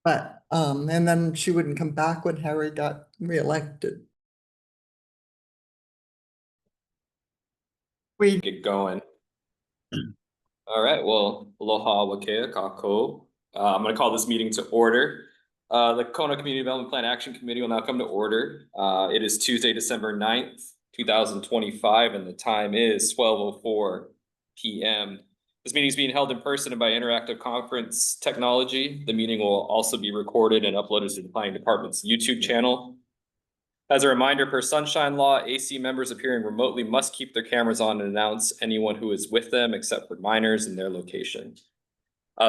But, and then she wouldn't come back when Harry got reelected. We Get going. All right, well, aloha wakea kako. I'm going to call this meeting to order. The Kona Community Development Plan Action Committee will now come to order. It is Tuesday, December 9th, 2025, and the time is 12:04 p.m. This meeting is being held in person and by interactive conference technology. The meeting will also be recorded and uploaded to the Planning Department's YouTube channel. As a reminder, per sunshine law, AC members appearing remotely must keep their cameras on and announce anyone who is with them except for minors and their location.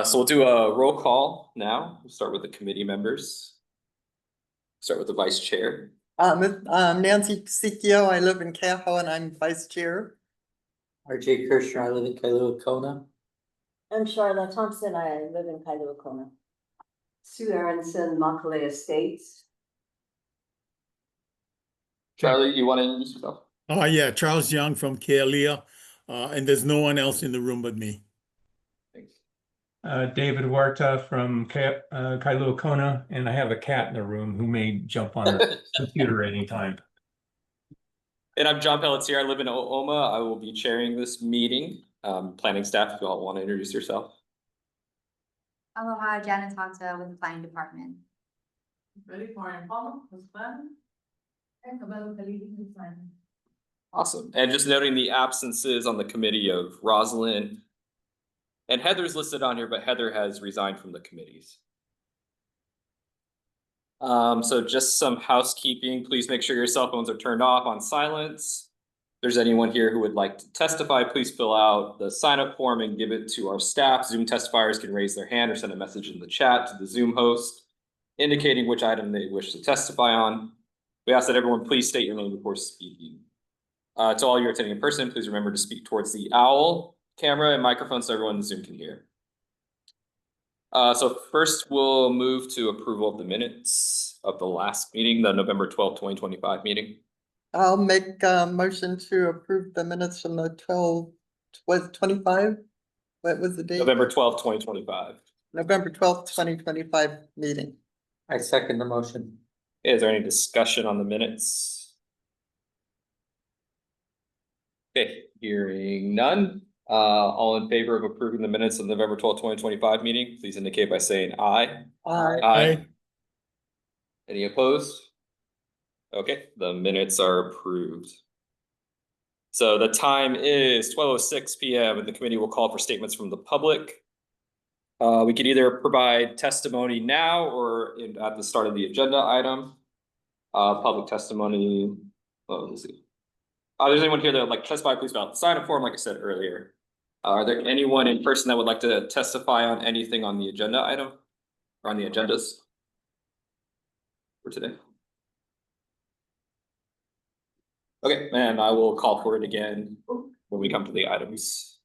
So we'll do a roll call now. We'll start with the committee members. Start with the vice chair. Nancy Pasicchio, I live in Keaho and I'm vice chair. RJ Kirschner, I live in Kailua Kona. I'm Charlotte Thompson, I live in Kailua Kona. Sue Aronson, Makale Estates. Charlie, you want to introduce yourself? Yeah, Charles Young from Kealia, and there's no one else in the room but me. Thanks. David Huerta from Kailua Kona, and I have a cat in the room who may jump on the computer anytime. And I'm John Pelletier. I live in O'oma. I will be chairing this meeting. Planning staff, if you all want to introduce yourself. Aloha, Janet Tata with the Planning Department. Ready for Palma, who's planning? And Kabalo Kalidi, who's planning. Awesome. And just noting the absences on the committee of Rosalind and Heather's listed on here, but Heather has resigned from the committees. So just some housekeeping. Please make sure your cell phones are turned off on silence. If there's anyone here who would like to testify, please fill out the sign-up form and give it to our staff. Zoom testifiers can raise their hand or send a message in the chat to the Zoom host, indicating which item they wish to testify on. We ask that everyone please state your name before speaking. To all you attending in person, please remember to speak towards the owl camera and microphone so everyone in Zoom can hear. So first we'll move to approval of the minutes of the last meeting, the November 12th, 2025 meeting. I'll make a motion to approve the minutes from the 25? What was the date? November 12th, 2025. November 12th, 2025 meeting. I second the motion. Is there any discussion on the minutes? Okay, hearing none. All in favor of approving the minutes of November 12th, 2025 meeting, please indicate by saying aye. Aye. Any opposed? Okay, the minutes are approved. So the time is 12:06 p.m. and the committee will call for statements from the public. We could either provide testimony now or at the start of the agenda item. Public testimony. Oh, let's see. There's anyone here that would like to testify, please fill out the sign-up form, like I said earlier. Are there anyone in person that would like to testify on anything on the agenda item or on the agendas for today? Okay, and I will call for it again when we come to the items.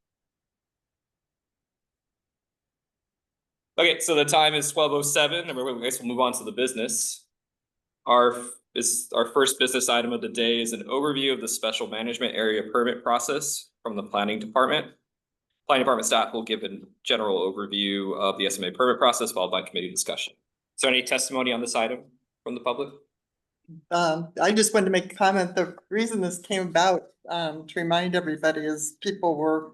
Okay, so the time is 12:07, and I guess we'll move on to the business. Our first business item of the day is an overview of the special management area permit process from the planning department. Planning department staff will give a general overview of the SMA permit process, followed by committee discussion. Is there any testimony on this item from the public? I just wanted to make a comment. The reason this came about, to remind everybody, is people were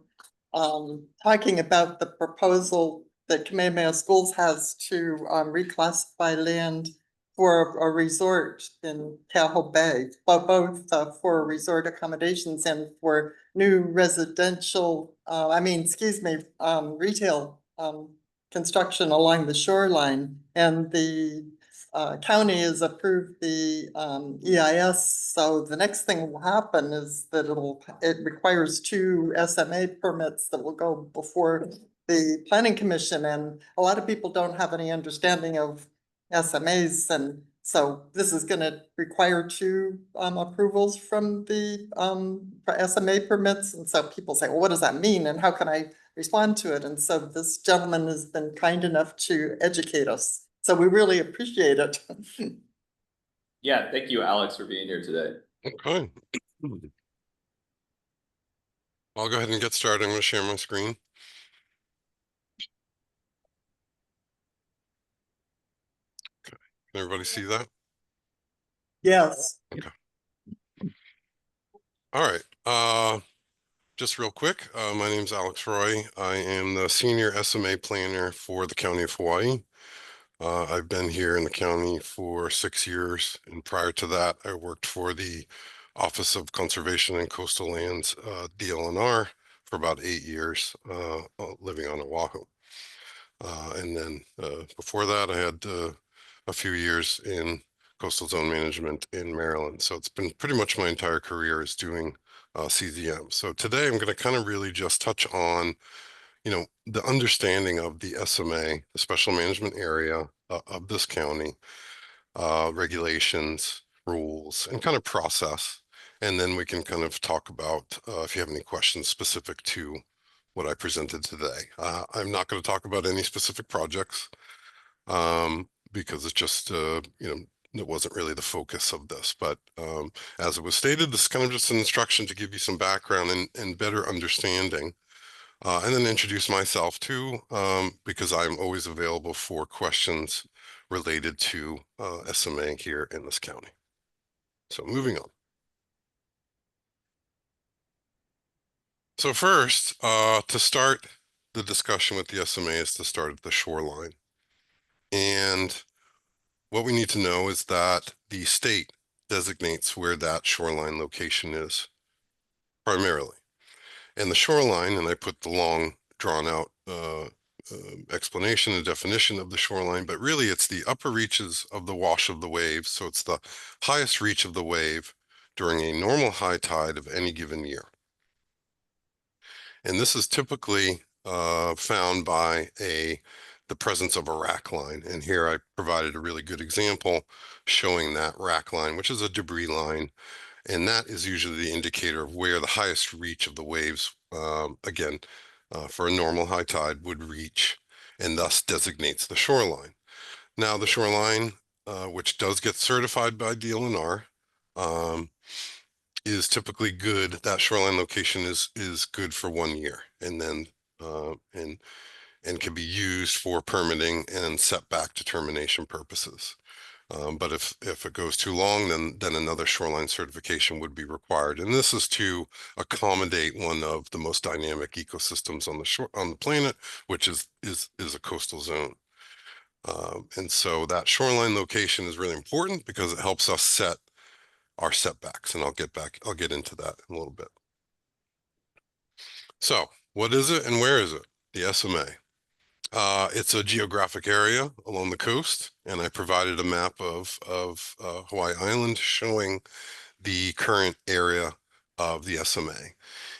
talking about the proposal that Kamehameha Schools has to reclassify land for a resort in Tahoe Bay, but both for resort accommodations and for new residential, retail construction along the shoreline. And the county has approved the EIS. So the next thing will happen is that it requires 2 SMA permits that will go before the planning commission. And a lot of people don't have any understanding of SMAs, and so this is going to require 2 approvals from the SMA permits. And so people say, well, what does that mean and how can I respond to it? And so this gentleman has been kind enough to educate us, so we really appreciate it. Yeah, thank you, Alex, for being here today. Okay. I'll go ahead and get started. I'm going to share my screen. Can everybody see that? Yes, All right, just real quick, my name's Alex Roy. I am the Senior SMA Planner for the County of Hawaii. I've been here in the county for 6 years, and prior to that, I worked for the Office of Conservation and Coastal Lands, DLNR, for about 8 years, living on Oahu. And then before that, I had a few years in coastal zone management in Maryland. So it's been pretty much my entire career is doing CZM. So today I'm going to kind of really just touch on, the understanding of the SMA, the special management area of this county, regulations, rules, and kind of process. And then we can kind of talk about if you have any questions specific to what I presented today. I'm not going to talk about any specific projects because it's just, it wasn't really the focus of this. But as it was stated, this is kind of just an instruction to give you some background and better understanding. And then introduce myself too, because I'm always available for questions related to SMA here in this county. So moving on. So first, to start the discussion with the SMA is to start at the shoreline. And what we need to know is that the state designates where that shoreline location is primarily. And the shoreline, and I put the long drawn out explanation and definition of the shoreline, but really it's the upper reaches of the wash of the waves. So it's the highest reach of the wave during a normal high tide of any given year. And this is typically found by the presence of a rack line. And here I provided a really good example showing that rack line, which is a debris line. And that is usually the indicator of where the highest reach of the waves, again, for a normal high tide would reach, and thus designates the shoreline. Now the shoreline, which does get certified by DLNR, is typically good. That shoreline location is good for 1 year, and then and can be used for permitting and setback determination purposes. But if it goes too long, then another shoreline certification would be required. And this is to accommodate one of the most dynamic ecosystems on the planet, which is a coastal zone. And so that shoreline location is really important because it helps us set our setbacks. And I'll get into that in a little bit. So what is it and where is it? The SMA. It's a geographic area along the coast, and I provided a map of Hawaii Island showing the current area of the SMA.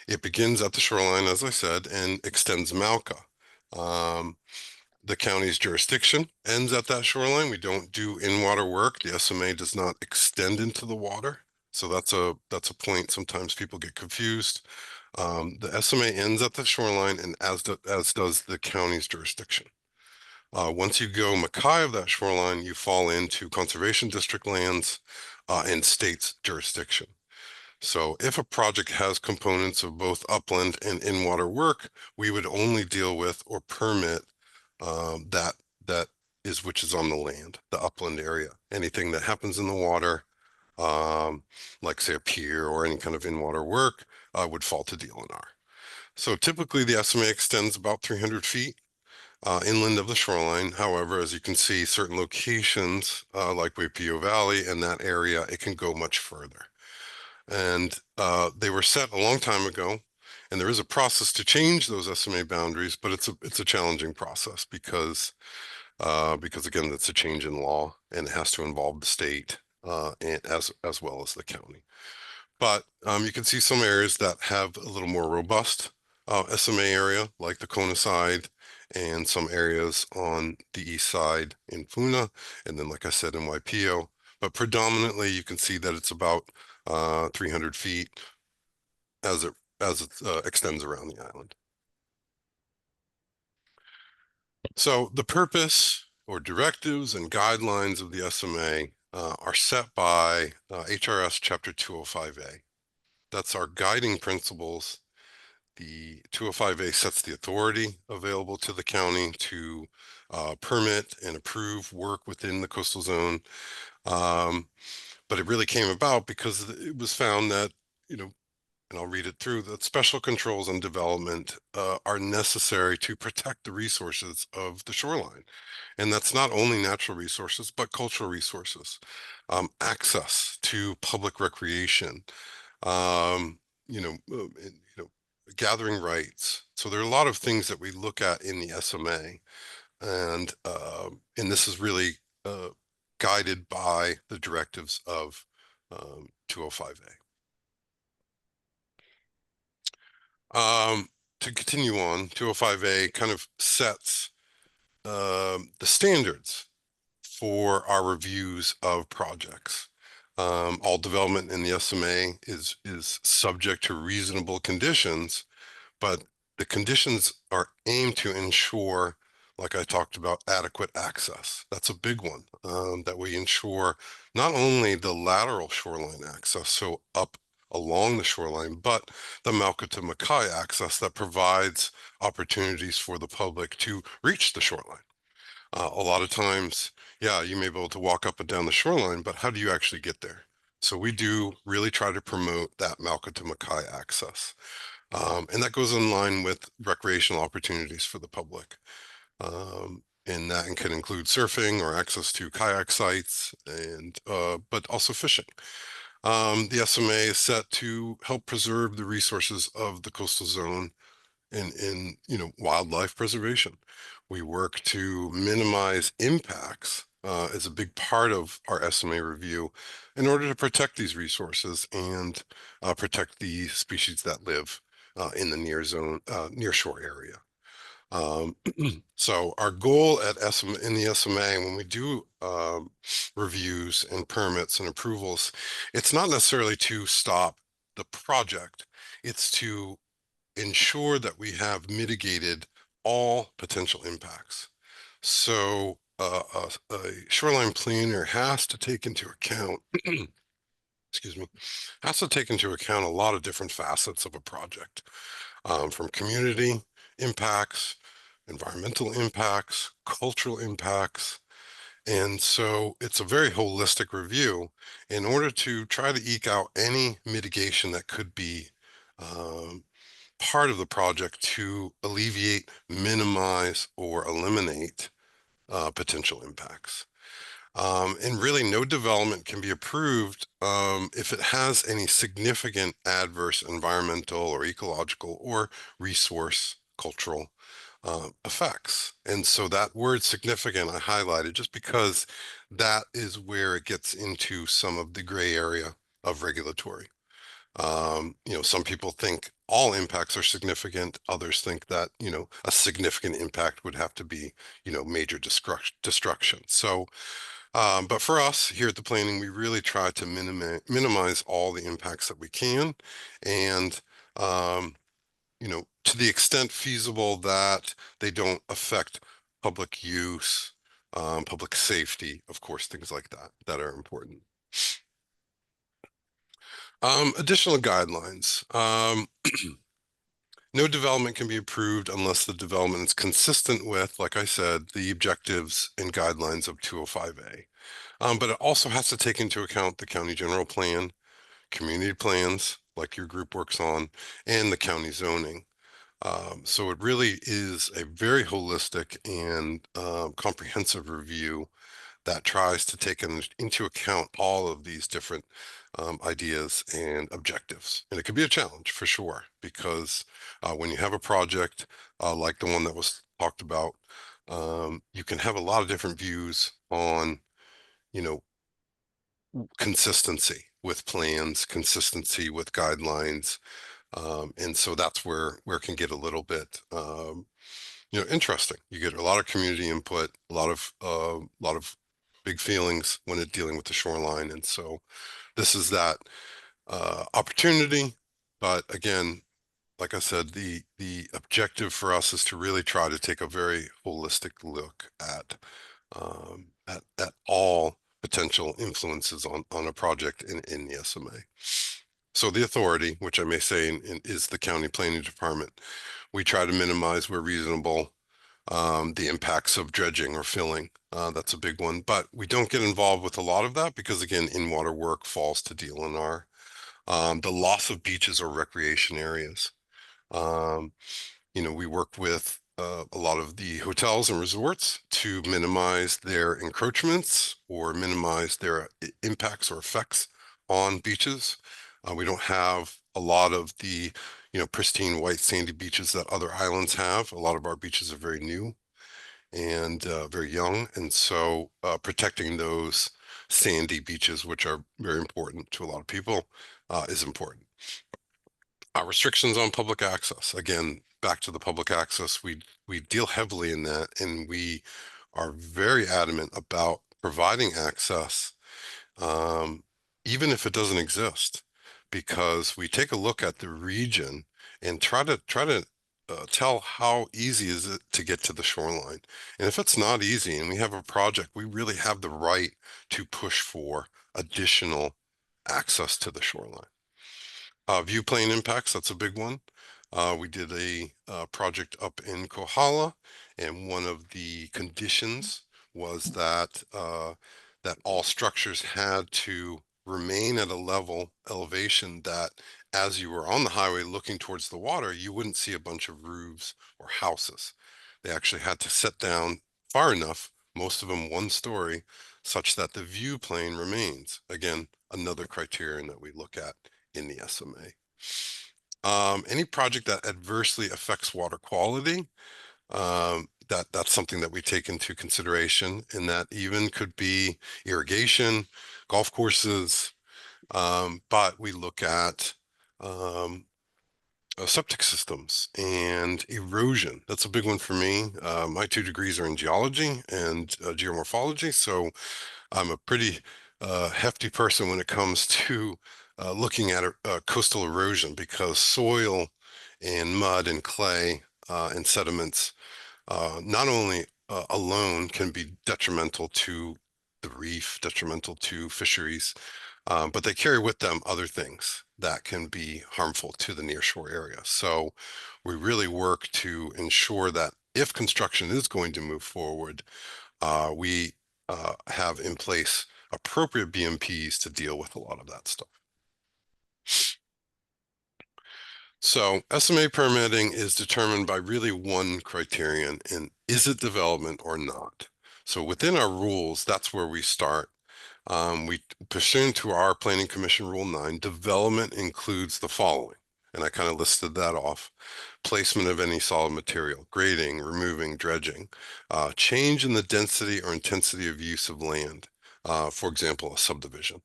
It begins at the shoreline, as I said, and extends Mauka. The county's jurisdiction ends at that shoreline. We don't do in-water work. The SMA does not extend into the water. So that's a point sometimes people get confused. The SMA ends at the shoreline, and as does the county's jurisdiction. Once you go Mackay of that shoreline, you fall into conservation district lands and state's jurisdiction. So if a project has components of both upland and in-water work, we would only deal with or permit which is on the land, the upland area. Anything that happens in the water, like say a pier or any kind of in-water work, would fall to DLNR. So typically the SMA extends about 300 feet inland of the shoreline. However, as you can see, certain locations like Waipio Valley and that area, it can go much further. And they were set a long time ago, and there is a process to change those SMA boundaries, but it's a challenging process because again, that's a change in law, and it has to involve the state and as well as the county. But you can see some areas that have a little more robust SMA area, like the Kona side, and some areas on the east side in Puna, and then, like I said, in Waipio. But predominantly, you can see that it's about 300 feet as it extends around the island. So the purpose or directives and guidelines of the SMA are set by HRS Chapter 205A. That's our guiding principles The 205A sets the authority available to the county to permit and approve work within the coastal zone. But it really came about because it was found that, you know, and I'll read it through, that special controls on development are necessary to protect the resources of the shoreline. And that's not only natural resources, but cultural resources, access to public recreation, you know, gathering rights. So there are a lot of things that we look at in the SMA, and this is really guided by the directives of 205A. To continue on, 205A kind of sets the standards for our reviews of projects. All development in the SMA is subject to reasonable conditions, but the conditions are aimed to ensure, like I talked about, adequate access. That's a big one, that we ensure not only the lateral shoreline access, so up along the shoreline, but the Malka to Mackay access that provides opportunities for the public to reach the shoreline. A lot of times, yeah, you may be able to walk up and down the shoreline, but how do you actually get there? So we do really try to promote that Malka to Mackay access. And that goes in line with recreational opportunities for the public. And that can include surfing or access to kayak sites, and but also fishing. The SMA is set to help preserve the resources of the coastal zone in wildlife preservation. We work to minimize impacts as a big part of our SMA review in order to protect these resources and protect the species that live in the near shore area. So our goal at in the SMA, when we do reviews and permits and approvals, it's not necessarily to stop the project, it's to ensure that we have mitigated all potential impacts. So a shoreline planner has to take into account, excuse me, has to take into account a lot of different facets of a project, from community impacts, environmental impacts, cultural impacts. And so it's a very holistic review in order to try to eke out any mitigation that could be part of the project to alleviate, minimize, or eliminate potential impacts. And really, no development can be approved if it has any significant adverse environmental or ecological or resource cultural effects. And so that word significant I highlighted just because that is where it gets into some of the gray area of regulatory. Some people think all impacts are significant. Others think that, a significant impact would have to be, major destruction. So, but for us here at the planning, we really try to minimize all the impacts that we can. And, to the extent feasible that they don't affect public use, public safety, of course, things like that are important. Additional guidelines. No development can be approved unless the development is consistent with, like I said, the objectives and guidelines of 205A. But it also has to take into account the county general plan, community plans, like your group works on, and the county zoning. So it really is a very holistic and comprehensive review that tries to take into account all of these different ideas and objectives. And it could be a challenge for sure, because when you have a project like the one that was talked about, you can have a lot of different views on, consistency with plans, consistency with guidelines. And so that's where it can get a little bit interesting. You get a lot of community input, a lot of big feelings when it's dealing with the shoreline. And so this is that opportunity. But again, like I said, the objective for us is to really try to take a very holistic look at all potential influences on a project in the SMA. So the authority, which I may say is the county planning department, we try to minimize where reasonable the impacts of dredging or filling. That's a big one, but we don't get involved with a lot of that because again, in-water work falls to DLNR. The loss of beaches or recreation areas. We work with a lot of the hotels and resorts to minimize their encroachments or minimize their impacts or effects on beaches. We don't have a lot of the, pristine white sandy beaches that other islands have. A lot of our beaches are very new and very young. And so protecting those sandy beaches, which are very important to a lot of people, is important. Restrictions on public access. Again, back to the public access, we deal heavily in that, and we are very adamant about providing access, even if it doesn't exist, because we take a look at the region and try to tell how easy is it to get to the shoreline. And if it's not easy and we have a project, we really have the right to push for additional access to the shoreline. View plane impacts, that's a big one. We did a project up in Kohala, and one of the conditions was that that all structures had to remain at a level elevation that as you were on the highway looking towards the water, you wouldn't see a bunch of roofs or houses. They actually had to set down far enough, most of them one story, such that the view plane remains. Again, another criterion that we look at in the SMA. Any project that adversely affects water quality, that's something that we take into consideration, and that even could be irrigation, golf courses, but we look at septic systems and erosion. That's a big one for me. My 2 degrees are in geology and geomorphology, so I'm a pretty hefty person when it comes to looking at coastal erosion, because soil and mud and clay and sediments not only alone can be detrimental to the reef, detrimental to fisheries, but they carry with them other things that can be harmful to the nearshore area. So we really work to ensure that if construction is going to move forward, we have in place appropriate BMPs to deal with a lot of that stuff. So SMA permitting is determined by really one criterion, and is it development or not? So within our rules, that's where we start. We pursuant to our Planning Commission Rule 9, development includes the following, and I kind of listed that off: placement of any solid material, grading, removing, dredging, change in the density or intensity of use of land, for example, a subdivision,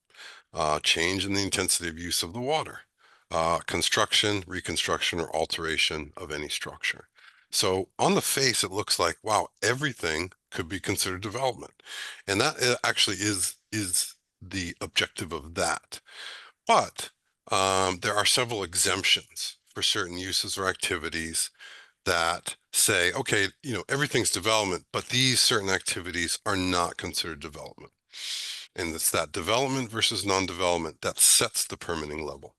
change in the intensity of use of the water, construction, reconstruction, or alteration of any structure. So on the face, it looks like, wow, everything could be considered development. And that actually is the objective of that. But there are several exemptions for certain uses or activities that say, okay, everything's development, but these certain activities are not considered development. And it's that development versus non-development that sets the permitting level.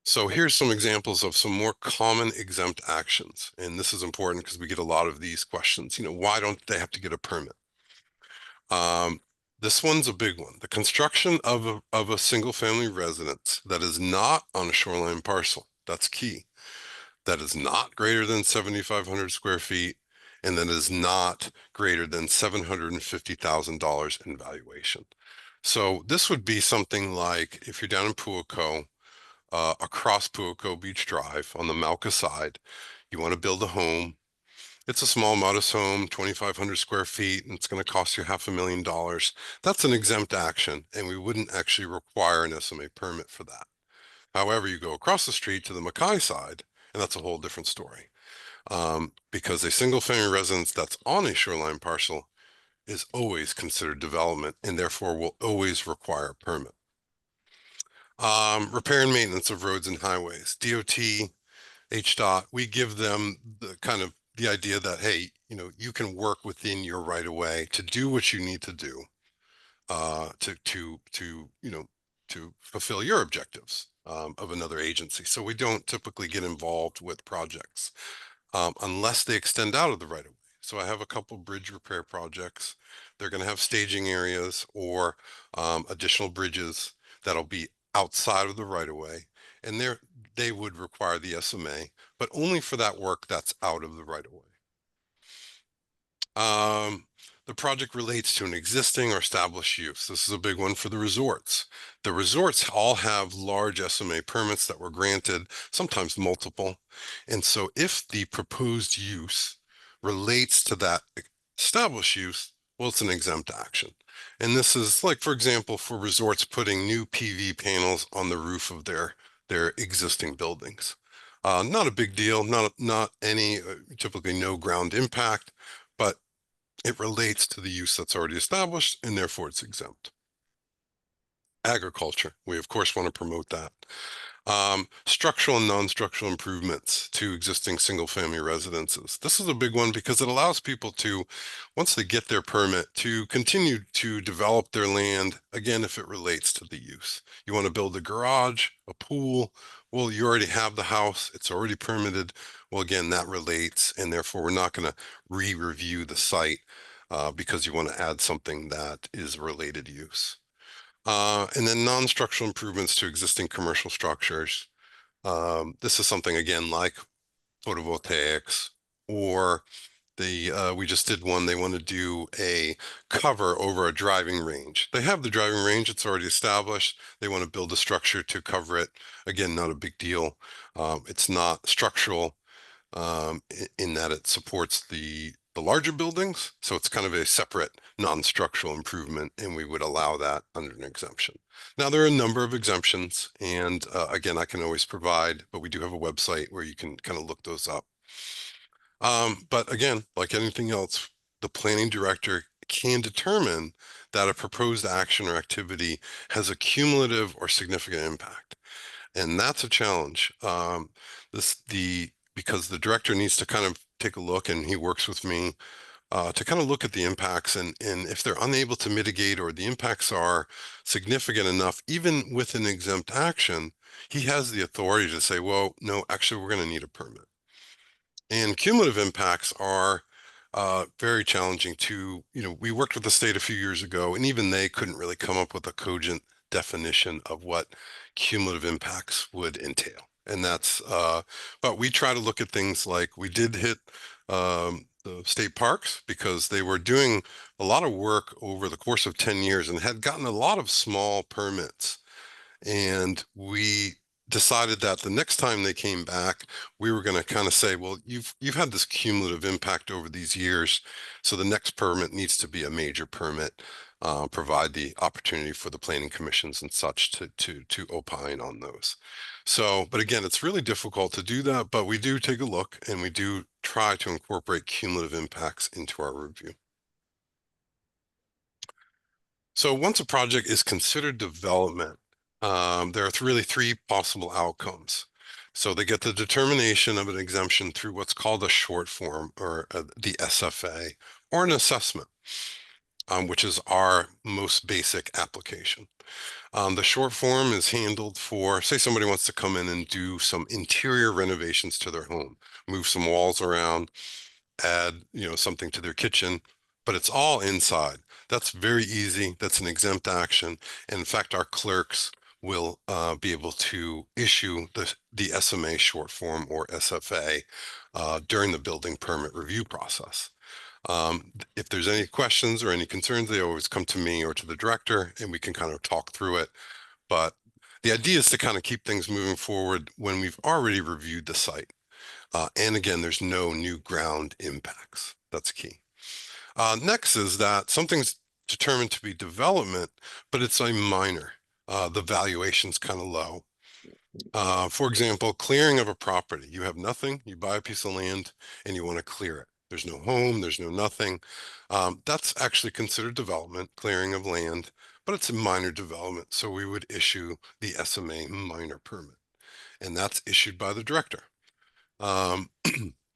So here's some examples of some more common exempt actions. And this is important because we get a lot of these questions. Why don't they have to get a permit? This one's a big one. The construction of a single family residence that is not on a shoreline parcel. That's key. That is not greater than 7,500 square feet, and that is not greater than $750,000 in valuation. So this would be something like if you're down in Puako, across Puako Beach Drive on the Malca side, you want to build a home. It's a small, modest home, 2,500 square feet, and it's going to cost you $500,000. That's an exempt action, and we wouldn't actually require an SMA permit for that. However, you go across the street to the Mackay side, and that's a whole different story, because a single-family residence that's on a shoreline parcel is always considered development, and therefore will always require a permit. Repair and maintenance of roads and highways, DOT, HDOT, we give them the kind of the idea that, hey, you can work within your right of way to do what you need to do, to fulfill your objectives of another agency. So we don't typically get involved with projects unless they extend out of the right of way. So I have a couple bridge repair projects. They're going to have staging areas or additional bridges that'll be outside of the right of way, and they would require the SMA, but only for that work that's out of the right of way. The project relates to an existing or established use. This is a big one for the resorts. The resorts all have large SMA permits that were granted, sometimes multiple. And so if the proposed use relates to that established use, well, it's an exempt action. And this is like, for example, for resorts putting new PV panels on the roof of their existing buildings. Not a big deal, not any, typically no ground impact, but it relates to the use that's already established, and therefore it's exempt. Agriculture, we of course want to promote that. Structural and non-structural improvements to existing single-family residences. This is a big one because it allows people to, once they get their permit, to continue to develop their land, again, if it relates to the use. You want to build a garage, a pool, well, you already have the house, it's already permitted. Well, again, that relates, and therefore we're not going to re-review the site because you want to add something that is related use. And then non-structural improvements to existing commercial structures. This is something, again, like photovoltaics, or we just did one, they want to do a cover over a driving range. They have the driving range, it's already established. They want to build a structure to cover it. Again, not a big deal. It's not structural in that it supports the larger buildings. So it's kind of a separate non-structural improvement, and we would allow that under an exemption. Now, there are a number of exemptions, and again, I can always provide, but we do have a website where you can kind of look those up. But again, like anything else, the planning director can determine that a proposed action or activity has a cumulative or significant impact. And that's a challenge. Because the director needs to kind of take a look, and he works with me to kind of look at the impacts, and if they're unable to mitigate or the impacts are significant enough, even with an exempt action, he has the authority to say, well, no, actually, we're going to need a permit. And cumulative impacts are very challenging to, we worked with the state a few years ago, and even they couldn't really come up with a cogent definition of what cumulative impacts would entail. And that's, but we try to look at things like we did hit the state parks because they were doing a lot of work over the course of 10 years and had gotten a lot of small permits. And we decided that the next time they came back, we were going to kind of say, well, you've had this cumulative impact over these years, so the next permit needs to be a major permit, provide the opportunity for the planning commissions and such to opine on those. So, but again, it's really difficult to do that, but we do take a look, and we do try to incorporate cumulative impacts into our review. So once a project is considered development, there are really three possible outcomes. So they get the determination of an exemption through what's called a short form, or the SFA, or an assessment, which is our most basic application. The short form is handled for, say somebody wants to come in and do some interior renovations to their home, move some walls around, add, something to their kitchen, but it's all inside. That's very easy. That's an exempt action. And in fact, our clerks will be able to issue the SMA short form, or SFA, during the building permit review process. If there's any questions or any concerns, they always come to me or to the director, and we can kind of talk through it. But the idea is to kind of keep things moving forward when we've already reviewed the site. And again, there's no new ground impacts. That's key. Next is that something's determined to be development, but it's a minor. The valuation's kind of low. For example, clearing of a property. You have nothing, you buy a piece of land and you want to clear it. There's no home, there's no nothing. That's actually considered development, clearing of land, but it's a minor development. So we would issue the SMA minor permit, and that's issued by the director.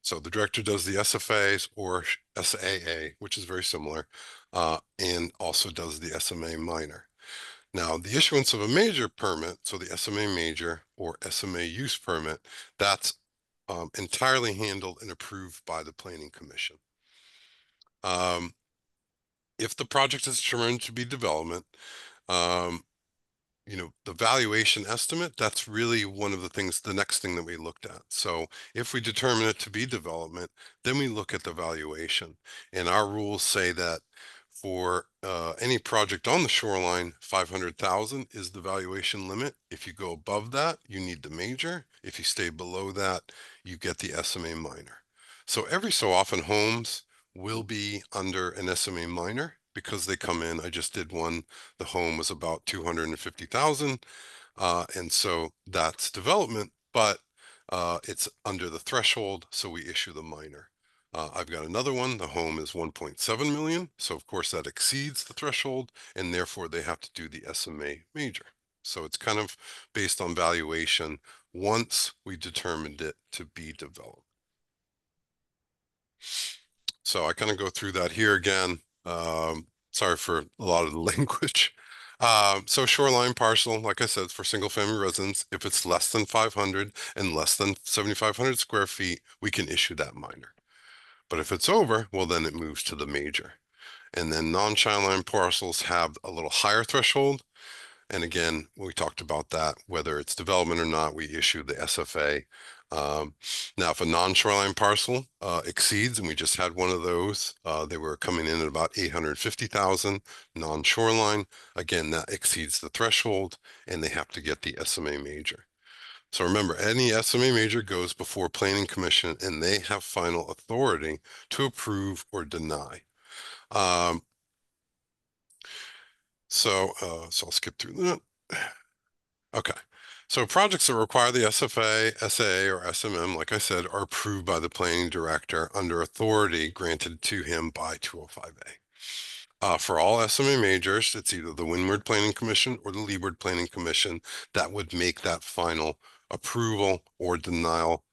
So the director does the SFAs or SAA, which is very similar, and also does the SMA minor. Now, the issuance of a major permit, so the SMA major or SMA use permit, that's entirely handled and approved by the Planning Commission. If the project is determined to be development, the valuation estimate, that's really one of the things, the next thing that we looked at. So if we determine it to be development, then we look at the valuation. And our rules say that for any project on the shoreline, 500,000 is the valuation limit. If you go above that, you need the major. If you stay below that, you get the SMA minor. So every so often homes will be under an SMA minor because they come in. I just did one. The home was about 250,000. And so that's development, but it's under the threshold. So we issue the minor. I've got another one. The home is 1.7 million. So of course that exceeds the threshold, and therefore they have to do the SMA major. So it's kind of based on valuation once we determined it to be developed. So I kind of go through that here again. Sorry for a lot of the language. So shoreline parcel, like I said, for single family residence, if it's less than 500 and less than 7,500 square feet, we can issue that minor. But if it's over, well, then it moves to the major. And then non-shoreline parcels have a little higher threshold. And again, we talked about that, whether it's development or not, we issue the SFA. Now, if a non-shoreline parcel exceeds, and we just had one of those, they were coming in at about 850,000 non-shoreline. Again, that exceeds the threshold, and they have to get the SMA major. So remember, any SMA major goes before Planning Commission, and they have final authority to approve or deny. So I'll skip through that. Okay. So projects that require the SFA, SA, or SMM, like I said, are approved by the planning director under authority granted to him by 205A. For all SMA majors, it's either the Windward Planning Commission or the Leeward Planning Commission that would make that final approval or denial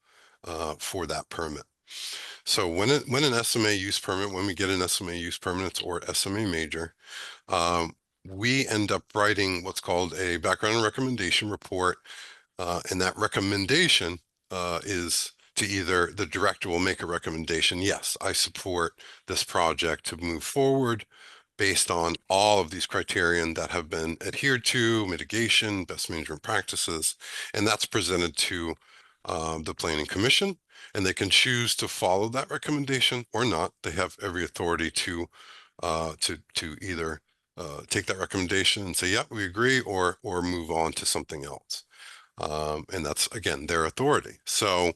for that permit. So when an SMA use permit, when we get an SMA use permit or SMA major, we end up writing what's called a background and recommendation report. And that recommendation is to either the director will make a recommendation. Yes, I support this project to move forward based on all of these criterion that have been adhered to, mitigation, best management practices, and that's presented to the Planning Commission, and they can choose to follow that recommendation or not. They have every authority to either take that recommendation and say, yeah, we agree, or move on to something else. And that's, again, their authority. So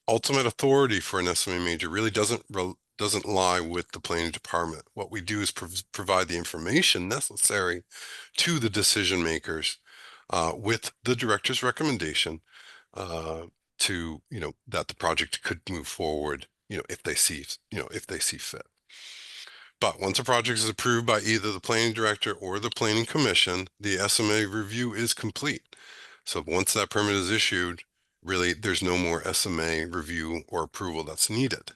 ultimate authority for an SMA major really doesn't lie with the planning department. What we do is provide the information necessary to the decision makers with the director's recommendation to, that the project could move forward, if they see fit. But once a project is approved by either the planning director or the planning commission, the SMA review is complete. So once that permit is issued, really, there's no more SMA review or approval that's needed.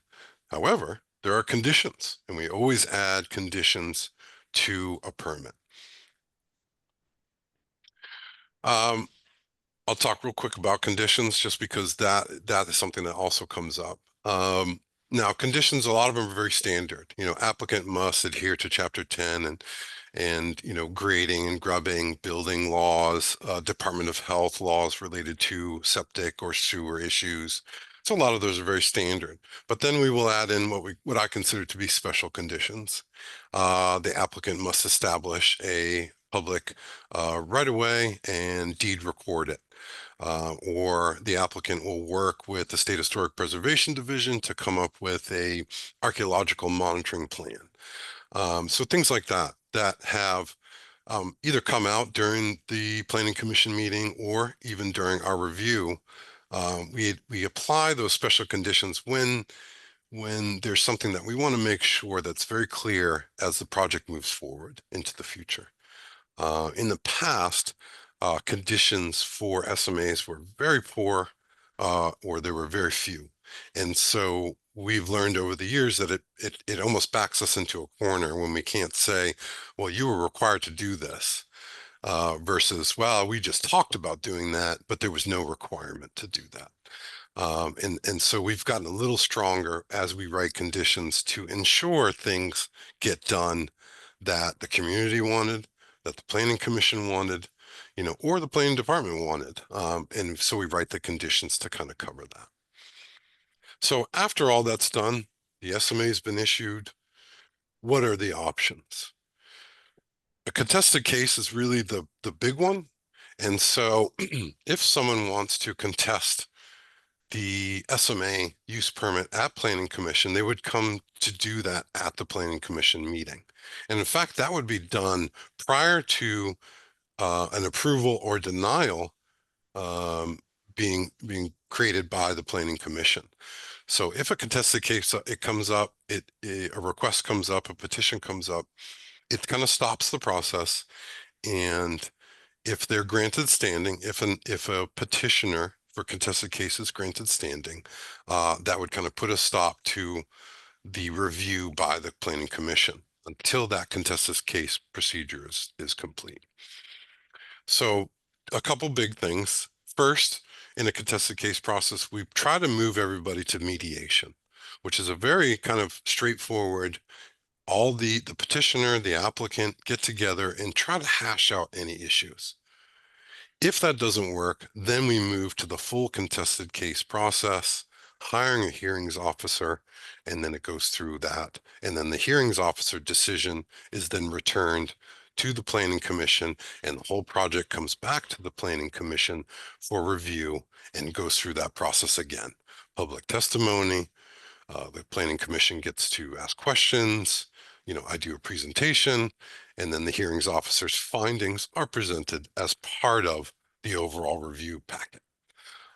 However, there are conditions, and we always add conditions to a permit. I'll talk real quick about conditions just because that is something that also comes up. Now, conditions, a lot of them are very standard. Applicant must adhere to Chapter 10 and grading and grubbing, building laws, Department of Health laws related to septic or sewer issues. So a lot of those are very standard. But then we will add in what I consider to be special conditions. The applicant must establish a public right-of-way and deed record it. Or the applicant will work with the State Historic Preservation Division to come up with a archaeological monitoring plan. So things like that have either come out during the Planning Commission meeting or even during our review. We apply those special conditions when there's something that we want to make sure that's very clear as the project moves forward into the future. In the past, conditions for SMAs were very poor, or there were very few. And so we've learned over the years that it almost backs us into a corner when we can't say, well, you were required to do this. versus, well, we just talked about doing that, but there was no requirement to do that. And so we've gotten a little stronger as we write conditions to ensure things get done that the community wanted, that the planning commission wanted, or the planning department wanted. And so we write the conditions to kind of cover that. So after all that's done, the SMA has been issued. What are the options? A contested case is really the big one. And so if someone wants to contest the SMA use permit at Planning Commission, they would come to do that at the Planning Commission meeting. And in fact, that would be done prior to an approval or denial being created by the Planning Commission. So if a contested case, it comes up, a request comes up, a petition comes up, it kind of stops the process. And if they're granted standing, if a petitioner for contested cases granted standing, that would kind of put a stop to the review by the Planning Commission until that contested case procedure is complete. So a couple big things. First, in a contested case process, we try to move everybody to mediation, which is a very kind of straightforward, all the petitioner, the applicant get together and try to hash out any issues. If that doesn't work, then we move to the full contested case process, hiring a hearings officer, and then it goes through that. And then the hearings officer decision is then returned to the Planning Commission, and the whole project comes back to the Planning Commission for review and goes through that process again. Public testimony, the Planning Commission gets to ask questions, I do a presentation, and then the hearings officer's findings are presented as part of the overall review packet.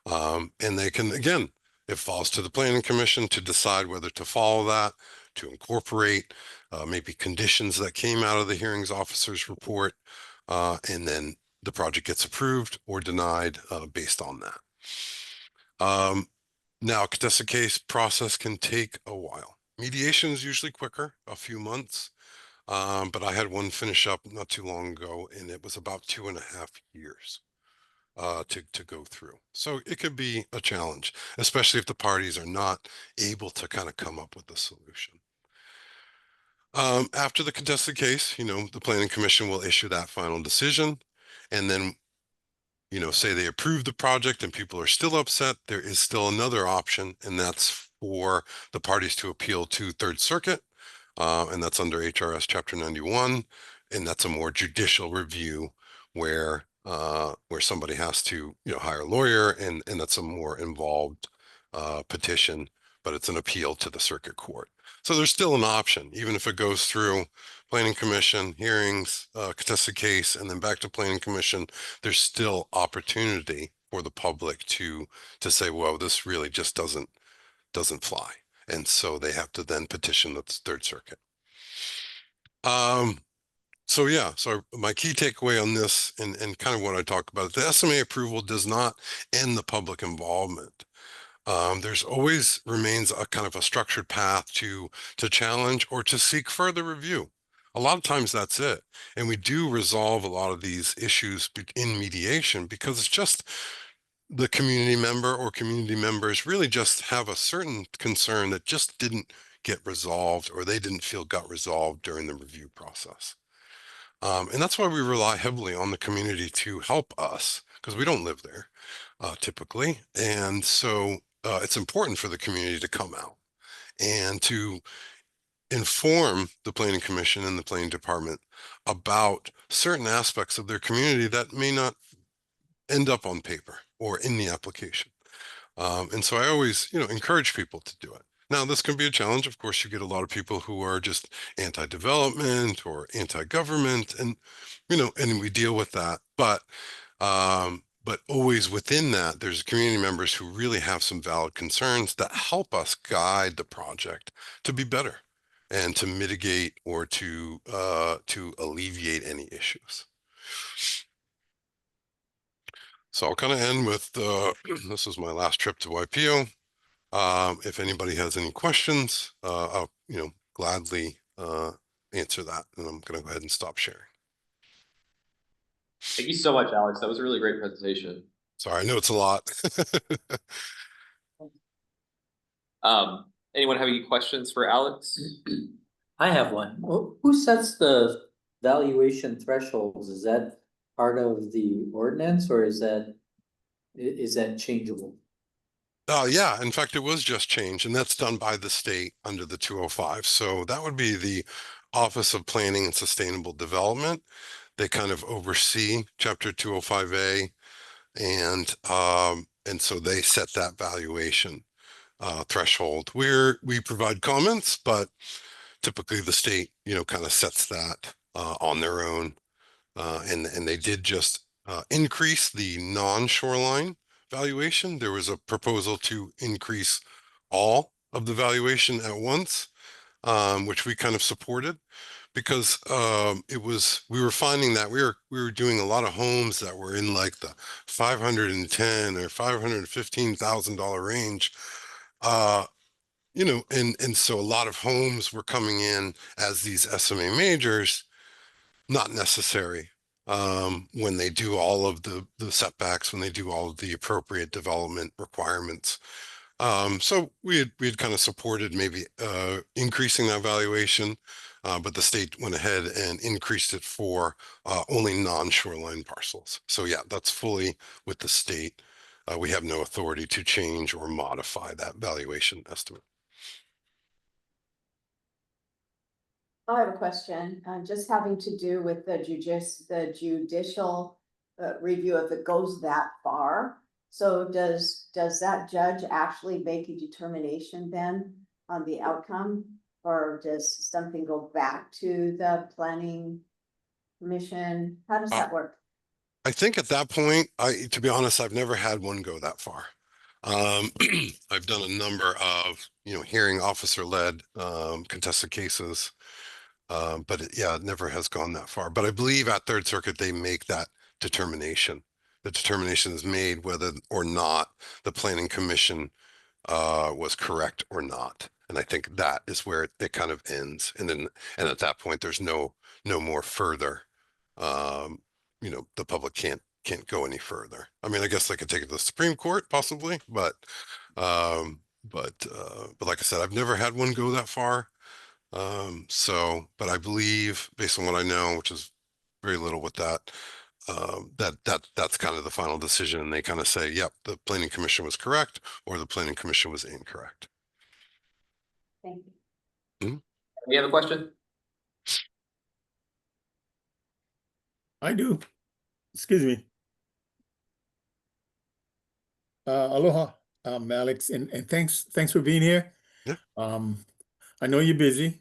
And they can, again, it falls to the Planning Commission to decide whether to follow that, to incorporate maybe conditions that came out of the hearings officer's report, and then the project gets approved or denied based on that. Now, a contested case process can take a while. Mediation is usually quicker, a few months, but I had one finish up not too long ago, and it was about 2.5 years to go through. So it could be a challenge, especially if the parties are not able to kind of come up with a solution. After the contested case, the Planning Commission will issue that final decision, and then say they approve the project and people are still upset, there is still another option, and that's for the parties to appeal to Third Circuit, and that's under HRS Chapter 91, and that's a more judicial review where somebody has to hire a lawyer, and that's a more involved petition, but it's an appeal to the circuit court. So there's still an option, even if it goes through Planning Commission, hearings, contested case, and then back to Planning Commission, there's still opportunity for the public to say, well, this really just doesn't fly. And so they have to then petition the Third Circuit. So yeah, so my key takeaway on this and kind of what I talked about, the SMA approval does not end the public involvement. There's always remains a kind of a structured path to challenge or to seek further review. A lot of times that's it. And we do resolve a lot of these issues in mediation because it's just the community member or community members really just have a certain concern that just didn't get resolved, or they didn't feel got resolved during the review process. And that's why we rely heavily on the community to help us, because we don't live there typically. And so it's important for the community to come out and to inform the Planning Commission and the Planning Department about certain aspects of their community that may not end up on paper or in the application. And so I always, encourage people to do it. Now, this can be a challenge. Of course, you get a lot of people who are just anti-development or anti-government, and, and we deal with that. But always within that, there's community members who really have some valid concerns that help us guide the project to be better and to mitigate or to alleviate any issues. So I'll kind of end with, this is my last trip to YPO. If anybody has any questions, I'll, gladly answer that. And I'm going to go ahead and stop sharing. Thank you so much, Alex. That was a really great presentation. Sorry, I know it's a lot. Anyone have any questions for Alex? I have one. Who sets the valuation thresholds? Is that part of the ordinance or is that changeable? Yeah, in fact, it was just changed, and that's done by the state under the 205. So that would be the Office of Planning and Sustainable Development. They kind of oversee Chapter 205A, and so they set that valuation threshold. We provide comments, but typically the state, kind of sets that on their own. And they did just increase the non-shoreline valuation. There was a proposal to increase all of the valuation at once, which we kind of supported because we were finding that we were doing a lot of homes that were in like the 510 or $515,000 range. And so a lot of homes were coming in as these SMA majors, not necessary when they do all of the setbacks, when they do all of the appropriate development requirements. So we had kind of supported maybe increasing that valuation, but the state went ahead and increased it for only non-shoreline parcels. So yeah, that's fully with the state. We have no authority to change or modify that valuation estimate. I have a question, just having to do with the judicial review if it goes that far. So does that judge actually make a determination then on the outcome? Or does something go back to the planning commission? How does that work? I think at that point, to be honest, I've never had one go that far. I've done a number of, hearing officer-led contested cases. But it never has gone that far. But I believe at Third Circuit, they make that determination. The determination is made whether or not the planning commission was correct or not. And I think that is where it kind of ends. And at that point, there's no more further. The public can't go any further. I mean, I guess they could take it to the Supreme Court possibly, but like I said, I've never had one go that far. But I believe based on what I know, which is very little with that, that's kind of the final decision. And they kind of say, yep, the planning commission was correct or the planning commission was incorrect. Thank you. We have a question? I do. Excuse me. Aloha, Alex, and thanks for being here. Yeah. I know you're busy.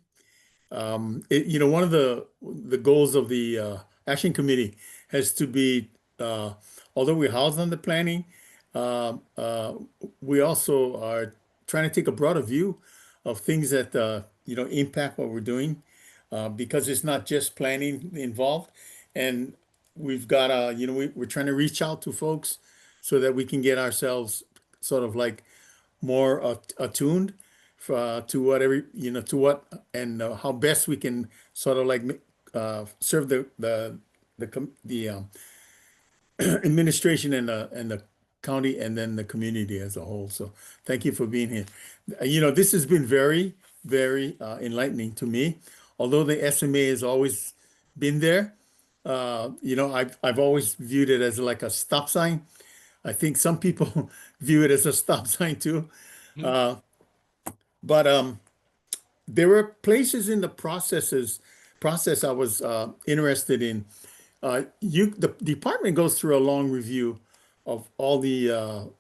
One of the goals of the action committee has to be, although we're housed on the planning, we also are trying to take a broader view of things that impact what we're doing, because it's not just planning involved, and we've got we're trying to reach out to folks so that we can get ourselves sort of like more attuned to whatever to what and how best we can sort of like serve the administration and the county and then the community as a whole. So thank you for being here. This has been very, very enlightening to me. Although the SMA has always been there, I've always viewed it as like a stop sign. I think some people view it as a stop sign too. But there were places in the process I was interested in. The department goes through a long review of all the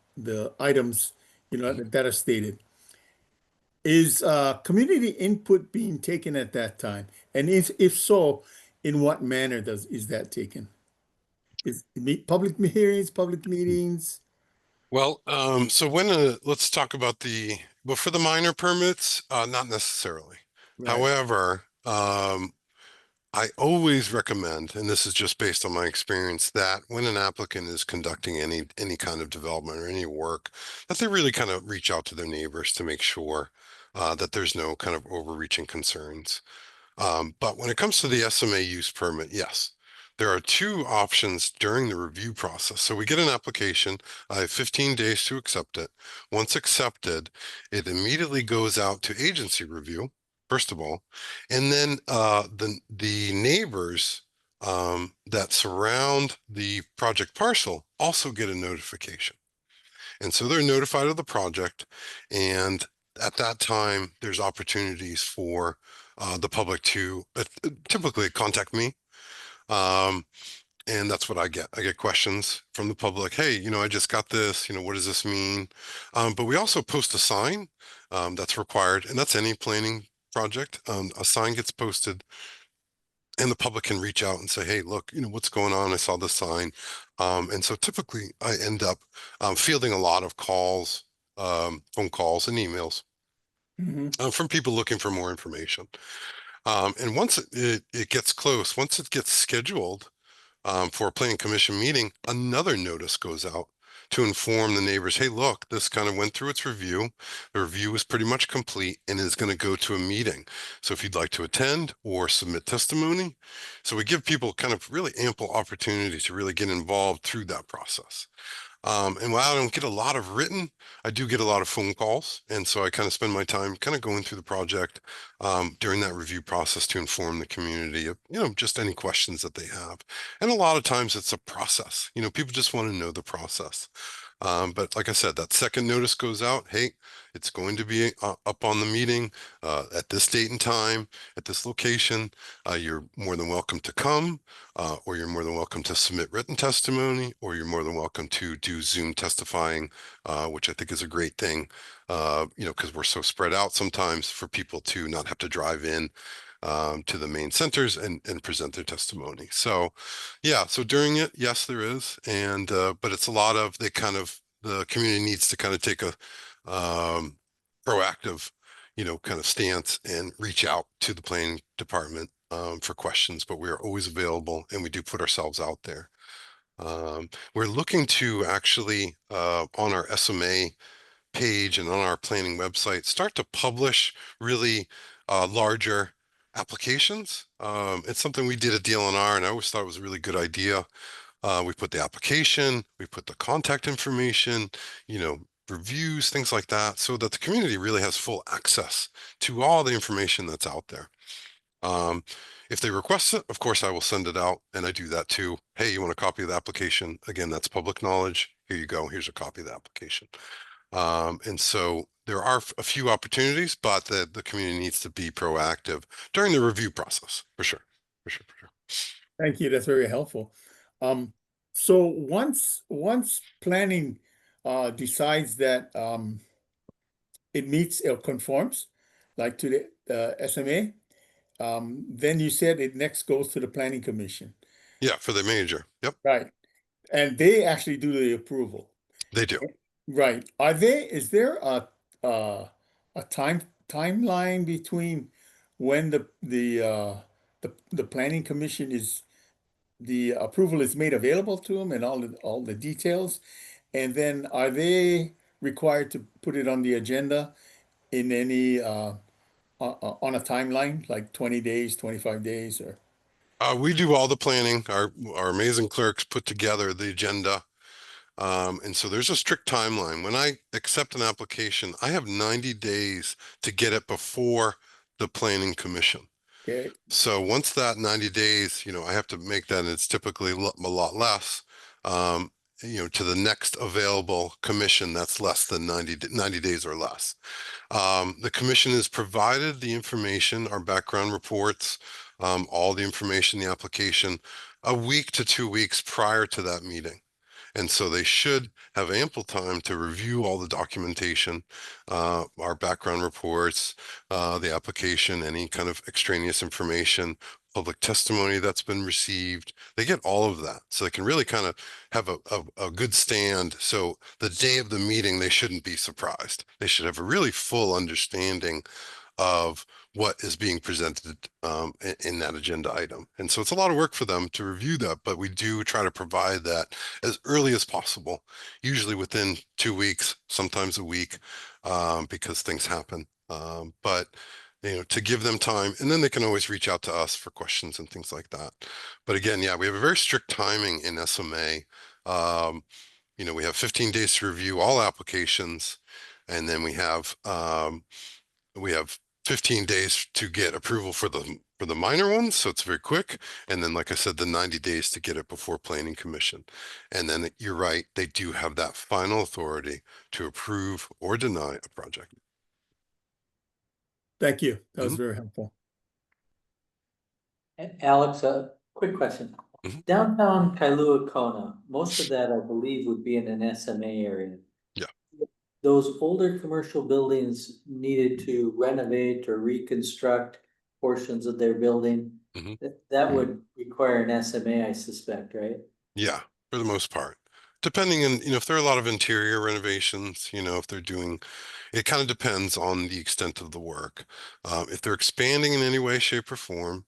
items that are stated. Is community input being taken at that time? And if so, in what manner is that taken? Is public hearings, public meetings? Well, so let's talk about for the minor permits, not necessarily. Right. However, I always recommend, and this is just based on my experience, that when an applicant is conducting any kind of development or any work, that they really kind of reach out to their neighbors to make sure that there's no kind of overreaching concerns. But when it comes to the SMA use permit, yes, there are two options during the review process. So we get an application, I have 15 days to accept it. Once accepted, it immediately goes out to agency review, first of all, and then the neighbors that surround the project parcel also get a notification. And so they're notified of the project, and at that time, there's opportunities for the public to typically contact me. And that's what I get. I get questions from the public. Hey, I just got this, what does this mean? But we also post a sign that's required, and that's any planning project. A sign gets posted and the public can reach out and say, hey, look, what's going on? I saw this sign. And so typically I end up fielding a lot of calls, phone calls and emails from people looking for more information. And once it gets close, once it gets scheduled for a planning commission meeting, another notice goes out to inform the neighbors, hey, look, this kind of went through its review. The review is pretty much complete and is going to go to a meeting. So if you'd like to attend or submit testimony, so we give people kind of really ample opportunity to really get involved through that process. And while I don't get a lot of written, I do get a lot of phone calls. And so I kind of spend my time kind of going through the project during that review process to inform the community of, just any questions that they have. And a lot of times it's a process, people just want to know the process. But like I said, that second notice goes out. Hey, it's going to be up on the meeting at this date and time at this location. You're more than welcome to come, or you're more than welcome to submit written testimony, or you're more than welcome to do Zoom testifying, which I think is a great thing, because we're so spread out sometimes for people to not have to drive in to the main centers and present their testimony. So yeah, so during it, yes, there is. And but it's a lot of the community needs to kind of take a proactive, kind of stance and reach out to the planning department for questions, but we are always available and we do put ourselves out there. We're looking to actually on our SMA page and on our planning website start to publish really larger applications. It's something we did at DLNR and I always thought it was a really good idea. We put the application, we put the contact information, reviews, things like that, so that the community really has full access to all the information that's out there. If they request it, of course, I will send it out, and I do that too. Hey, you want a copy of the application? Again, that's public knowledge. Here you go. Here's a copy of the application. And so there are a few opportunities, but the community needs to be proactive during the review process, for sure. For sure. Thank you. That's very helpful. So once planning decides that it meets or conforms, like to the SMA, then you said it next goes to the planning commission. Yeah, for the major. Yep. Right. And they actually do the approval. They do. Right. Is there a timeline between when the planning commission the approval is made available to them and all the details? And then are they required to put it on the agenda in any on a timeline, like 20 days, 25 days, or? We do all the planning. Our amazing clerks put together the agenda. And so there's a strict timeline. When I accept an application, I have 90 days to get it before the planning commission. Okay. So once that 90 days, I have to make that, and it's typically a lot less, to the next available commission that's less than 90 days or less. The commission is provided the information, our background reports, all the information, the application, a week to 2 weeks prior to that meeting. And so they should have ample time to review all the documentation, our background reports, the application, any kind of extraneous information, public testimony that's been received. They get all of that. So they can really kind of have a good stand. So the day of the meeting, they shouldn't be surprised. They should have a really full understanding of what is being presented in that agenda item. And so it's a lot of work for them to review that, but we do try to provide that as early as possible, usually within 2 weeks, sometimes a week, because things happen. But to give them time, and then they can always reach out to us for questions and things like that. But again, yeah, we have a very strict timing in SMA. We have 15 days to review all applications, and then we have 15 days to get approval for the minor ones, so it's very quick. And then, like I said, the 90 days to get it before Planning Commission. And then you're right, they do have that final authority to approve or deny a project. Thank you. That was Mhm. very helpful. Alex, a quick question. Mhm. Downtown Kailua Kona, most of that I believe would be in an SMA area. Yeah. Those older commercial buildings needed to renovate or reconstruct portions of their building. Mhm. That would require an SMA, I suspect, right? Yeah, for the most part. Depending on, if there are a lot of interior renovations, if they're doing, it kind of depends on the extent of the work. If they're expanding in any way, shape, or form,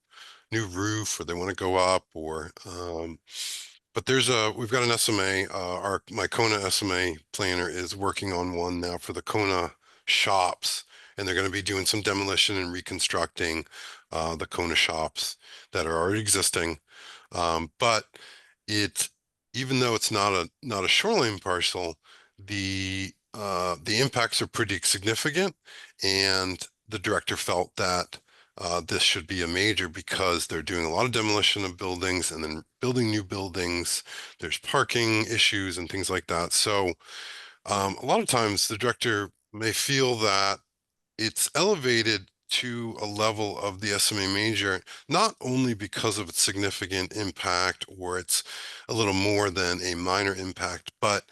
new roof, or they want to go up, or but we've got an SMA. My Kona SMA planner is working on one now for the Kona shops, and they're going to be doing some demolition and reconstructing the Kona shops that are already existing. But it, even though it's not a shoreline parcel, the impacts are pretty significant, and the director felt that this should be a major because they're doing a lot of demolition of buildings and then building new buildings. There's parking issues and things like that. So a lot of times the director may feel that it's elevated to a level of the SMA major, not only because of its significant impact or it's a little more than a minor impact, but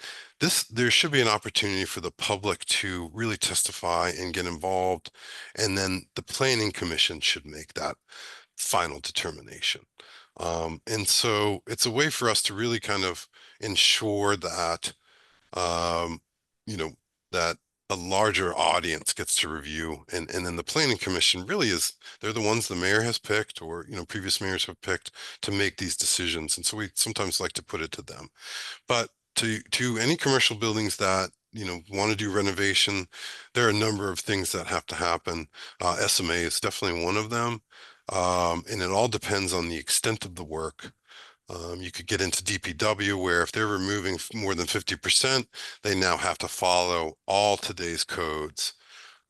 there should be an opportunity for the public to really testify and get involved. And then the Planning Commission should make that final determination. And so it's a way for us to really kind of ensure that um, you know, that a larger audience gets to review, and then the Planning Commission really they're the ones the mayor has picked, or previous mayors have picked to make these decisions, and so we sometimes like to put it to them. But to any commercial buildings that want to do renovation, there are a number of things that have to happen. SMA is definitely one of them, and it all depends on the extent of the work. You could get into DPW where if they're removing more than 50%, they now have to follow all today's codes.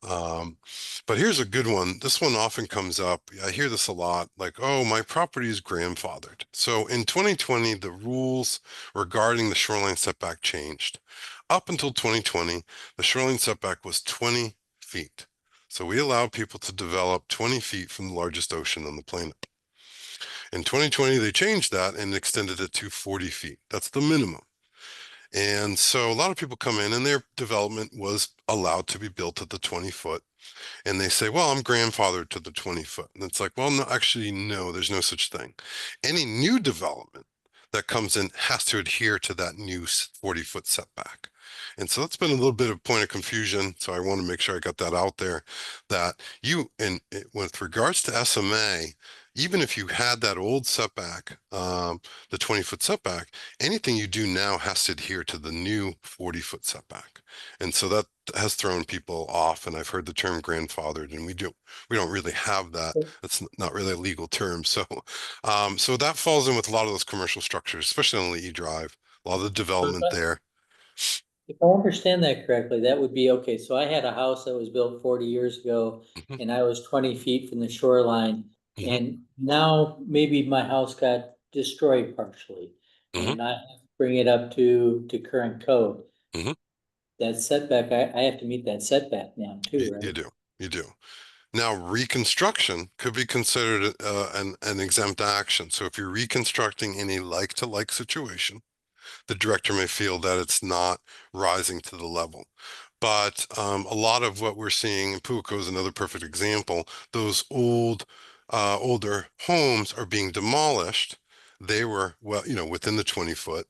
But here's a good one. This one often comes up. I hear this a lot, like, oh, my property is grandfathered. So in 2020, the rules regarding the shoreline setback changed. Up until 2020, the shoreline setback was 20 feet. So we allowed people to develop 20 feet from the largest ocean on the planet. In 2020, they changed that and extended it to 40 feet. That's the minimum. And so a lot of people come in and their development was allowed to be built at the 20-foot. And they say, well, I'm grandfathered to the 20-foot. And it's like, well, no, actually, no, there's no such thing. Any new development that comes in has to adhere to that new 40-foot setback. And so that's been a little bit of point of confusion. So I want to make sure I got that out there, that with regards to SMA, even if you had that old setback, the 20-foot setback, anything you do now has to adhere to the new 40-foot setback. And so that has thrown people off. And I've heard the term grandfathered, and we don't really have that. That's not really a legal term. So, so that falls in with a lot of those commercial structures, especially on Lee Drive, a lot of the development there. If I understand that correctly, that would be okay. So I had a house that was built 40 years ago Mhm. and I was 20 feet from the shoreline. Mhm. And now maybe my house got destroyed partially Mhm. and I have to bring it up to current code. Mhm. That setback, I have to meet that setback now too, You right? do. You do. Now, reconstruction could be considered an exempt action. So if you're reconstructing in a like-to-like situation, the director may feel that it's not rising to the level. But a lot of what we're seeing in Puuko is another perfect example. Those older homes are being demolished. They were, well, within the 20-foot.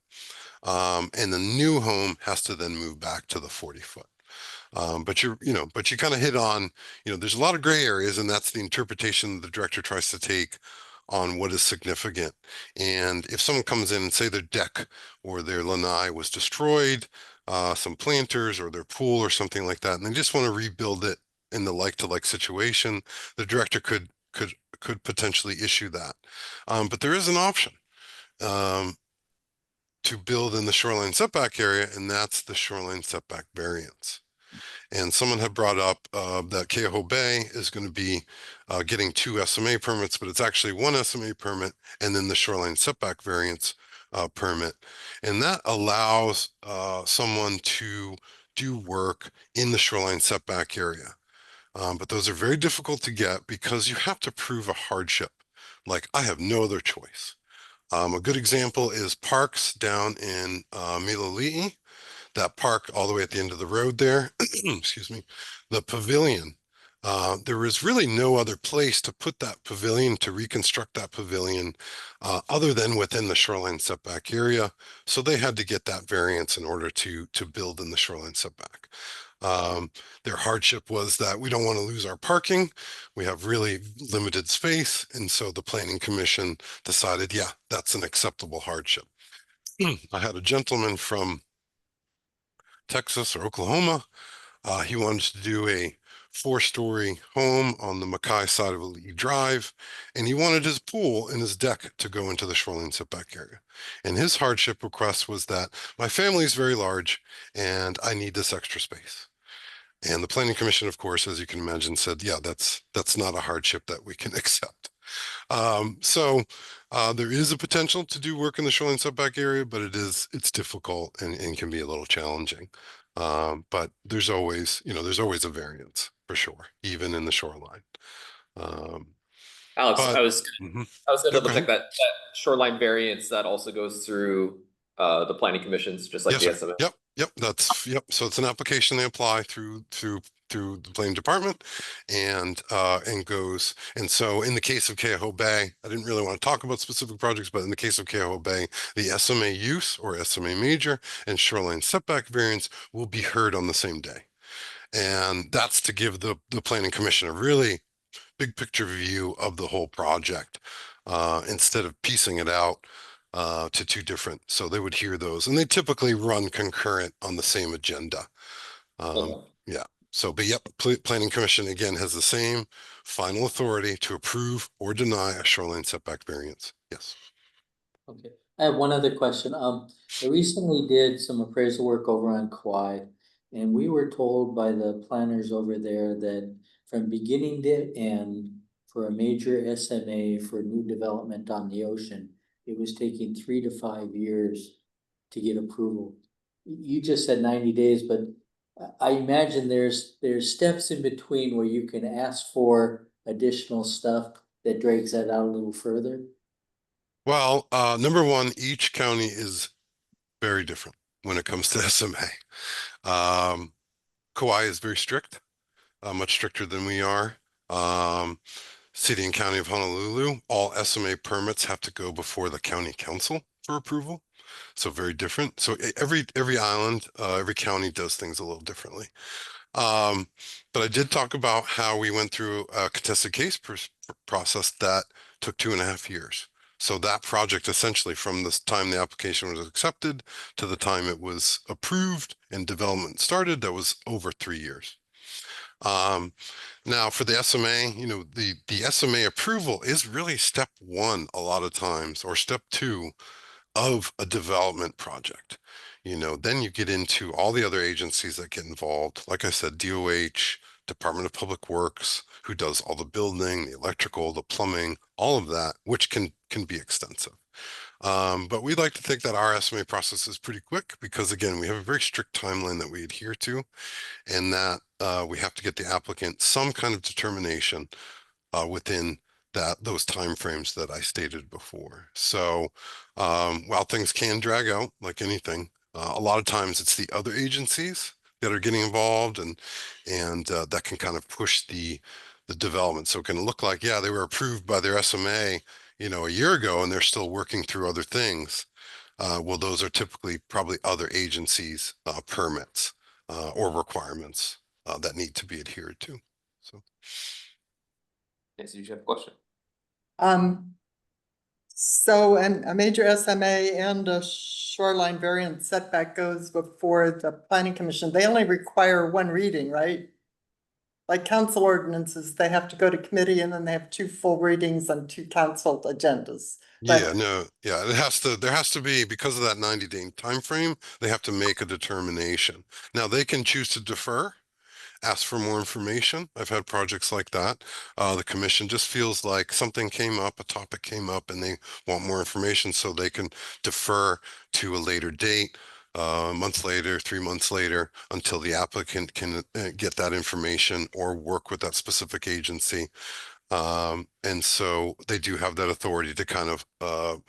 And the new home has to then move back to the 40-foot. But you kind of hit on, there's a lot of gray areas, and that's the interpretation the director tries to take on what is significant. And if someone comes in and say their deck or their lanai was destroyed, some planters or their pool or something like that, and they just want to rebuild it in the like-to-like situation, the director could potentially issue that. But there is an option to build in the shoreline setback area, and that's the shoreline setback variance. And someone had brought up that Keoho Bay is going to be getting 2 SMA permits, but it's actually 1 SMA permit and then the shoreline setback variance permit. And that allows someone to do work in the shoreline setback area. But those are very difficult to get because you have to prove a hardship. Like, I have no other choice. A good example is parks down in Miloli'i. That park all the way at the end of the road there, excuse me, the pavilion. There was really no other place to put that pavilion, to reconstruct that pavilion, other than within the shoreline setback area. So they had to get that variance in order to build in the shoreline setback. Their hardship was that we don't want to lose our parking. We have really limited space. And so the Planning Commission decided, yeah, that's an acceptable hardship. I had a gentleman from Texas or Oklahoma. He wanted to do a 4-story home on the Mackay side of a Lee Drive, and he wanted his pool and his deck to go into the shoreline setback area. And his hardship request was that my family is very large and I need this extra space. And the Planning Commission, of course, as you can imagine, said, yeah, that's not a hardship that we can accept. So there is a potential to do work in the shoreline setback area, but it's difficult and can be a little challenging. But there's always a variance for sure, even in the shoreline. Alex, But- I was Mhm. gonna No, double go check that shoreline variance that also goes through the planning commissions, just like Yes, the sir. SMA. Yep. So it's an application they apply through the planning department and goes. And so in the case of Keoho Bay, I didn't really want to talk about specific projects, but in the case of Keoho Bay, the SMA use or SMA major and shoreline setback variance will be heard on the same day. And that's to give the planning commission a really big picture view of the whole project instead of piecing it out to 2 different. So they would hear those, and they typically run concurrent on the same agenda. Yeah. So, but yep, Planning Commission again has the same final authority to approve or deny a shoreline setback variance. Yes. Okay, I have one other question. I recently did some appraisal work over on Kauai. And we were told by the planners over there that from beginning to end, for a major SMA for new development on the ocean, it was taking 3 to 5 years to get approval. You just said 90 days, but I imagine there's steps in between where you can ask for additional stuff that drags that out a little further. Well, number one, each county is very different when it comes to SMA. Kauai is very strict, much stricter than we are. City and County of Honolulu, all SMA permits have to go before the county council for approval. So very different. So every island, every county does things a little differently. But I did talk about how we went through a contested case process that took 2.5 years. So that project essentially from the time the application was accepted to the time it was approved and development started, that was over 3 years. Now for the SMA, the SMA approval is really step 1 a lot of times, or step 2 of a development project. Then you get into all the other agencies that get involved. Like I said, DOH, Department of Public Works, who does all the building, the electrical, the plumbing, all of that, which can be extensive. But we'd like to think that our SMA process is pretty quick because, again, we have a very strict timeline that we adhere to, and that we have to get the applicant some kind of determination within those timeframes that I stated before. So while things can drag out like anything, a lot of times it's the other agencies that are getting involved and that can kind of push the development. So it can look like, yeah, they were approved by their SMA, a year ago, and they're still working through other things. Well, those are typically probably other agencies' permits or requirements that need to be adhered to. So. Yes, you have a question. So a major SMA and a shoreline variance setback goes before the planning commission. They only require 1 reading, right? like council ordinances, they have to go to committee and then they have 2 full readings on 2 council agendas. Yeah, But no, yeah, there has to be, because of that 90-day time frame, they have to make a determination. Now they can choose to defer, ask for more information. I've had projects like that. The commission just feels like something came up, a topic came up, and they want more information, so they can defer to a later date, a month later, 3 months later, until the applicant can get that information or work with that specific agency. And so they do have that authority to kind of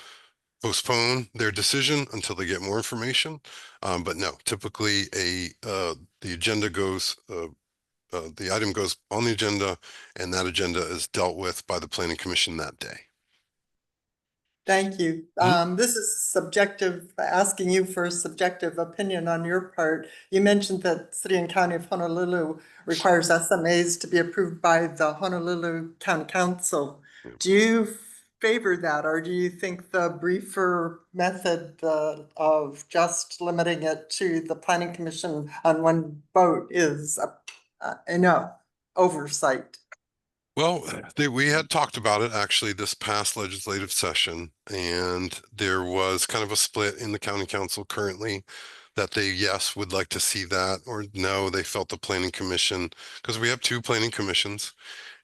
postpone their decision until they get more information. But no, typically the agenda goes, the item goes on the agenda, and that agenda is dealt with by the planning commission that day. thank you. Mhm. This is subjective, asking you for a subjective opinion on your part. You mentioned that City and County of Honolulu requires SMAs to be approved by the Honolulu County Council. Yeah. Do you favor that, or do you think the briefer method of just limiting it to the planning commission on one vote is enough oversight? Well, we had talked about it actually this past legislative session, and there was kind of a split in the county council currently that they, yes, would like to see that, or no, they felt the planning commission, because we have 2 planning commissions,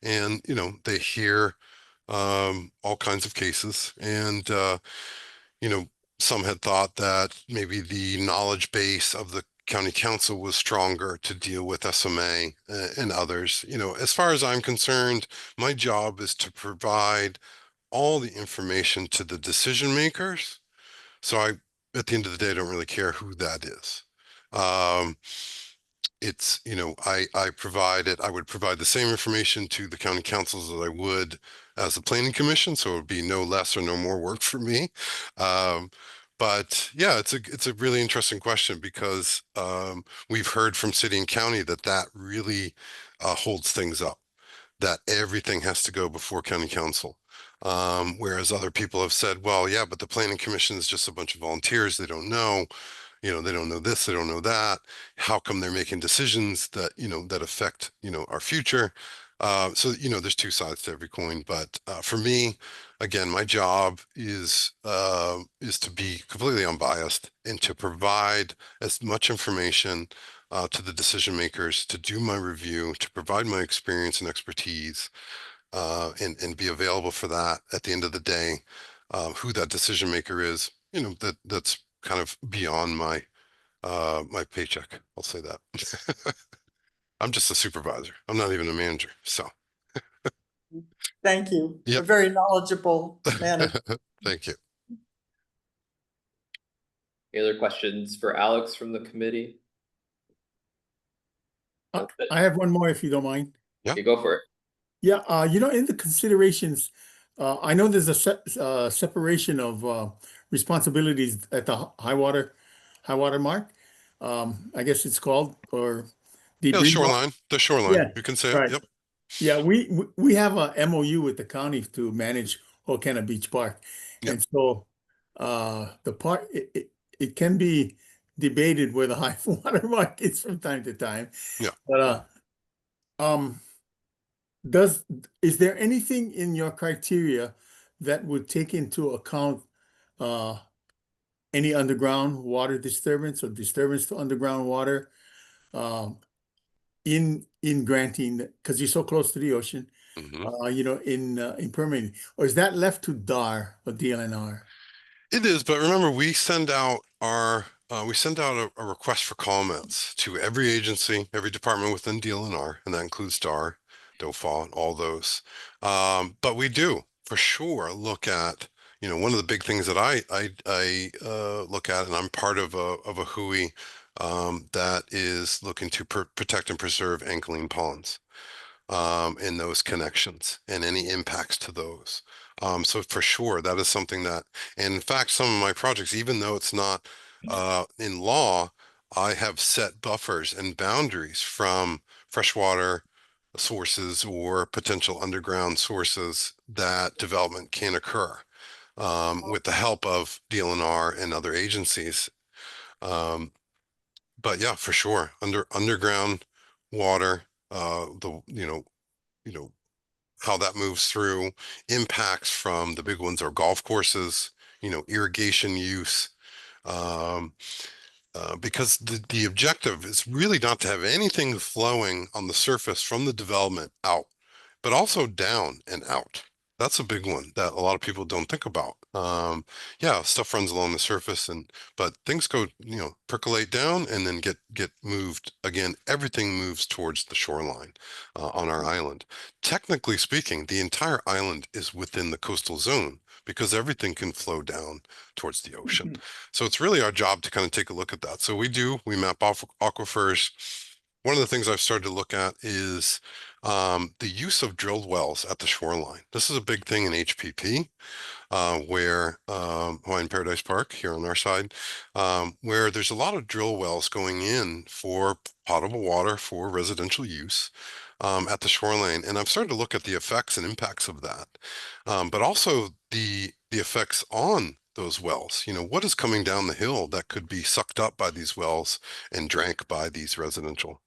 and, you know, they hear all kinds of cases, and, you know, some had thought that maybe the knowledge base of the county council was stronger to deal with SMA and others. You know, as far as I'm concerned, my job is to provide all the information to the decision makers. So at the end of the day, I don't really care who that is. It's, you know, I provide it, I would provide the same information to the county councils as I would as the planning commission, so it would be no less or no more work for me. But yeah, it's a really interesting question, because we've heard from city and county that really holds things up, that everything has to go before county council. Whereas other people have said, well, yeah, but the planning commission is just a bunch of volunteers. They don't know, you know, they don't know this, they don't know that. How come they're making decisions that, you know, that affect, you know, our future? So, you know, there's 2 sides to every coin. But for me, again, my job is to be completely unbiased and to provide as much information to the decision makers, to do my review, to provide my experience and expertise, and be available for that at the end of the day. Who that decision maker is, you know, that's kind of beyond my my paycheck. I'll say that. I'm just a supervisor. I'm not even a manager. So, Thank you. A yep. very knowledgeable manager. Thank you. Any other questions for Alex from the committee? I have one more if you don't mind. You go for it. Yeah, you know, in the considerations, I know there's a separation of responsibilities at the high water mark. I guess it's called, or Yeah, debris. the shoreline. Yeah, You can say it. right. Yep. Yeah, we have a MOU with the county to manage Kona Beach Park. Yep. And so the park, it can be debated where the high water mark is from time to time. Yeah. But is there anything in your criteria that would take into account any underground water disturbance or disturbance to underground water in granting, because you're so close to the ocean, Mhm. you know, in permitting, or is that left to DAR or DLNR? It is, but remember, we send out a request for comments to every agency, every department within DLNR, and that includes DAR, DOFA, all those. But we do for sure look at, you know, one of the big things that I look at, and I'm part of a HUI that is looking to protect and preserve anchoring ponds. In those connections and any impacts to those. So for sure, that is something that, and in fact, some of my projects, even though it's not in law, I have set buffers and boundaries from freshwater sources or potential underground sources that development can occur with the help of DLNR and other agencies. But yeah, for sure, underground water you know, how that moves through, impacts from the big ones are golf courses, irrigation use. Because the objective is really not to have anything flowing on the surface from the development out, but also down and out. That's a big one that a lot of people don't think about. Yeah, stuff runs along the surface, but things go, percolate down and then get moved again. Everything moves towards the shoreline on our island. Technically speaking, the entire island is within the coastal zone because everything can flow down towards the ocean. So it's really our job to kind of take a look at that. So we map off aquifers. One of the things I've started to look at is the use of drilled wells at the shoreline. This is a big thing in HPP, where Hawaiian Paradise Park here on our side, where there's a lot of drill wells going in for potable water for residential use at the shoreline. And I've started to look at the effects and impacts of that, but also the effects on those wells. What is coming down the hill that could be sucked up by these wells and drank by these residential,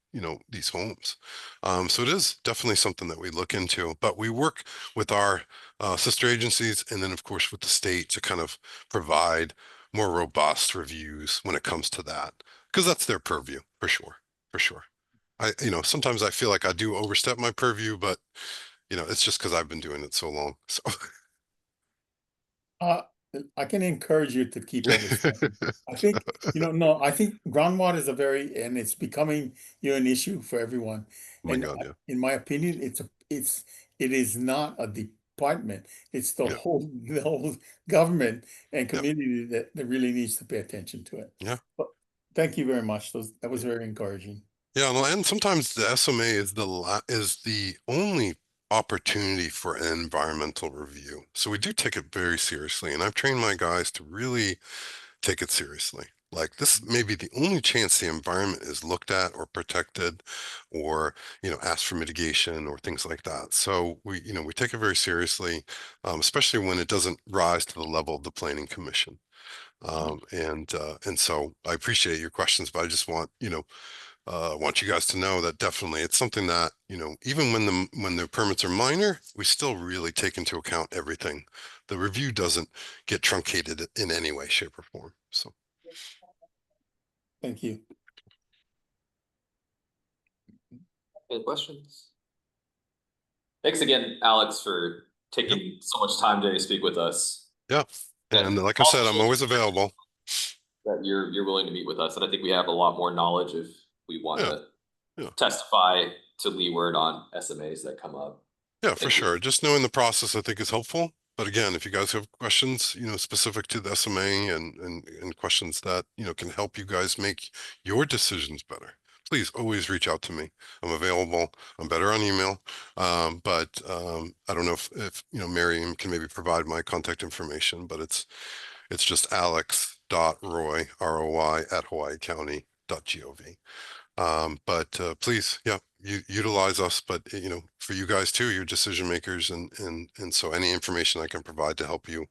these homes. So it is definitely something that we look into, but we work with our sister agencies and then of course with the state to kind of provide more robust reviews when it comes to that, because that's their purview for sure, for sure. Sometimes I feel like I do overstep my purview, but it's just because I've been doing it so long. So Uh, I can encourage you to keep overstepping. I think, no, I think groundwater is and it's becoming, an issue for everyone. my And God, yeah. in my opinion, it is not a department. It's the Yeah. whole government and Yeah. community that really needs to pay attention to it. Yeah. But thank you very much. That was very encouraging. Yeah, and sometimes the SMA is the only opportunity for an environmental review. So we do take it very seriously, and I've trained my guys to really take it seriously. Like this may be the only chance the environment is looked at or protected or, asked for mitigation or things like that. So we take it very seriously, especially when it doesn't rise to the level of the Planning Commission. And so I appreciate your questions, but I just want, want you guys to know that definitely it's something that, even when the permits are minor, we still really take into account everything. The review doesn't get truncated in any way, shape, or form. So Thank you. Any questions? Thanks again, Alex, for taking so much time today to speak with us. yeah. And like I said, I'm always available. That you're willing to meet with us, and I think we have a lot more knowledge if we want to Yeah. testify to Leeward on SMAs that come up. Yeah, for sure. Just knowing the process, I think, is helpful. But again, if you guys have questions, specific to the SMA and questions that, can help you guys make your decisions better, please always reach out to me. I'm available. I'm better on email. But I don't know if Miriam can maybe provide my contact information, but it's just alex.roy, ROY @hawaiicounty.gov. But please, yeah, utilize us, but for you guys too, you're decision makers, and so any information I can provide to help you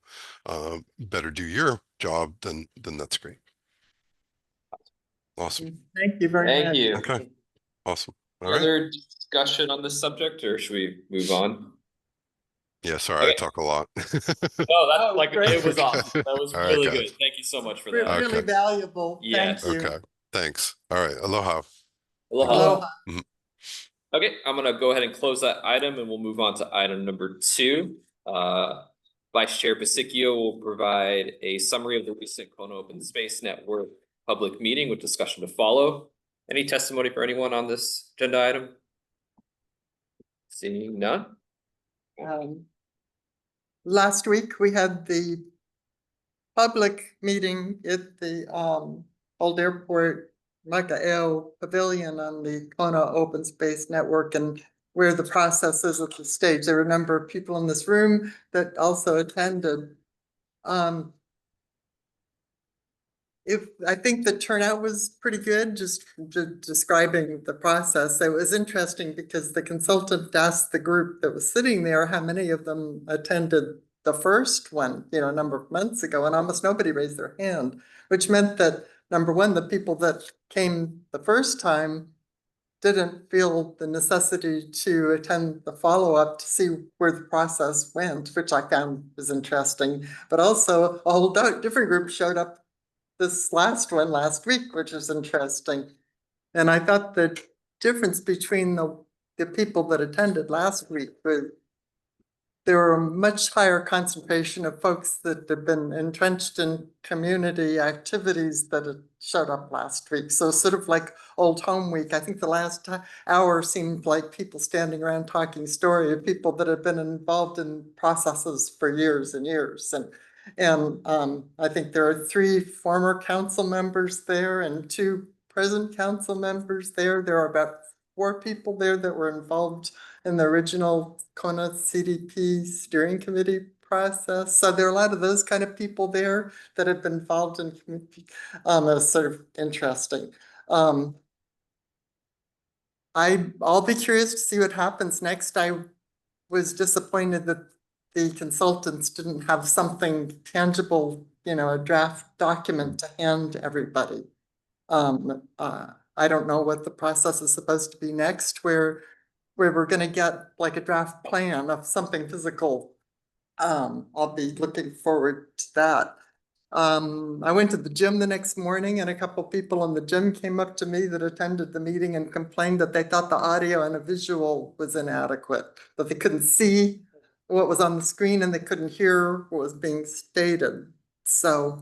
better do your job, then that's great. Awesome. Thank you very much. Thank you. Okay. Awesome. All Any right. other discussion on this subject, or should we move on? Yeah, sorry, I talk a lot. No, that's like great. it was awesome. That was All right, really guys. good. Thank you so much for Re- that. Really Okay. valuable. Yes. Thank you. Okay. Thanks. All right. Aloha. Aloha. Aloha. Okay, I'm gonna go ahead and close that item, and we'll move on to item number 2. Vice Chair Basicchio will provide a summary of the recent Kona Open Space Network public meeting with discussion to follow. Any testimony for anyone on this agenda item? Seeing none? Last week, we had the public meeting at the Old Airport Maka'eo Pavilion on the Kona Open Space Network, and where the process is at the stage. There were a number of people in this room that also attended. I think the turnout was pretty good, just describing the process. It was interesting because the consultant asked the group that was sitting there how many of them attended the first one, a number of months ago, and almost nobody raised their hand, which meant that, number one, the people that came the first time didn't feel the necessity to attend the follow-up to see where the process went, which I found was interesting. But also a whole different group showed up this last one last week, which is interesting. And I thought the difference between the people that attended last week was there were a much higher concentration of folks that have been entrenched in community activities that had showed up last week. So sort of like Old Home Week, I think the last hour seemed like people standing around talking story of people that have been involved in processes for years and years. And I think there are 3 former council members there and 2 present council members there. There are about 4 people there that were involved in the original Kona CDP steering committee process. So there are a lot of those kind of people there that have been involved in community. It's sort of interesting. I'll be curious to see what happens next. I was disappointed that the consultants didn't have something tangible, a draft document to hand to everybody. I don't know what the process is supposed to be next, where we're gonna get like a draft plan of something physical. I'll be looking forward to that. I went to the gym the next morning and a couple people in the gym came up to me that attended the meeting and complained that they thought the audio and the visual was inadequate, that they couldn't see what was on the screen and they couldn't hear what was being stated. So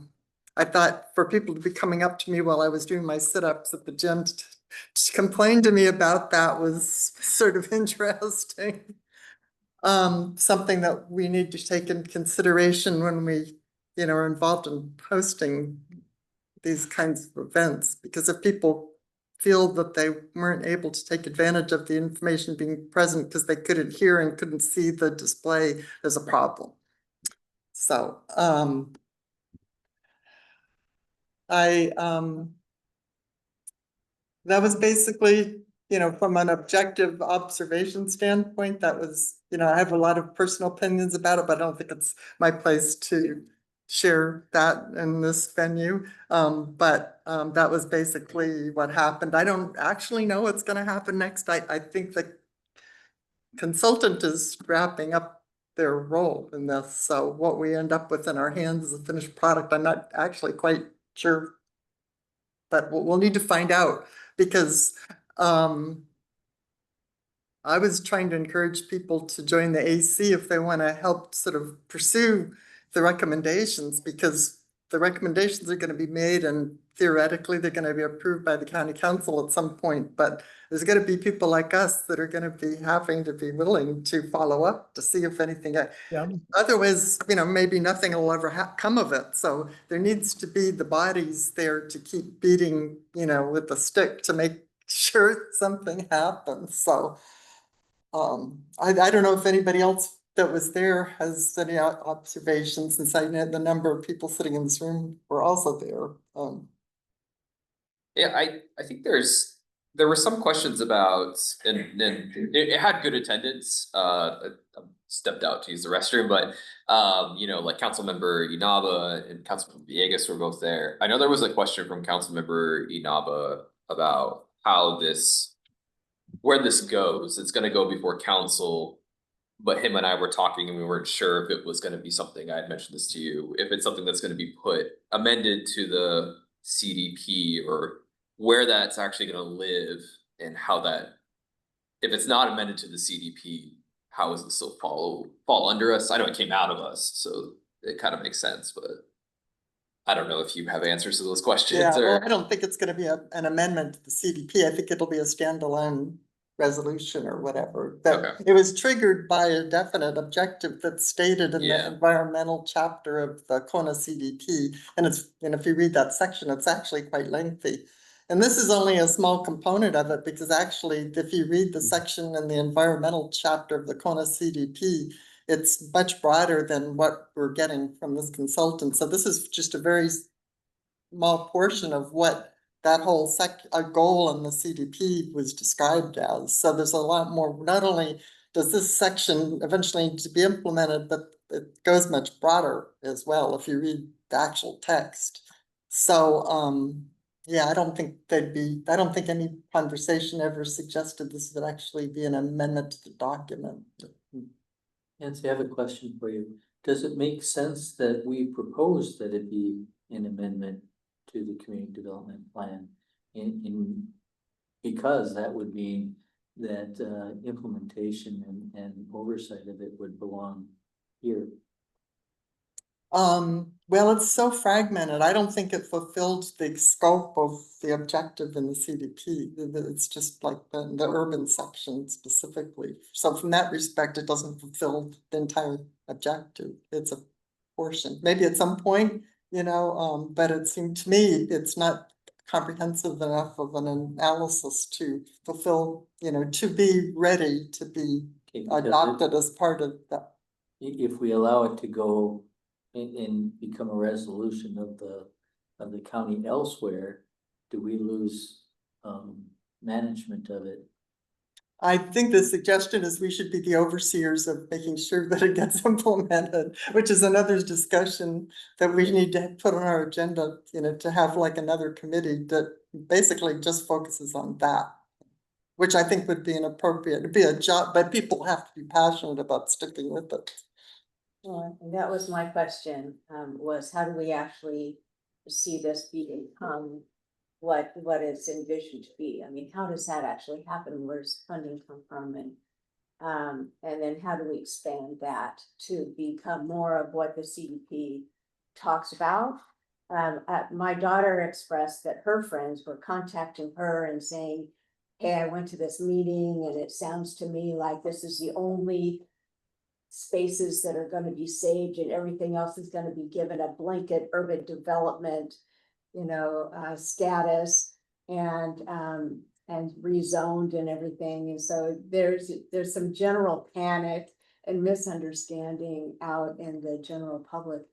I thought for people to be coming up to me while I was doing my sit-ups at the gym to complain to me about that was sort of interesting. Something that we need to take into consideration when we, are involved in hosting these kinds of events, because if people feel that they weren't able to take advantage of the information being present because they couldn't hear and couldn't see the display, there's a problem. So, that was basically, from an objective observation standpoint, that was, I have a lot of personal opinions about it, but I don't think it's my place to share that in this venue. But that was basically what happened. I don't actually know what's going to happen next. I think the consultant is wrapping up their role in this. So what we end up with in our hands as a finished product, I'm not actually quite sure. But we'll need to find out, because I was trying to encourage people to join the AC if they want to help sort of pursue the recommendations, because the recommendations are going to be made and theoretically they're going to be approved by the county council at some point. But there's going to be people like us that are going to be having to be willing to follow up to see if anything. Yeah. Otherwise, maybe nothing will ever come of it. So there needs to be the bodies there to keep beating, with the stick to make sure something happens. So I don't know if anybody else that was there has any observations, since I know the number of people sitting in this room were also there. Yeah, I think there were some questions about, and it had good attendance. I stepped out to use the restroom, but like Councilmember Inaba and Councilmember Villegas were both there. I know there was a question from Councilmember Inaba about where this goes. It's gonna go before council, but him and I were talking and we weren't sure if it was gonna be something, I had mentioned this to you, if it's something that's gonna be amended to the CDP, or where that's actually gonna live, and how that, if it's not amended to the CDP, how does it still fall under us? I know it came out of us, so it kind of makes sense, but I don't know if you have answers to those questions. Yeah, well, or I don't think it's going to be an amendment to the CDP. I think it'll be a standalone resolution or whatever. That Okay. it was triggered by a definite objective that's stated in the Yeah. environmental chapter of the Kona CDP. And if you read that section, it's actually quite lengthy. And this is only a small component of it, because actually, if you read the section in the environmental chapter of the Kona CDP, it's much broader than what we're getting from this consultant. So this is just a very small portion of what that whole goal in the CDP was described as. So there's a lot more. Not only does this section eventually need to be implemented, but it goes much broader as well if you read the actual text. So Yeah, I don't think I don't think any conversation ever suggested this would actually be an amendment to the document. Nancy, I have a question for you. Does it make sense that we propose that it be an amendment to the community development plan? Because that would mean that implementation and oversight of it would belong here. Well, it's so fragmented. I don't think it fulfilled the scope of the objective in the CDP. It's just like the urban section specifically. So from that respect, it doesn't fulfill the entire objective. It's a portion, maybe at some point, but it seemed to me it's not comprehensive enough of an analysis to fulfill, to be ready to be Okay, because adopted as part of that. if we allow it to go and become a resolution of the county elsewhere, do we lose management of it? I think the suggestion is we should be the overseers of making sure that it gets implemented, which is another discussion that we need to put on our agenda, to have like another committee that basically just focuses on that. Which I think would be it'd be a job, but people have to be passionate about sticking with it. And that was my question, was how do we actually see this become what it's envisioned to be? I mean, how does that actually happen? Where's funding come from? And then how do we expand that to become more of what the CDP talks about? My daughter expressed that her friends were contacting her and saying, hey, I went to this meeting and it sounds to me like this is the only spaces that are gonna be saved and everything else is gonna be given a blanket urban development, status and rezoned and everything. And so there's some general panic and misunderstanding out in the general public.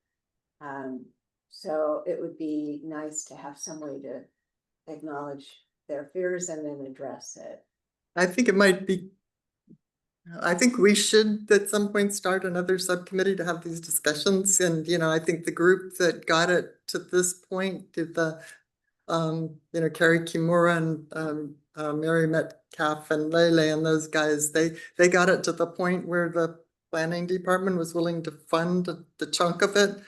So it would be nice to have some way to acknowledge their fears and then address it. I think it might be. I think we should at some point start another subcommittee to have these discussions. And, I think the group that got it to this point did Carrie Kimura and Mary Metcalf and Lele and those guys, they got it to the point where the planning department was willing to fund the chunk of it.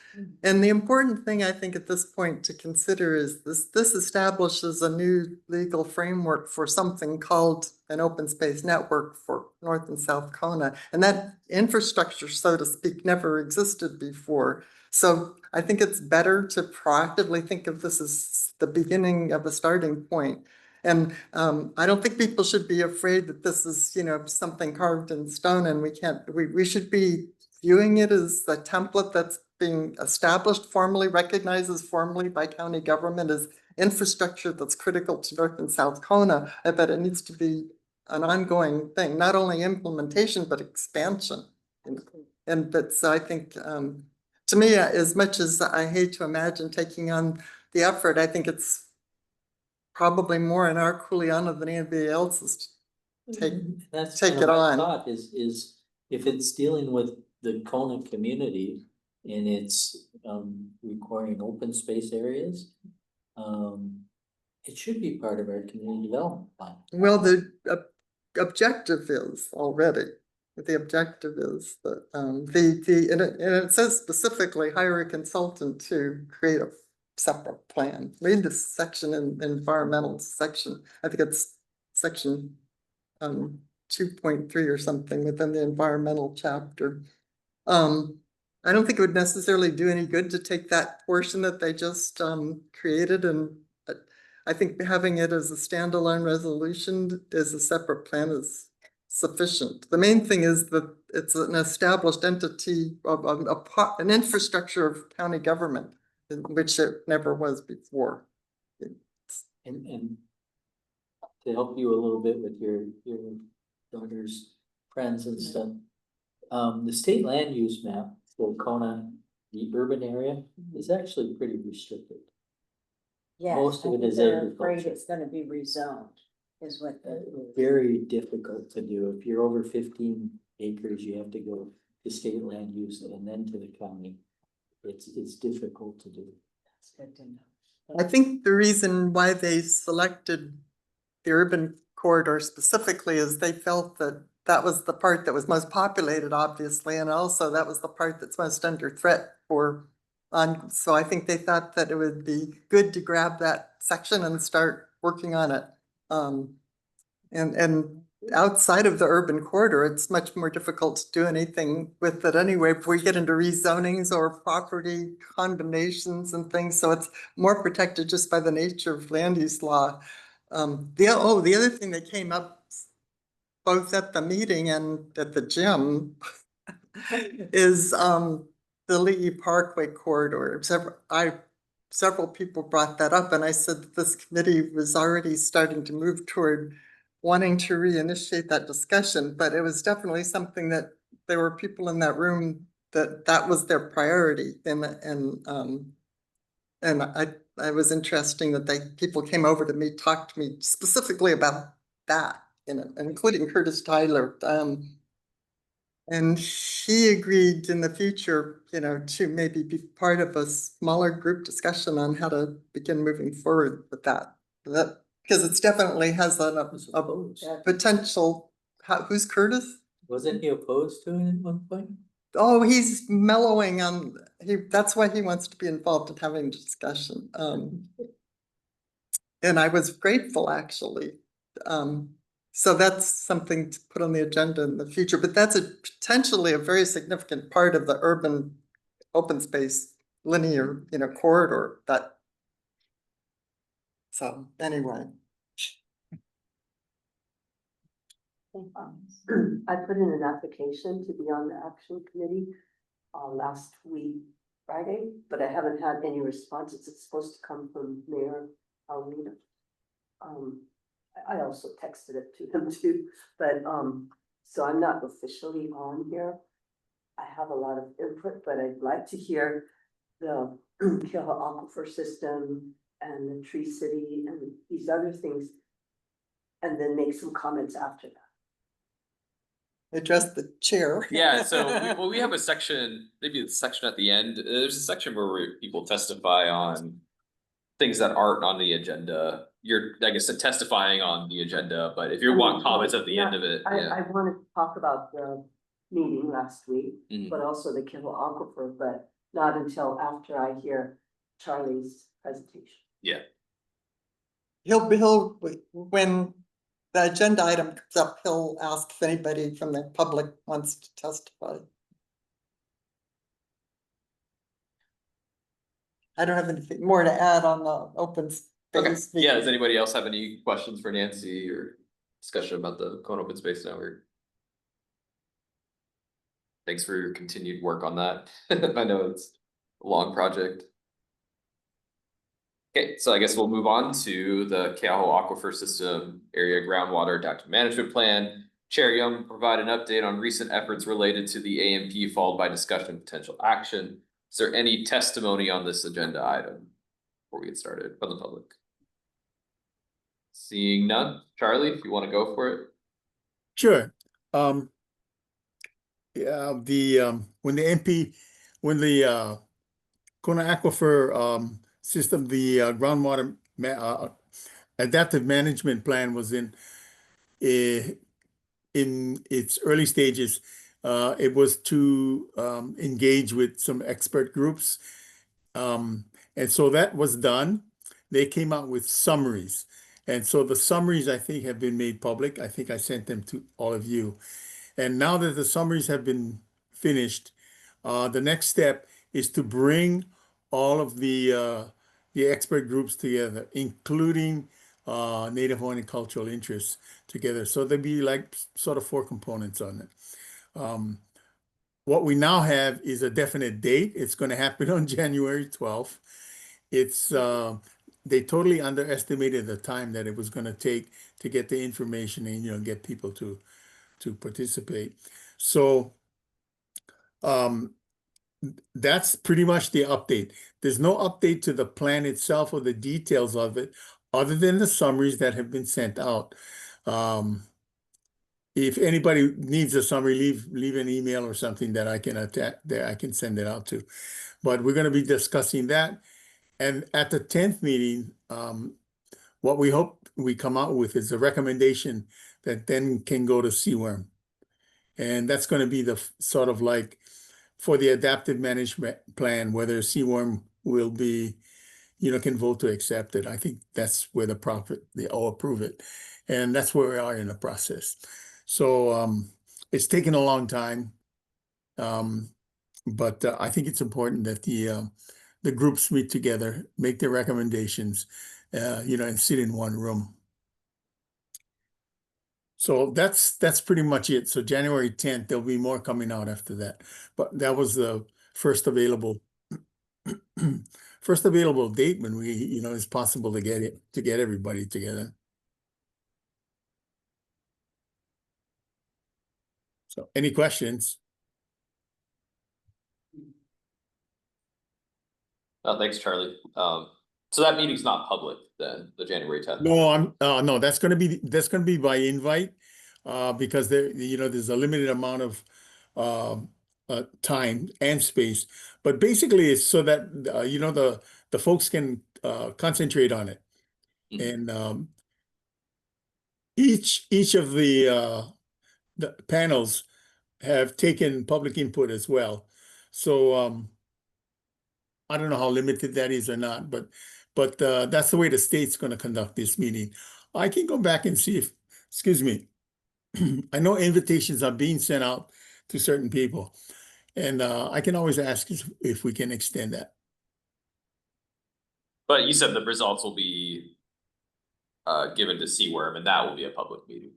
And the important thing I think at this point to consider is this establishes a new legal framework for something called an open space network for North and South Kona. And that infrastructure, so to speak, never existed before. So I think it's better to proactively think of this as the beginning of a starting point. And I don't think people should be afraid that this is, something carved in stone and we should be viewing it as a template that's being established formally, recognized formally by county government as infrastructure that's critical to North and South Kona, but it needs to be an ongoing thing, not only implementation, but expansion. And that's, I think, to me, as much as I hate to imagine taking on the effort, I think it's probably more in our Kuleana than anybody else's to That's take kind it of my on. thought is if it's dealing with the Kona community and it's requiring open space areas, it should be part of our community development plan. Well, the objective is already. The objective is that and it says specifically hire a consultant to create a separate plan. Read this section in the environmental section. I think it's section 2.3 or something within the environmental chapter. I don't think it would necessarily do any good to take that portion that they just created, and I think having it as a standalone resolution as a separate plan is sufficient. The main thing is that it's an established entity of an infrastructure of county government, which it never was before. And to help you a little bit with your daughter's friends and stuff, the state land use map for Kona, the urban area, is actually pretty restricted. Yes, Most of I it think is they're afraid agriculture. it's gonna be rezoned, is what Very difficult to do. If you're over 15 acres, you have to go to state land use and then to the county. It's difficult to do. that's good to know. I think the reason why they selected the urban corridor specifically is they felt that that was the part that was most populated, obviously, and also that was the part that's most under threat for. So I think they thought that it would be good to grab that section and start working on it. And outside of the urban corridor, it's much more difficult to do anything with it anyway. If we get into rezonings or property combinations and things, so it's more protected just by the nature of land use law. The other thing that came up both at the meeting and at the gym is the Lee Parkway corridor. Several people brought that up, and I said that this committee was already starting to move toward wanting to reinitiate that discussion, but it was definitely something that there were people in that room that was their priority, and I was interesting that people came over to me, talked to me specifically about that, including Curtis Tyler. And he agreed in the future, to maybe be part of a smaller group discussion on how to begin moving forward with that. Because it's definitely has a potential. Who's Curtis? Wasn't he opposed to it at one point? Oh, he's mellowing on, that's why he wants to be involved in having a discussion. And I was grateful, actually. So that's something to put on the agenda in the future, but that's potentially a very significant part of the urban open space linear, corridor so anyway. I put in an application to be on the action committee last week, Friday, but I haven't had any responses. It's supposed to come from Mayor Almeida. I also texted it to him too, but so I'm not officially on here. I have a lot of input, but I'd like to hear the Kona Aquifer system and the Tree City and these other things, and then make some comments after that. Address the chair. Yeah, so we have a section, maybe the section at the end. There's a section where people testify on things that aren't on the agenda. You're, I guess, testifying on the agenda, but if you want comments at the end of it, yeah. I wanted to talk about the meeting last week, Mhm. but also the Kona Aquifer, but not until after I hear Charlie's presentation. Yeah. He'll when the agenda item comes up, he'll ask if anybody from the public wants to testify. I don't have anything more to add on the open space. Okay, yeah, does anybody else have any questions for Nancy or discussion about the Kona Open Space Network? Thanks for your continued work on that. I know it's a long project. Okay, so I guess we'll move on to the Keaho Aquifer System Area Groundwater Adaptive Management Plan. Chair Young will provide an update on recent efforts related to the AMP, followed by discussion of potential action. Is there any testimony on this agenda item before we get started from the public? Seeing none, Charlie, if you want to go for it. Sure. Yeah, when the Kona Aquifer system, the groundwater adaptive management plan was in its early stages, it was to engage with some expert groups, and so that was done. They came out with summaries, and so the summaries, I think, have been made public. I think I sent them to all of you. And now that the summaries have been finished, the next step is to bring all of the expert groups together, including Native Hawaiian cultural interests together. So there'd be like sort of 4 components on it. What we now have is a definite date. It's going to happen on January 12th. It's they totally underestimated the time that it was going to take to get the information and get people to participate. So that's pretty much the update. There's no update to the plan itself or the details of it, other than the summaries that have been sent out. If anybody needs a summary, leave an email or something that I can attach, that I can send it out to. But we're going to be discussing that And at the 10th meeting, what we hope we come out with is a recommendation that then can go to CWRM. And that's going to be the sort of like for the adaptive management plan, whether CWRM will be, can vote to accept it. I think that's where they all approve it. And that's where we are in the process. So it's taken a long time. But I think it's important that the groups meet together, make their recommendations, and sit in one room. So that's pretty much it. So January 10th, there'll be more coming out after that. But that was the first available date when it's possible to get everybody together. So any questions? Oh, thanks, Charlie. So that meeting's not public then, the January 10th? No, no, that's gonna be by invite, because there's a limited amount of time and space. But basically it's so that, the folks can concentrate on it. Mhm. And each of the panels have taken public input as well. So I don't know how limited that is or not, but that's the way the state's going to conduct this meeting. I can go back and see if, excuse me, I know invitations are being sent out to certain people, and I can always ask if we can extend that. But you said the results will be given to CWRM, and that will be a public meeting.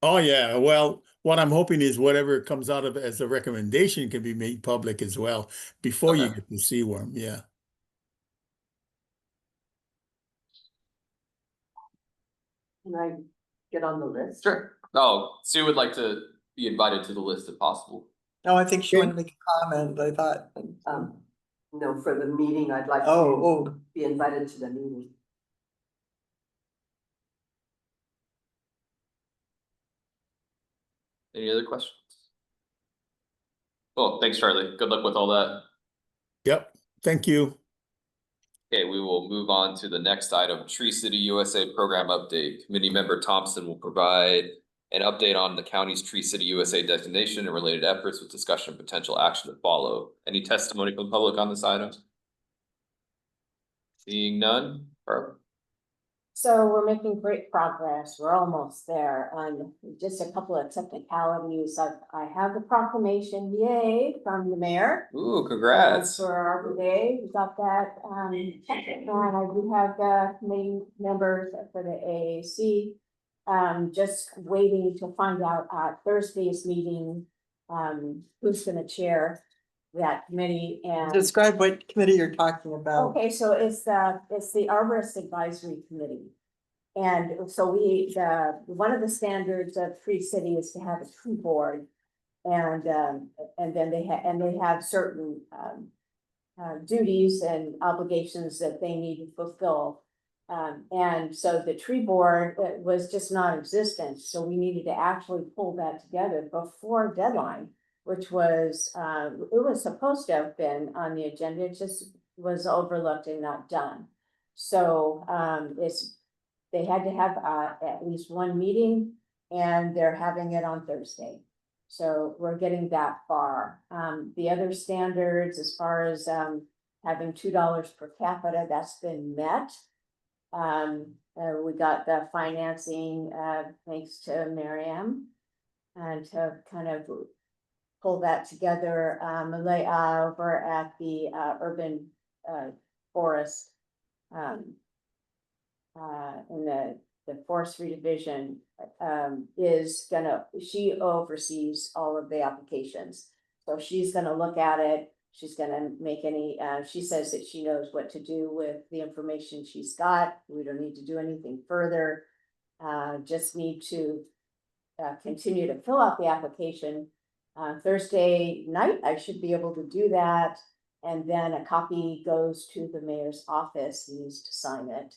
Oh yeah, well, what I'm hoping is whatever comes out of it as a recommendation can be made public as well before you Okay. get to CWRM. Yeah. Can I get on the list? Sure. Oh, Sue would like to be invited to the list if possible. No, I think she wanted to make a comment, I thought. No, for the meeting, I'd like to Oh, be invited to the meeting. Any other questions? Well, thanks, Charlie. Good luck with all that. Yep. Thank you. Okay, we will move on to the next item, Tree City USA program update. Committee member Thompson will provide an update on the county's Tree City USA designation and related efforts with discussion of potential action to follow. Any testimony from the public on this item? Seeing none? Barb? So we're making great progress. We're almost there. Just a couple of technicalities. I have the proclamation, yay, from the mayor. Ooh, congrats. For Arbor Day, we got that, and I do have the main members for the AAC. Just waiting to find out at Thursday's meeting, who's gonna chair that committee and. describe what committee you're talking about. Okay, so it's the Arborist Advisory Committee. And so one of the standards of Tree City is to have a tree board. And then they have certain duties and obligations that they need to fulfill. And so the tree board was just non-existent, so we needed to actually pull that together before deadline, which was, it was supposed to have been on the agenda, it just was overlooked and not done. So they had to have at least one meeting, and they're having it on Thursday. So we're getting that far. The other standards, as far as having $2 per capita, that's been met. We got the financing, thanks to Miriam, and to kind of pull that together, over at the urban forest, in the forestry division, she oversees all of the applications. So she's gonna look at it. She's gonna make she says that she knows what to do with the information she's got. We don't need to do anything further. Just need to continue to fill out the application. Thursday night, I should be able to do that. And then a copy goes to the mayor's office. He needs to sign it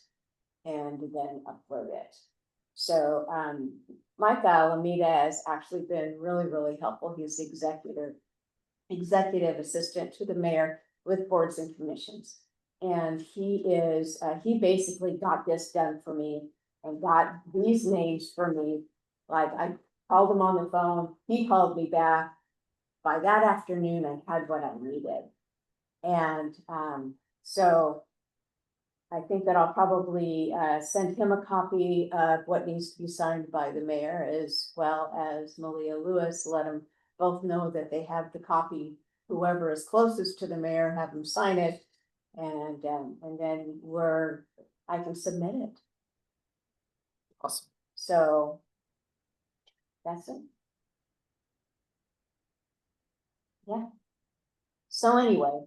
and then upload it. So Mike Alameda has actually been really, really helpful. He's the executive assistant to the mayor with boards and commissions. And he basically got this done for me and got these names for me. Like I called him on the phone, he called me back. By that afternoon, I had what I needed. And, so I think that I'll probably, send him a copy of what needs to be signed by the mayor as well as Malia Lewis, let them both know that they have the copy. Whoever is closest to the mayor, have them sign it. And then I can submit it. Awesome. So that's it. Yeah. So anyway,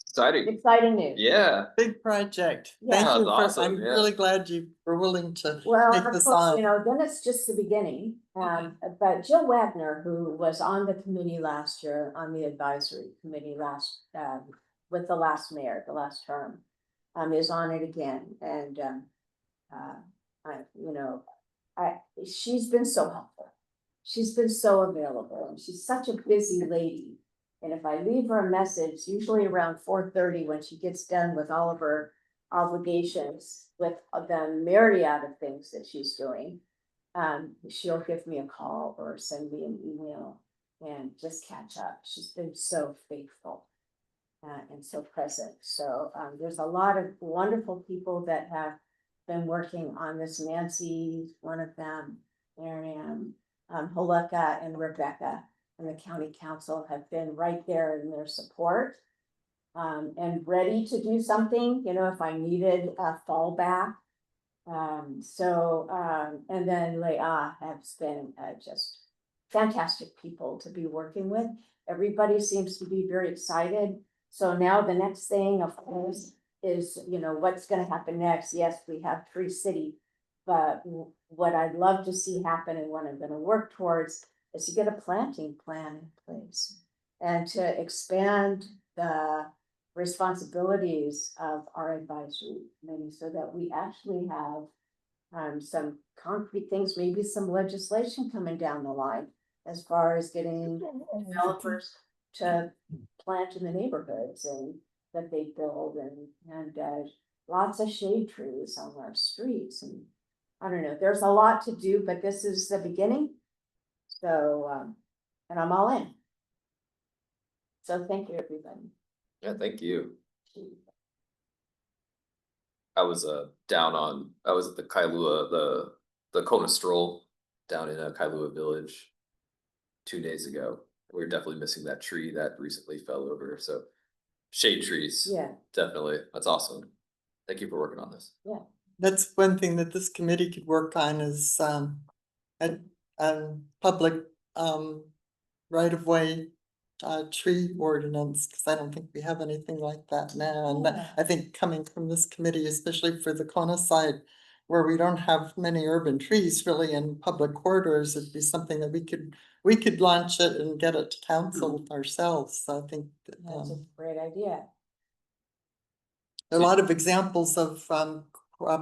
Exciting. exciting news. Yeah. Big project. Yeah. Thank you That's for, awesome, I'm yeah. really glad you were willing to Well, take of this course, on. you know, then it's just the beginning. But Jill Wagner, who was on the committee last year, on the advisory committee with the last mayor, the last term, is on it again. And, she's been so helpful. She's been so available and she's such a busy lady. And if I leave her a message, usually around 4:30 when she gets done with all of her obligations with the myriad of things that she's doing, she'll give me a call or send me an email and just catch up. She's been so faithful and so present. So there's a lot of wonderful people that have been working on this. Nancy, one of them, Miriam, Holeka and Rebecca and the county council have been right there in their support. And ready to do something, you know, if I needed a fallback. And then Leah has been just fantastic people to be working with. Everybody seems to be very excited. So now the next thing, of course, is, you know, what's gonna happen next? Yes, we have Tree City. But what I'd love to see happen and what I'm gonna work towards is to get a planting plan in place. And to expand the responsibilities of our advisory committee so that we actually have some concrete things, maybe some legislation coming down the line as far as getting developers to plant in the neighborhoods and that they build and lots of shade trees on our streets. And I don't know, there's a lot to do, but this is the beginning. So, and I'm all in. So thank you, everybody. Yeah, thank you. I was I was at the Kailua, the Kona stroll down in Kailua Village 2 days ago. We were definitely missing that tree that recently fell over. So shade trees. Yeah. Definitely. That's awesome. Thank you for working on this. Yeah. That's one thing that this committee could work on is a public right of way tree ordinance, because I don't think we have anything like that now. And Yeah. I think coming from this committee, especially for the Kona side, where we don't have many urban trees really in public corridors, it'd be something that we could launch it and get it to council ourselves. So I think That's a great idea. a lot of examples of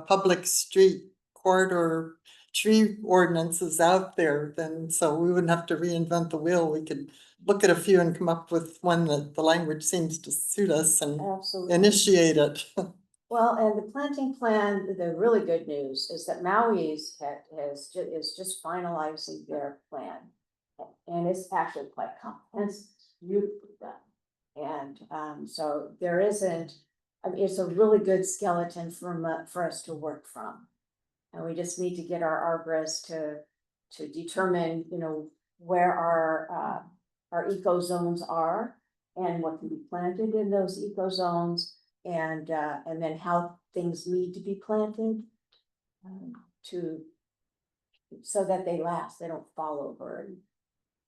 public street corridor tree ordinances out there, then so we wouldn't have to reinvent the wheel. We could look at a few and come up with one that the language seems to suit us and Absolutely. initiate it. Well, and the planting plan, the really good news is that Maui's is just finalizing their plan. And it's actually quite comprehensive, beautifully done. And so there isn't, I mean, it's a really good skeleton for us to work from. And we just need to get our arborists to determine, you know, where our eco zones are and what can be planted in those eco zones. And then how things need to be planted so that they last, they don't fall over.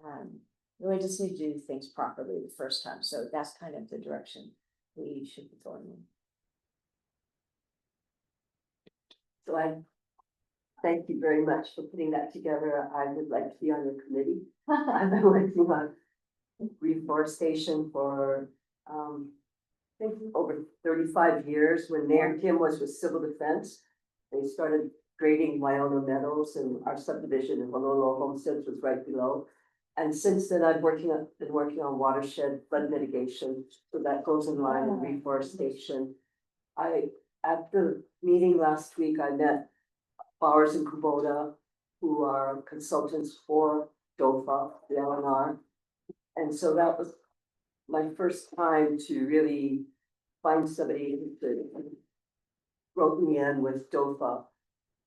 And we just need to do things properly the first time. So that's kind of the direction we should be going in. So I thank you very much for putting that together. I would like to be on your committee. I've been working on reforestation for I think over 35 years. When Mayor Kim was with Civil Defense, they started grading Wyona Meadows, and our subdivision in Honolulu Homesteads was right below. And since then, I've been working on watershed flood mitigation, so that goes in line with reforestation. At the meeting last week, I met Bowers and Kubota, who are consultants for DOFA, the LNR. And so that was my first time to really find somebody who wrote me in with DOFA.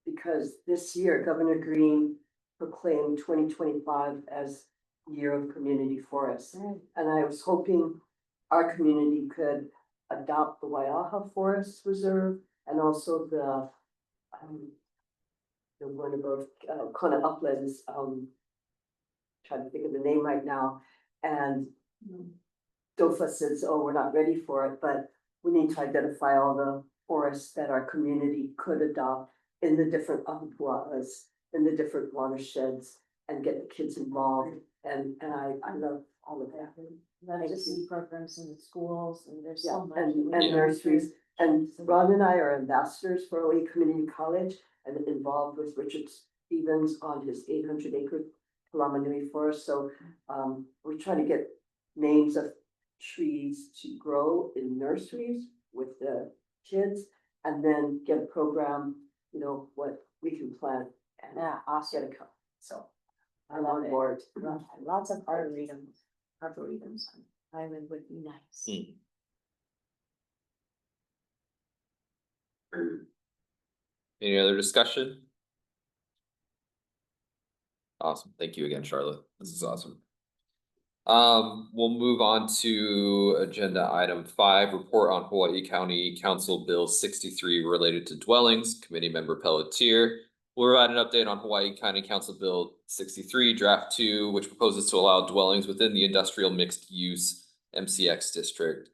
Because this year, Governor Green proclaimed 2025 as Year of Community Forests. And I was hoping our community could adopt the Waiaha Forest Reserve and also the one above Kona Uplands, trying to think of the name right now. And DOFA says, oh, we're not ready for it, but we need to identify all the forests that our community could adopt in the different pua'as, in the different watersheds, and get the kids involved. And I love all of that. Literacy programs in the schools, and there's Yeah, so much. and nurseries. And Ron and I are ambassadors for Hawaii Community College and involved with Richard Stevens on his 800-acre Kalamanui forest. So we're trying to get names of trees to grow in nurseries with the kids, and then get a program, you know, what we can plant and get a cup. So I'm on board. Lots of arboretums on island would be nice. Any other discussion? Awesome. Thank you again, Charlotte. This is awesome. We'll move on to agenda item 5, report on Hawaii County Council Bill 63 related to dwellings. Committee member Pelletier will provide an update on Hawaii County Council Bill 63 draft 2, which proposes to allow dwellings within the industrial mixed use MCX district,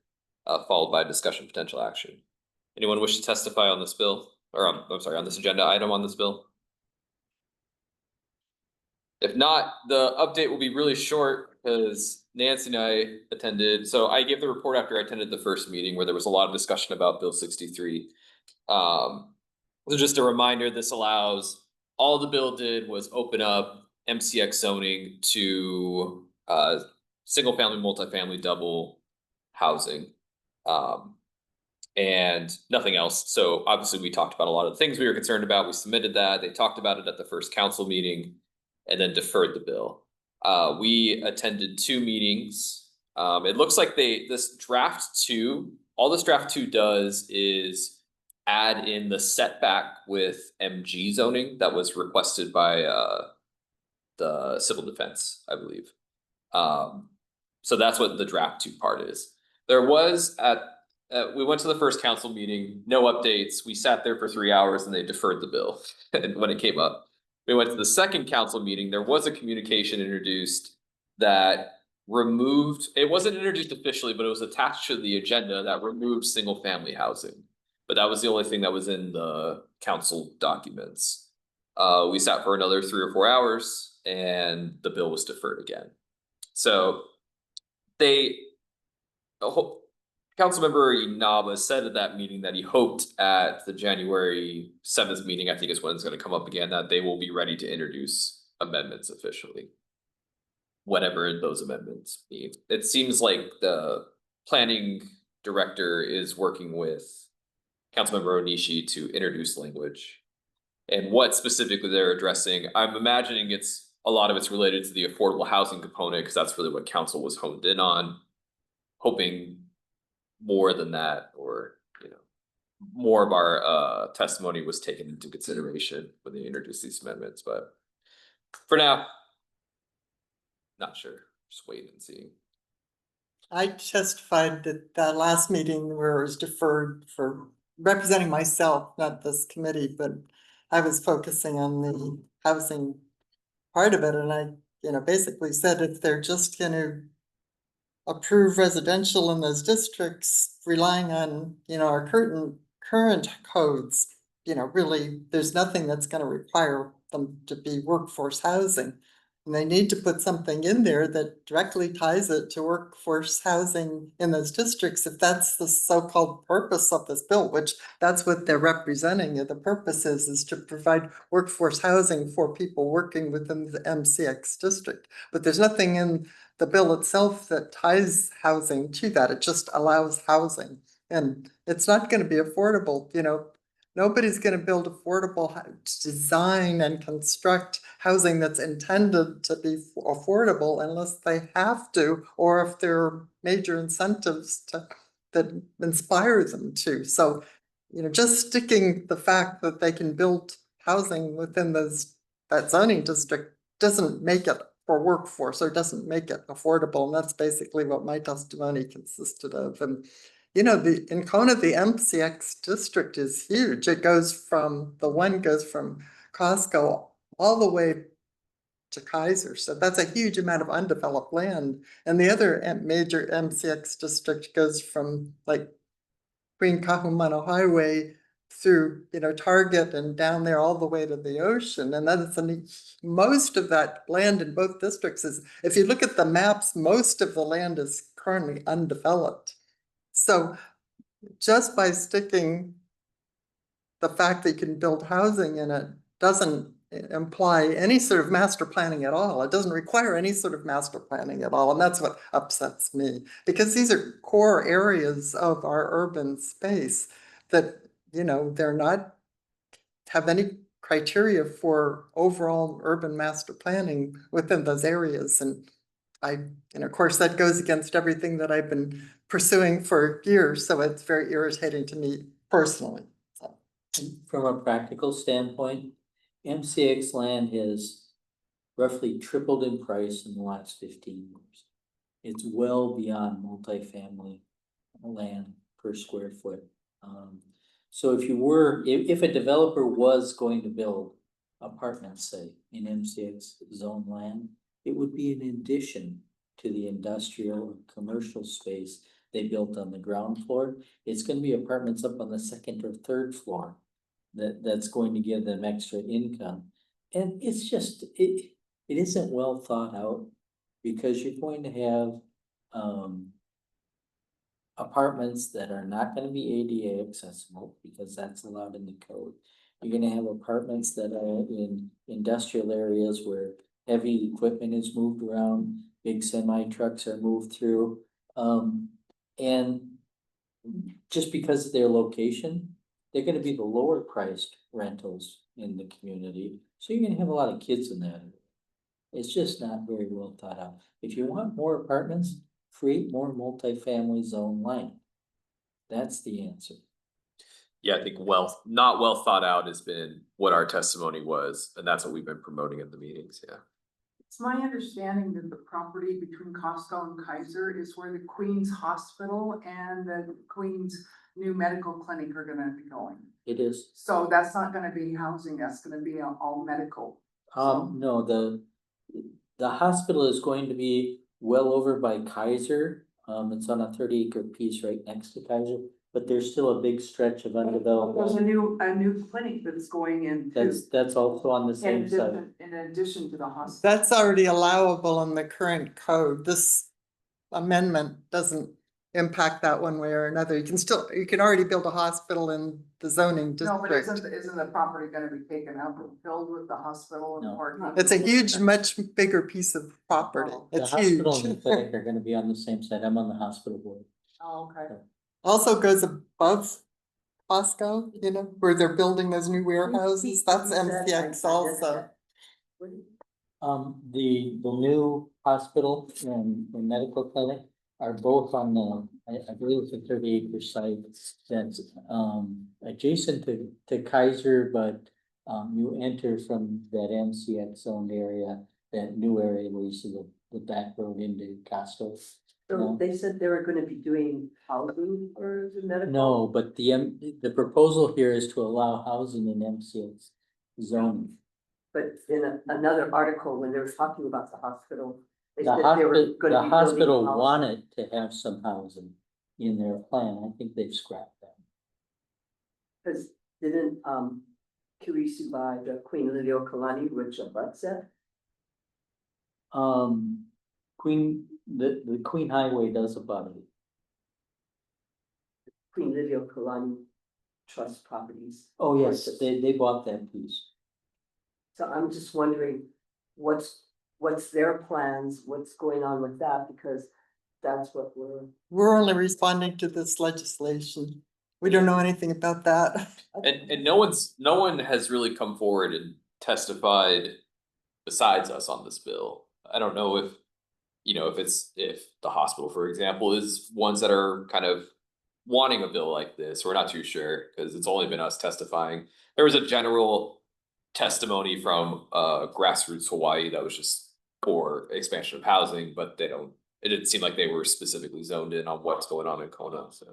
followed by discussion potential action. Anyone wish to testify on this bill? Or I'm sorry, on this agenda item on this bill? If not, the update will be really short because Nancy and I attended. So I gave the report after I attended the first meeting where there was a lot of discussion about Bill 63. So just a reminder, this allows, all the bill did was open up MCX zoning to single family, multifamily, double housing. And nothing else. So obviously we talked about a lot of the things we were concerned about. We submitted that. They talked about it at the first council meeting and then deferred the bill. We attended 2 meetings. It looks like this draft 2, all this draft 2 does is add in the setback with MG zoning that was requested by the civil defense, I believe. So that's what the draft 2 part is. There was we went to the first council meeting, no updates. We sat there for 3 hours and they deferred the bill when it came up. We went to the second council meeting, there was a communication introduced that removed, it wasn't introduced officially, but it was attached to the agenda that removed single family housing. But that was the only thing that was in the council documents. We sat for another 3 or 4 hours and the bill was deferred again. So Councilmember Inaba said at that meeting that he hoped at the January 7th meeting, I think is when it's going to come up again, that they will be ready to introduce amendments officially. Whatever those amendments mean. It seems like the planning director is working with Councilmember Onishi to introduce language. And what specifically they're addressing, I'm imagining a lot of it's related to the affordable housing component, because that's really what council was honed in on, hoping more than that, or more of our testimony was taken into consideration when they introduced these amendments. But for now, not sure, just waiting and seeing. I testified at the last meeting where it was deferred for representing myself, not this committee, but I was focusing on the housing part of it. And I, basically said if they're just gonna approve residential in those districts, relying on, our current codes, really, there's nothing that's gonna require them to be workforce housing. And they need to put something in there that directly ties it to workforce housing in those districts, if that's the so-called purpose of this bill, which that's what they're representing. The purpose is to provide workforce housing for people working within the MCX district. But there's nothing in the bill itself that ties housing to that. It just allows housing. And it's not gonna be affordable, you know. Nobody's gonna build affordable, design and construct housing that's intended to be affordable unless they have to, or if there are major incentives that inspire them to. So, you know, just sticking the fact that they can build housing within that zoning district doesn't make it for workforce, or doesn't make it affordable. And that's basically what my testimony consisted of. And you know, in Kona, the MCX district is huge. It goes from, the one goes from Costco all the way to Kaiser. So that's a huge amount of undeveloped land. And the other major MCX district goes from like Queen Kahumanu Highway through, you know, Target and down there all the way to the ocean. And that's most of that land in both districts is, if you look at the maps, most of the land is currently undeveloped. So just by sticking the fact that you can build housing in it doesn't imply any sort of master planning at all. It doesn't require any sort of master planning at all. And that's what upsets me, because these are core areas of our urban space that, you know, they're not have any criteria for overall urban master planning within those areas. And of course, that goes against everything that I've been pursuing for years, so it's very irritating to me personally. So. From a practical standpoint, MCX land has roughly tripled in price in the last 15 years. It's well beyond multifamily land per square foot. So if a developer was going to build apartments, say, in MCX zone land, it would be in addition to the industrial or commercial space they built on the ground floor. It's gonna be apartments up on the second or third floor that's going to give them extra income. And it's just, it isn't well thought out, because you're going to have apartments that are not gonna be ADA accessible, because that's allowed in the code. You're gonna have apartments that are in industrial areas where heavy equipment is moved around, big semi trucks are moved through. And just because of their location, they're gonna be the lower priced rentals in the community. So you're gonna have a lot of kids in that area. It's just not very well thought out. If you want more apartments, create more multifamily zone land. That's the answer. Yeah, I think not well thought out has been what our testimony was, and that's what we've been promoting in the meetings, yeah. It's my understanding that the property between Costco and Kaiser is where the Queen's Hospital and the Queen's new medical clinic are gonna be going. It is. So that's not gonna be housing, that's gonna be all medical. So- No, the hospital is going to be well over by Kaiser. It's on a 30-acre piece right next to Kaiser, but there's still a big stretch of undeveloped. There's a new clinic that's going in too. That's also on the same side. In addition to the hospital. That's already allowable in the current code. This amendment doesn't impact that one way or another. You can already build a hospital in the zoning No, but district. isn't the property gonna be taken out and filled with the hospital and No. parking? It's a huge, much bigger piece of property. The It's hospital and the huge. clinic are gonna be on the same side. I'm on the hospital board. Oh, okay. Also goes above Costco, you know, where they're building those new warehouses. That's MCX also. The new hospital and medical clinic are both on I believe it's a 30-acre site that's adjacent to Kaiser, but you enter from that MCX zoned area, that new area where you see the back road into Costco. So they said they were gonna be doing housing for the medical? No, but the proposal here is to allow housing in MCX zoning. But in another article, when they were talking about the hospital, they The said they were hospital, gonna the be hospital building housing. wanted to have some housing in their plan. I think they've scrapped that. Cause didn't, Kirisu buy the Queen Liliuokalani, which abuts it? The Queen Highway does abut it. Queen Liliuokalani Trust Properties. Oh, yes, they bought that piece. So I'm just wondering, what's their plans, what's going on with that, because that's what We're only responding to this legislation. We don't know anything about that. And no one has really come forward and testified besides us on this bill. I don't know if, if the hospital, for example, is ones that are kind of wanting a bill like this. We're not too sure, because it's only been us testifying. There was a general testimony from Grassroots Hawaii that was just for expansion of housing, but it didn't seem like they were specifically zoned in on what's going on in Kona, so.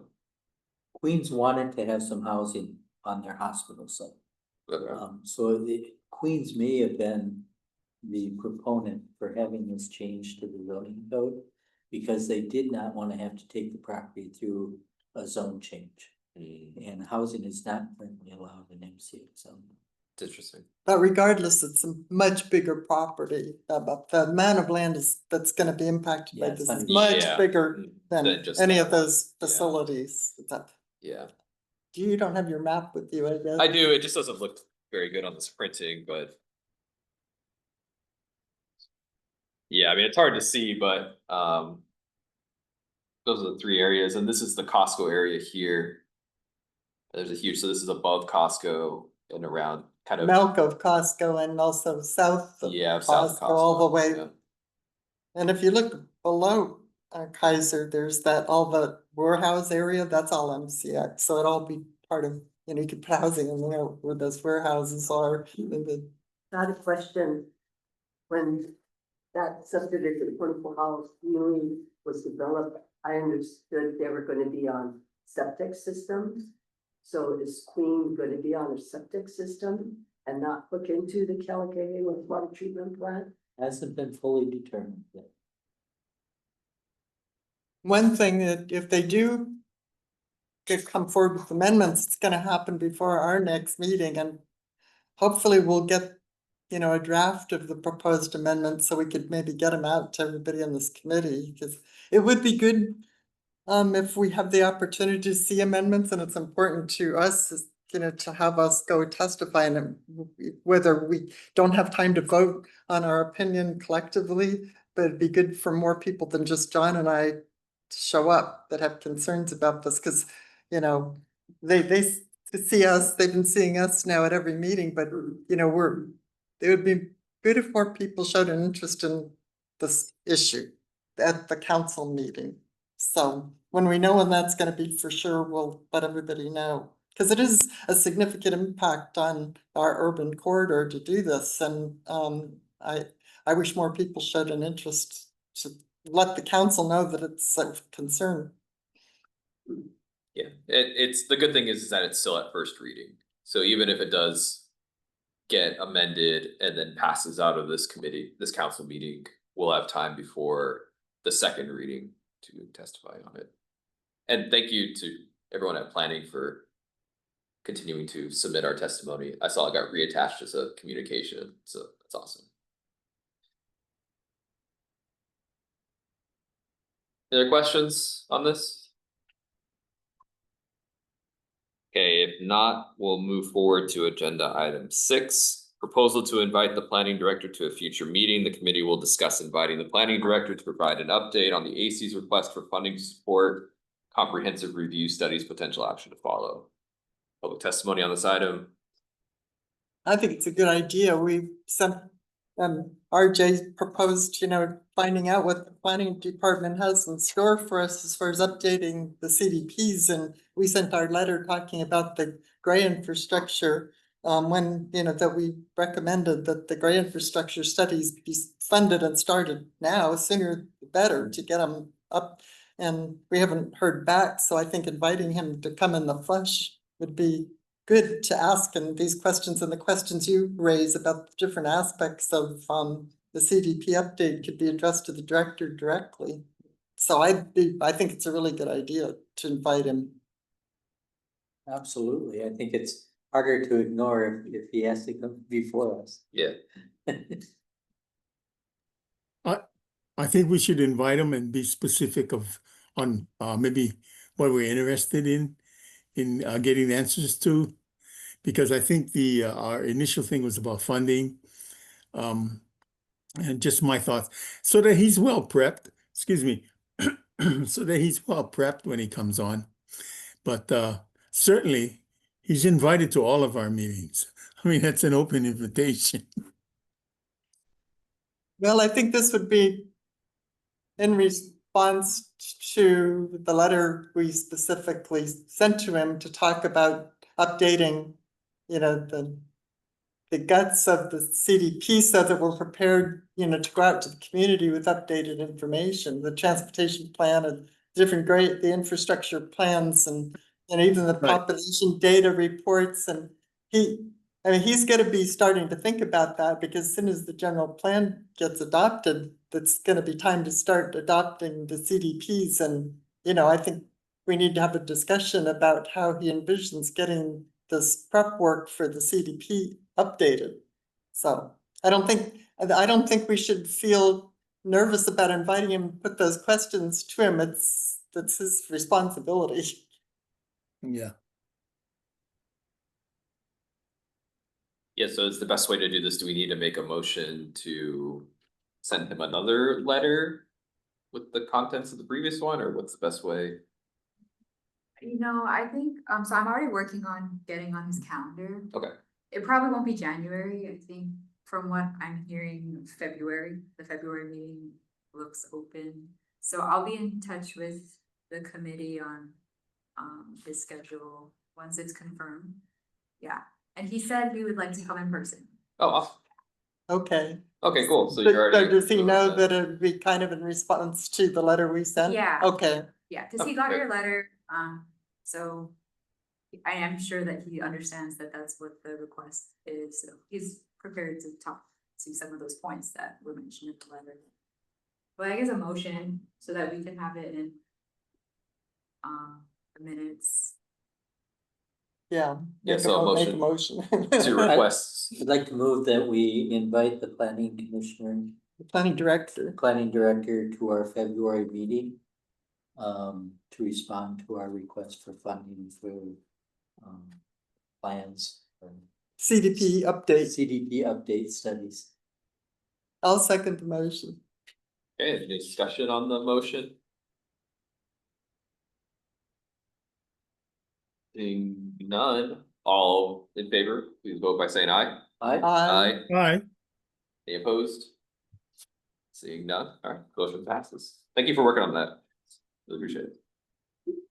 Queens wanted to have some housing on their hospital site. Okay. So the Queens may have been the proponent for having this change to the zoning code, because they did not want to have to take the property through a zone change. And housing is not currently allowed in MCX zone. It's interesting. But regardless, it's a much bigger property. But the amount of land that's gonna be impacted by Yeah, it's this is not- much Yeah. bigger than Than just any that of one. those Yeah. facilities. Yeah, You don't have your map with you, I guess. I do. It just doesn't look very good on this printing, but. Yeah, I mean, it's hard to see, but those are the three areas, and this is the Costco area here. There's a huge, so this is above Costco and around kind of. Milk of Costco and also south of Yeah, south of Costco, all the Costco, way. yeah. And if you look below Kaiser, there's all the warehouse area, that's all MCX, so it'd all be part of, you could put housing in there where those warehouses are. Not a question. When that subdivision, Twenty-Four House, really was developed, I understood they were gonna be on septic systems. So is Queen gonna be on a septic system and not hook into the Calico with water treatment plant? Hasn't been fully determined yet. One thing that if they do come forward with amendments, it's gonna happen before our next meeting, and hopefully we'll get, a draft of the proposed amendments so we could maybe get them out to everybody in this committee, because it would be good if we have the opportunity to see amendments, and it's important to us, to have us go testify, and whether we don't have time to vote on our opinion collectively, but it'd be good for more people than just John and I to show up that have concerns about this, because, they see us, they've been seeing us now at every meeting, but, it would be good if more people showed an interest in this issue at the council meeting. So when we know when that's gonna be for sure, we'll let everybody know. Cause it is a significant impact on our urban corridor to do this, and I wish more people showed an interest to let the council know that it's of concern. Yeah, it's the good thing is that it's still at first reading. So even if it does get amended and then passes out of this council meeting, we'll have time before the second reading to testify on it. And thank you to everyone at planning for continuing to submit our testimony. I saw it got reattached as a communication, so that's awesome. Any other questions on this? Okay, if not, we'll move forward to agenda item 6. Proposal to invite the planning director to a future meeting. The committee will discuss inviting the planning director to provide an update on the AC's request for funding to support comprehensive review studies, potential action to follow. Public testimony on this item. I think it's a good idea. We sent, RJ proposed, finding out what the planning department has in store for us as far as updating the CDPs, and we sent our letter talking about the gray infrastructure. When, that we recommended that the gray infrastructure studies be funded and started now, sooner the better, to get them up. And we haven't heard back, so I think inviting him to come in the flesh would be good to ask him these questions, and the questions you raise about the different aspects of the CDP update could be addressed to the director directly. So I think it's a really good idea to invite him. Absolutely. I think it's harder to ignore if he has to come before us. Yeah. I think we should invite him and be specific on maybe what we're interested in getting answers to, because I think our initial thing was about funding, and just my thoughts, so that he's well prepped. Excuse me. so that he's well prepped when he comes on. But certainly he's invited to all of our meetings. I mean, that's an open invitation. Well, I think this would be in response to the letter we specifically sent to him to talk about updating, the guts of the CDP so that we're prepared, to go out to the community with updated information, the transportation plan and the infrastructure plans and even the Right. population data reports. And he's gonna be starting to think about that, because as soon as the general plan gets adopted, that's gonna be time to start adopting the CDPs. And, I think we need to have a discussion about how he envisions getting this prep work for the CDP updated. So I don't think we should feel nervous about inviting him to put those questions to him. That's his responsibility. Yeah. Yeah, so it's the best way to do this. Do we need to make a motion to send him another letter with the contents of the previous one, or what's the best way? I think, so I'm already working on getting on his calendar. Okay. It probably won't be January. I think from what I'm hearing, February, the February meeting looks open. So I'll be in touch with the committee on his schedule once it's confirmed. Yeah. And he said he would like to come in person. Oh, awesome. Okay. Okay, cool. So So you're already. does he know that it'd be kind of in response to the letter we sent? Yeah. Okay. Yeah, because he got Okay. your letter, so I am sure that he understands that that's what the request is. So he's prepared to talk to some of those points that were mentioned in the letter. But I guess a motion so that we can have it in the minutes. Yeah. Yeah, Make so a make a motion. To requests. I'd like to move that we invite the planning commissioner, Planning director. planning director to our February meeting. To respond to our request for funding for plans and CDP update. CDP update studies. I'll second the motion. Okay, any discussion on the motion? Seeing none, all in favor, please vote by saying aye. Aye. Bye. Any opposed? Seeing none, all right, motion passes. Thank you for working on that. Really appreciate it.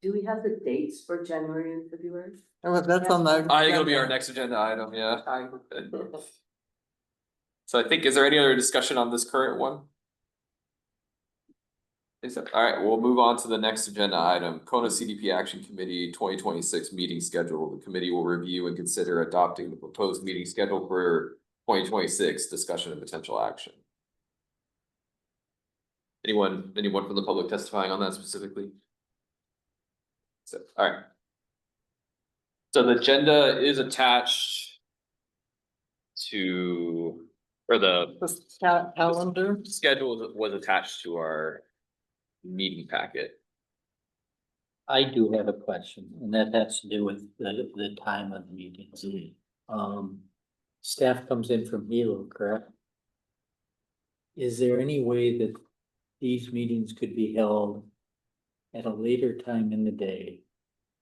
Do we have the dates for January and February? Oh, that's on the. I think it'll be our next agenda item, yeah. So I think, is there any other discussion on this current one? All right, we'll move on to the next agenda item, Kona CDP Action Committee 2026 meeting schedule. The committee will review and consider adopting the proposed meeting schedule for 2026 discussion and potential action. Anyone from the public testifying on that specifically? So, all right. So the agenda is attached to, or the Calendar. schedule was attached to our meeting packet. I do have a question, and that has to do with the time of the meetings. Staff comes in from Hilo, correct? Is there any way that these meetings could be held at a later time in the day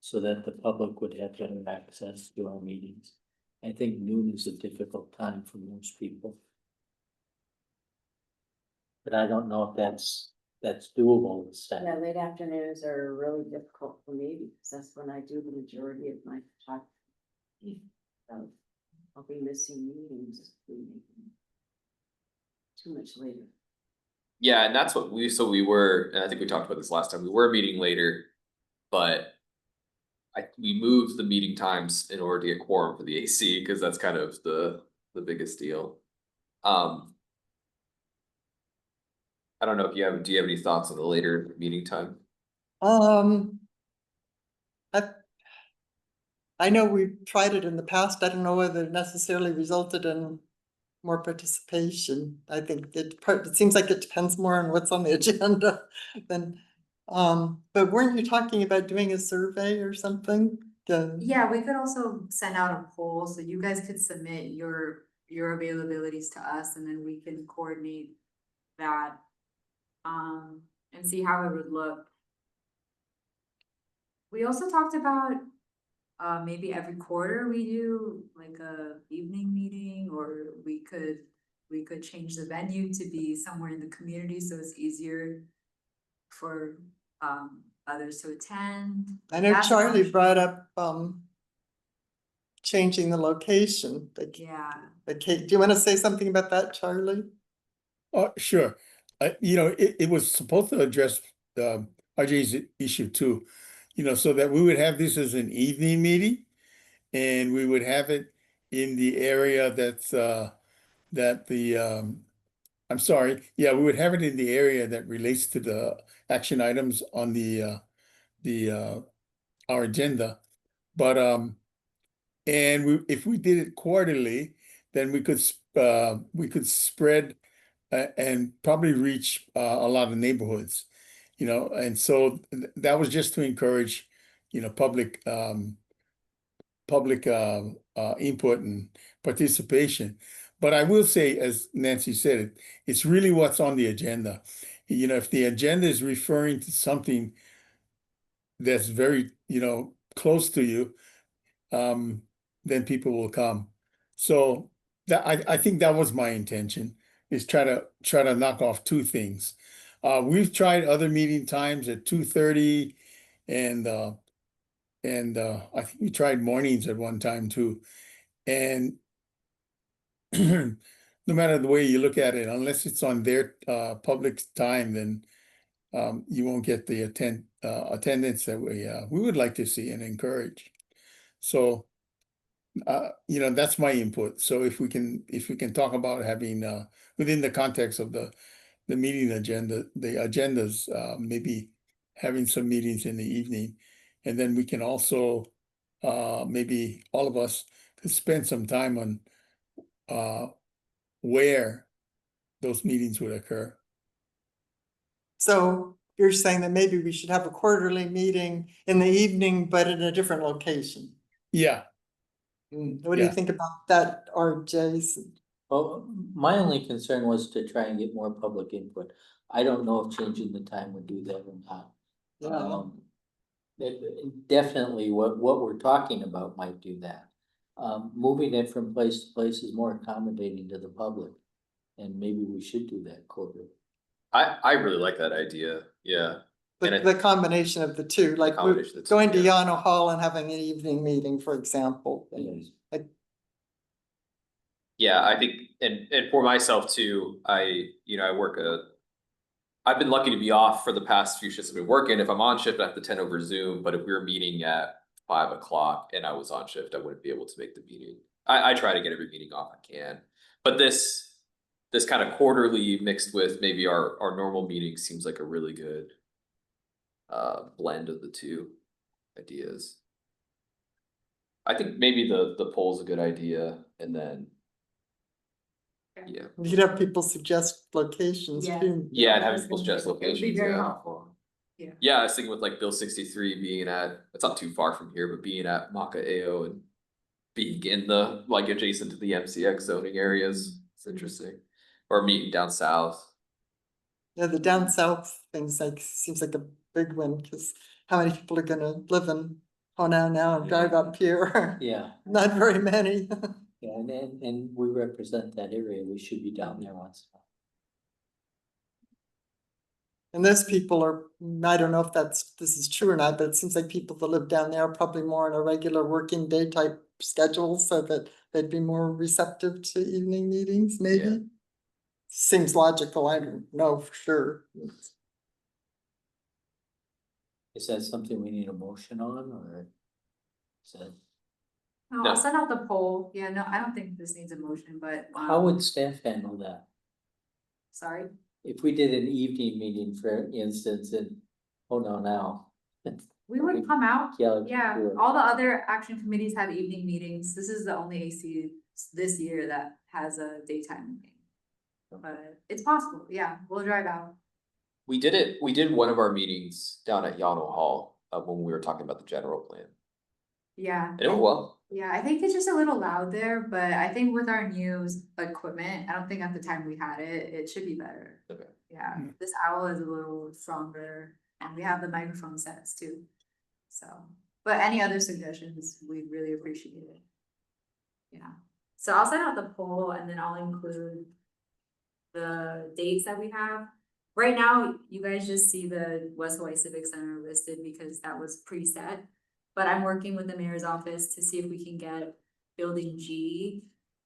so that the public would have better access to our meetings? I think noon is a difficult time for most people. But I don't know if that's doable with staff. Yeah, late afternoons are really difficult for me because that's when I do the majority of my talk. So I'll be missing meetings. Too much later. Yeah, and that's what we were, and I think we talked about this last time, we were meeting later, but we moved the meeting times in order to get quorum for the AC, because that's kind of the biggest deal. I don't know if do you have any thoughts on the later meeting time? I know we've tried it in the past. I don't know whether it necessarily resulted in more participation. I think it seems like it depends more on what's on the agenda than, but weren't you talking about doing a survey or something? Yeah, we could also send out a poll so you guys could submit your availabilities to us, and then we can coordinate that. And see how it would look. We also talked about, maybe every quarter we do like a evening meeting, or we could change the venue to be somewhere in the community, so it's easier for, others to attend. I know That's an Charlie option. brought up, changing the location. Yeah, Do you want to say something about that, Charlie? Oh, sure. It was supposed to address RJ's issue too, so that we would have this as an evening meeting, and we would have it in the area I'm sorry, yeah, we would have it in the area that relates to the action items on our agenda. But if we did it quarterly, then we could spread and probably reach a lot of neighborhoods, and so that was just to encourage, public input and participation. But I will say, as Nancy said, it's really what's on the agenda. If the agenda is referring to something that's very, close to you, then people will come. So I think that was my intention, is try to knock off two things. We've tried other meeting times at 2:30, and I think we tried mornings at one time too. And no matter the way you look at it, unless it's on their public time, then you won't get the attendance that we would like to see and encourage. So that's my input. So if we can talk about having within the context of the meeting agenda, the agendas, maybe having some meetings in the evening, and then we can also maybe all of us could spend some time on where those meetings would occur. So you're saying that maybe we should have a quarterly meeting in the evening, but in a different location. Yeah. What do you Yeah. think about that, Jason? Well, my only concern was to try and get more public input. I don't know if changing the time would do that or not. Yeah. Definitely what we're talking about might do that. Moving it from place to place is more accommodating to the public. And maybe we should do that quarterly. I really like that idea, yeah. And The combination of the two, like combination of the two, going to yeah. Yano Hall and having an evening meeting, for example. Yes. Yeah, I think, and for myself too, I work I've been lucky to be off for the past few shifts I've been working. If I'm on shift, I have to attend over Zoom, but if we were meeting at 5 o'clock and I was on shift, I wouldn't be able to make the meeting. I try to get every meeting off I can, but this kind of quarterly mixed with maybe our normal meetings seems like a really good blend of the two ideas. I think maybe the poll's a good idea, and then yeah. You could have people suggest locations Yeah. too. Yeah, and having people suggest it'd be locations, very yeah. helpful. Yeah. Yeah, I was thinking with like Bill 63 being it's not too far from here, but being at Maka'eo and being in the like adjacent to the MCX zoning areas, it's interesting. Or meeting down south. Yeah, the down south things seems like a big one, because how many people are gonna live in Kona now and drive up here? Yeah, Not very many. yeah, and we represent that area. We should be down there once. And those people are, I don't know if this is true or not, but it seems like people that live down there are probably more on a regular working day type schedule, so that they'd be more receptive to evening meetings, maybe. Yeah. Seems logical, I don't know for sure. Is that something we need a motion on, or is that, No, No. I'll send out the poll. Yeah, no, I don't think this needs a motion, but. how would staff handle that? Sorry, If we did an evening meeting, for instance, and, oh no, now. we would come out. Yeah. Yeah, sure. all the other action committees have evening meetings. This is the only AC this year that has a daytime meeting. But it's possible, yeah, we'll drive out. We did one of our meetings down at Yano Hall when we were talking about the general plan. Yeah. And it went well. Yeah, I think it's just a little loud there, but I think with our new equipment, I don't think at the time we had it, it should be better. Okay. Yeah, this owl is a little stronger and we have the microphone sets too. So, but any other suggestions, we'd really appreciate it. Yeah, so I'll send out the poll and then I'll include the dates that we have. Right now, you guys just see the West Hawaii Civic Center listed because that was preset. But I'm working with the mayor's office to see if we can get building G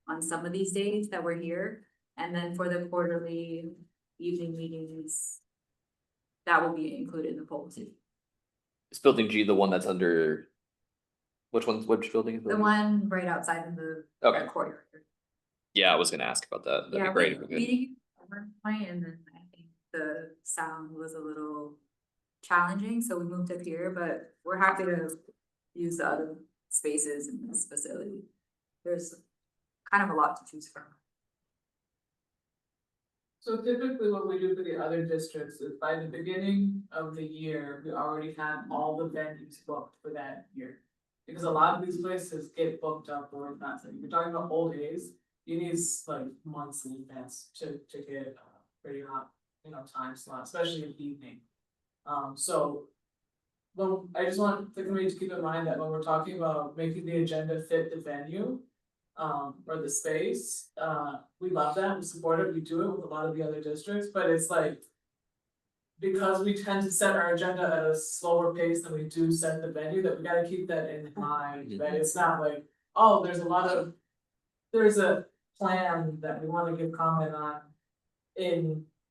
on some of these days that we're here. And then for the quarterly evening meetings, that will be included in the poll too. Is building G the one that's under? Which building is The one right outside in the Okay. courtyard. Yeah, I was gonna ask about that. That'd be great if we could. Meeting at one point, and then I think the sound was a little challenging, so we moved up here, but we're happy to use the other spaces in this facility. There's kind of a lot to choose from. So typically what we do for the other districts is by the beginning of the year, we already have all the venues booked for that year. Because a lot of these places get booked up or not, so you're talking about whole days, you need like months in advance to get pretty hot, time slot, especially in the evening. So. Well, I just want the committee to keep in mind that when we're talking about making the agenda fit the venue. Or the space, we love that, we support it, we do it with a lot of the other districts, but it's like. Because we tend to set our agenda at a slower pace than we do set the venue, that we gotta keep that in mind, that it's not like, oh, there's a plan that we wanna give comment on.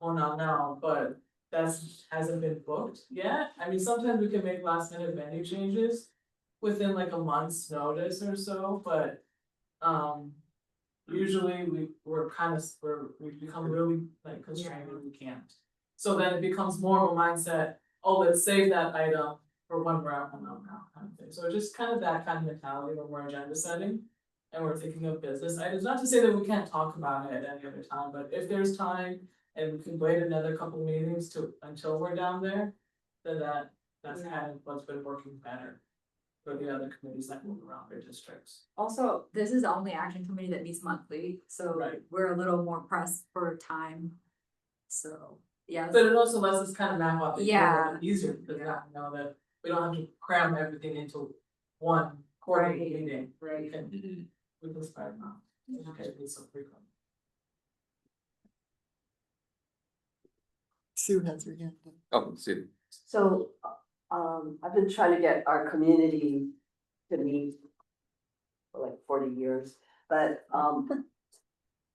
Now, but hasn't been booked yet. I mean, sometimes we can make last minute venue changes within like a month's notice or so, but. Usually we've become really like constrained and we can't. So then it becomes more of a mindset, oh, let's save that item for when we're out now kind of thing. So just kind of that kind of mentality when we're agenda setting. And we're thinking of business items, not to say that we can't talk about it at any other time, but if there's time. And we can wait another couple meetings until we're down there, then that's kind of what's been working better. For the other committees that move around their districts. Also, this is the only action committee that meets monthly, so Right. we're a little more pressed for time. So, yeah. But it also lets us kind of map out the year a Yeah. little easier, because now we know that we don't have to cram everything into one quarterly Right. meeting. Right. We can spread them out. Okay, it's so frequent. Sue has her hand up. Oh, see. So, I've been trying to get our community to meet for like 40 years, but,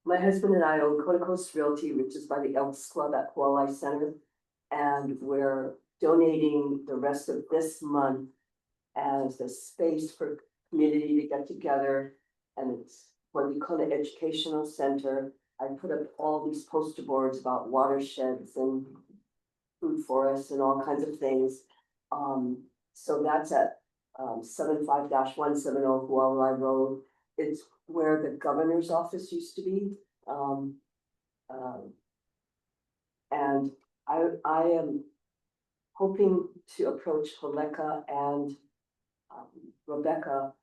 my husband and I own Kona Coast Realty, which is by the Elks Club at Kualai Center. And we're donating the rest of this month as a space for community to get together. And it's for the Kona Educational Center. I put up all these poster boards about watersheds and food forests and all kinds of things. So that's at 75-170 Hualai Road. It's where the governor's office used to be. And I am hoping to approach Holeka and Rebecca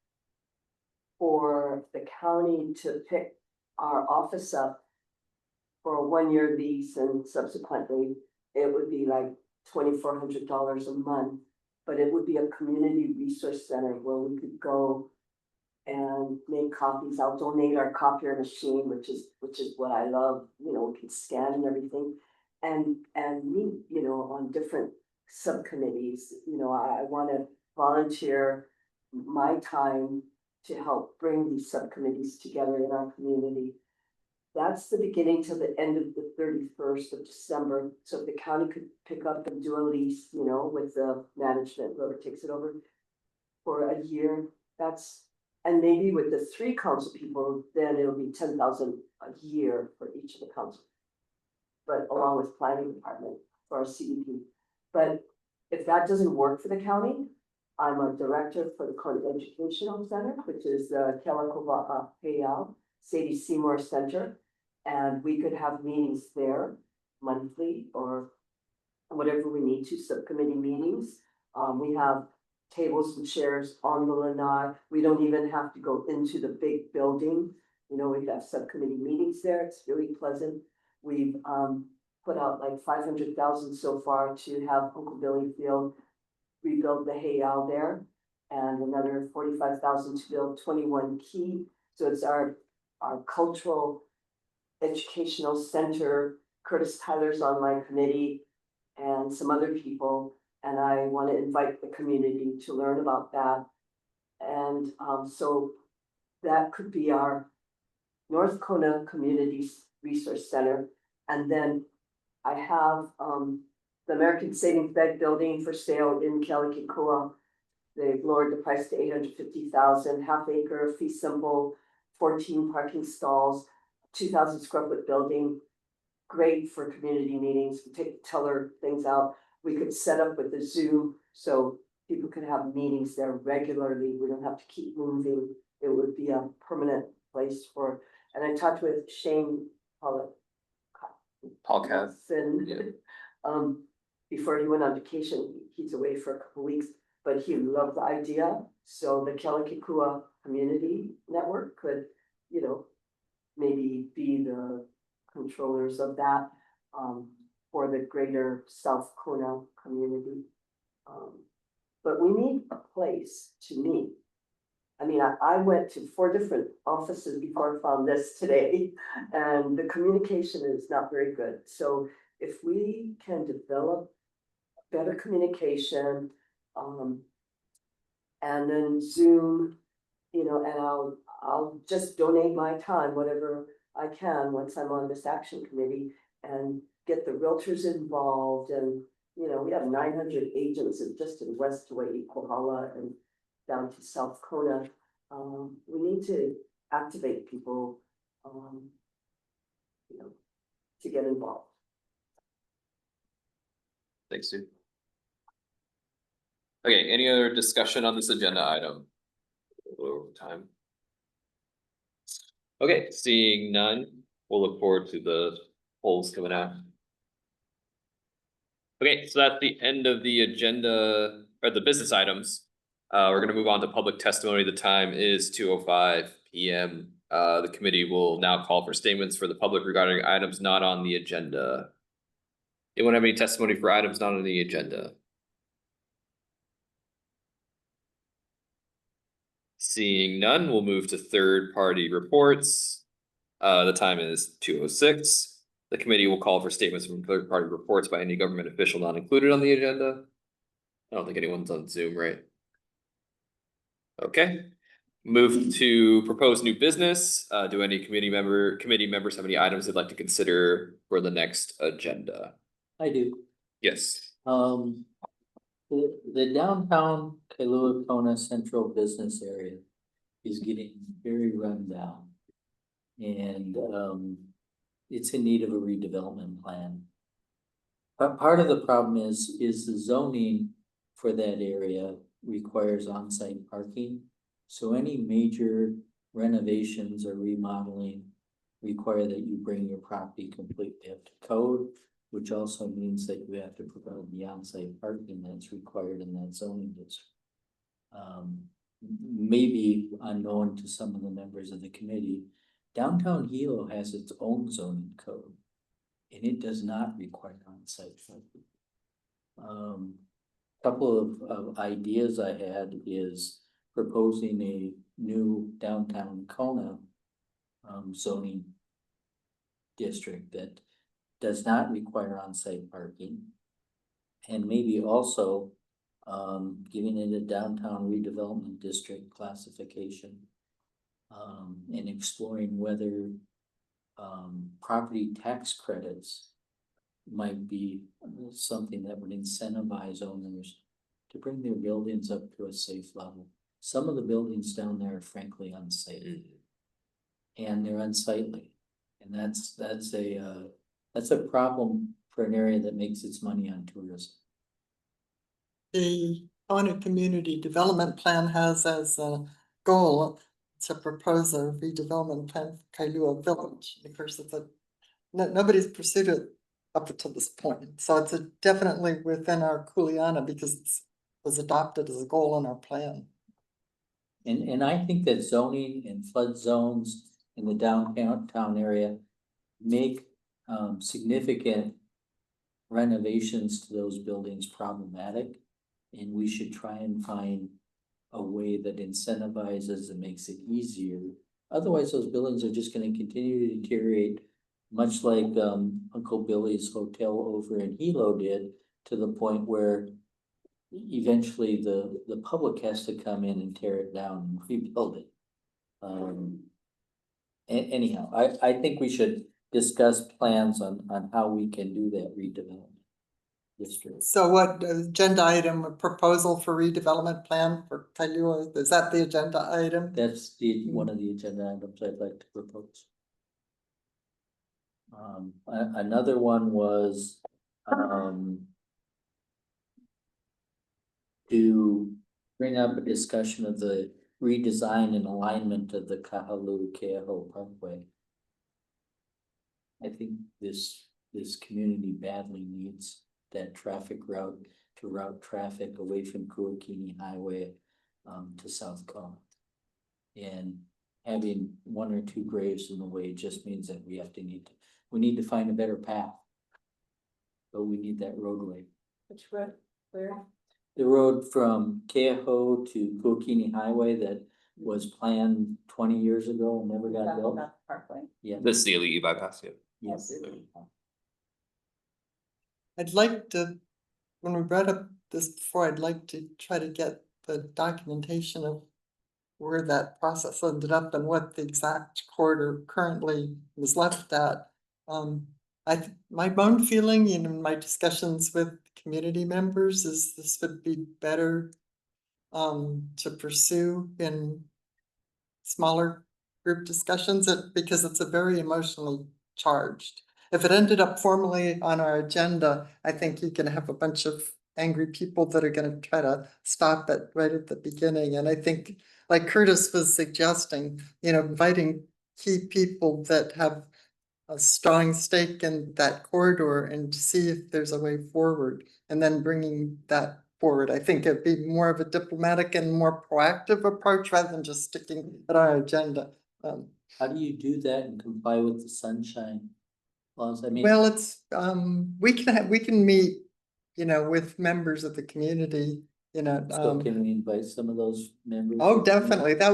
for the county to pick our office up for a 1-year lease, and subsequently it would be like $2,400 a month. But it would be a community resource center where we could go and make copies. I'll donate our copier machine, which is what I love. We can scan and everything, and meet, on different subcommittees. I want to volunteer my time to help bring these subcommittees together in our community. That's the beginning to the end of the 31st of December. So if the county could pick up and do a lease, with the management, whoever takes it over for a year, and maybe with the 3 council people, then it'll be 10,000 a year for each of the council. But along with planning department for our CDP. But if that doesn't work for the county, I'm a director for the Kona Educational Center, which is the Kelakova Heiau Sadie Seymour Center. And we could have meetings there monthly or whatever we need to, subcommittee meetings. We have tables and chairs on the lanai. We don't even have to go into the big building. We have subcommittee meetings there. It's really pleasant. We've put out like 500,000 so far to have Uncle Billy Field rebuild the Heiau there. And another 45,000 to build 21 Key. So it's our cultural educational center. Curtis Tyler's on my committee and some other people. And I want to invite the community to learn about that. And so that could be our North Kona Community Resource Center. And then I have the American Savings Bank building for sale in Kealakekua. They've lowered the price to 850,000, half acre, fee simple, 14 parking stalls, 2,000 square foot building. Great for community meetings, we take teller things out. We could set up with the Zoom so people could have meetings there regularly. We don't have to keep moving. It would be a permanent place for, and I talked with Shane Paul Cav. Yeah. Before he went on vacation, he's away for a couple weeks, but he loved the idea. So the Kealakekua Community Network could, you know, maybe be the controllers of that for the greater South Kona community. But we need a place to meet. I mean, I went to 4 different offices before I found this today, and the communication is not very good. So if we can develop better communication, and then Zoom, you know, and I'll just donate my time, whatever I can, once I'm on this action committee, and get the realtors involved. And, you know, we have 900 agents just in West Hawaii, Kohala, and down to South Kona. We need to activate people, you know, to get involved. Thanks, Sue. Okay, any other discussion on this agenda item? Over time. Okay, seeing none, we'll look forward to the polls coming out. Okay, so that's the end of the agenda, or the business items. We're gonna move on to public testimony. The time is 2:05 PM. The committee will now call for statements for the public regarding items not on the agenda. Anyone have any testimony for items not on the agenda? Seeing none, we'll move to third-party reports. The time is 2:06. The committee will call for statements from third-party reports by any government official not included on the agenda. I don't think anyone's on Zoom, right? Okay. Move to propose new business. Do any committee members have any items they'd like to consider for the next agenda? I do. Yes. The downtown Kailua Kona Central Business Area is getting very run down. And it's in need of a redevelopment plan. But part of the problem is the zoning for that area requires on-site parking. So any major renovations or remodeling require that you bring your property completely up to code, which also means that you have to provide the on-site parking that's required in that zoning district. Maybe unknown to some of the members of the committee, downtown Hilo has its own zoning code, and it does not require on-site parking. Couple of ideas I had is proposing a new downtown Kona zoning district that does not require on-site parking. And maybe also giving it a downtown redevelopment district classification. And exploring whether property tax credits might be something that would incentivize owners to bring their buildings up to a safe level. Some of the buildings down there are frankly unsafe. And they're unsightly. And that's a problem for an area that makes its money on tourism. The Kona Community Development Plan has as a goal to propose a redevelopment plan for Kailua Village. Of course, nobody's pursued it up until this point. So it's definitely within our kuleana because it was adopted as a goal in our plan. And I think that zoning and flood zones in the downtown area make significant renovations to those buildings problematic. And we should try and find a way that incentivizes and makes it easier. Otherwise, those buildings are just gonna continue to deteriorate, much like Uncle Billy's Hotel over in Hilo did, to the point where eventually the public has to come in and tear it down and rebuild it. Anyhow, I think we should discuss plans on how we can do that redevelopment district. So what agenda item, a proposal for redevelopment plan for Kailua, is that the agenda item? That's one of the agenda items I'd like to propose. Another one was, to bring up a discussion of the redesign and alignment of the Kahaluu-Keaho Parkway. I think this community badly needs that traffic route to route traffic away from Kuakini Highway to South Kona. And having one or two graves in the way just means that we need to find a better path. But we need that roadway. Which road, where? The road from Keaho to Kuakini Highway that was planned 20 years ago and never got built. Not the Parkway. Yeah. This is the elite bypass, yeah. Yes. I'd like to, when we brought up this before, I'd like to try to get the documentation of where that process ended up and what the exact corridor currently was left at. My own feeling in my discussions with community members is this would be better to pursue in smaller group discussions because it's a very emotionally charged. If it ended up formally on our agenda, I think you can have a bunch of angry people that are going to try to stop it right at the beginning. And I think, like Curtis was suggesting, inviting key people that have a strong stake in that corridor and to see if there's a way forward, and then bringing that forward. I think it'd be more of a diplomatic and more proactive approach rather than just sticking at our agenda. How do you do that and comply with the sunshine laws? I mean, Well, it's, we can meet, with members of the community, so can we invite some of those members? Oh, definitely. That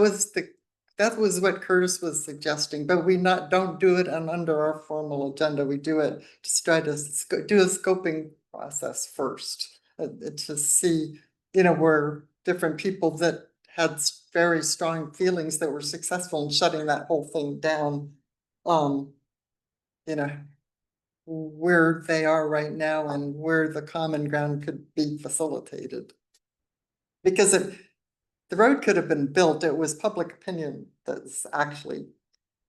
was what Curtis was suggesting, but we don't do it under our formal agenda. We do it to try to do a scoping process first. To see, where different people that had very strong feelings that were successful in shutting that whole thing down. Where they are right now and where the common ground could be facilitated. Because if the road could have been built, it was public opinion that's actually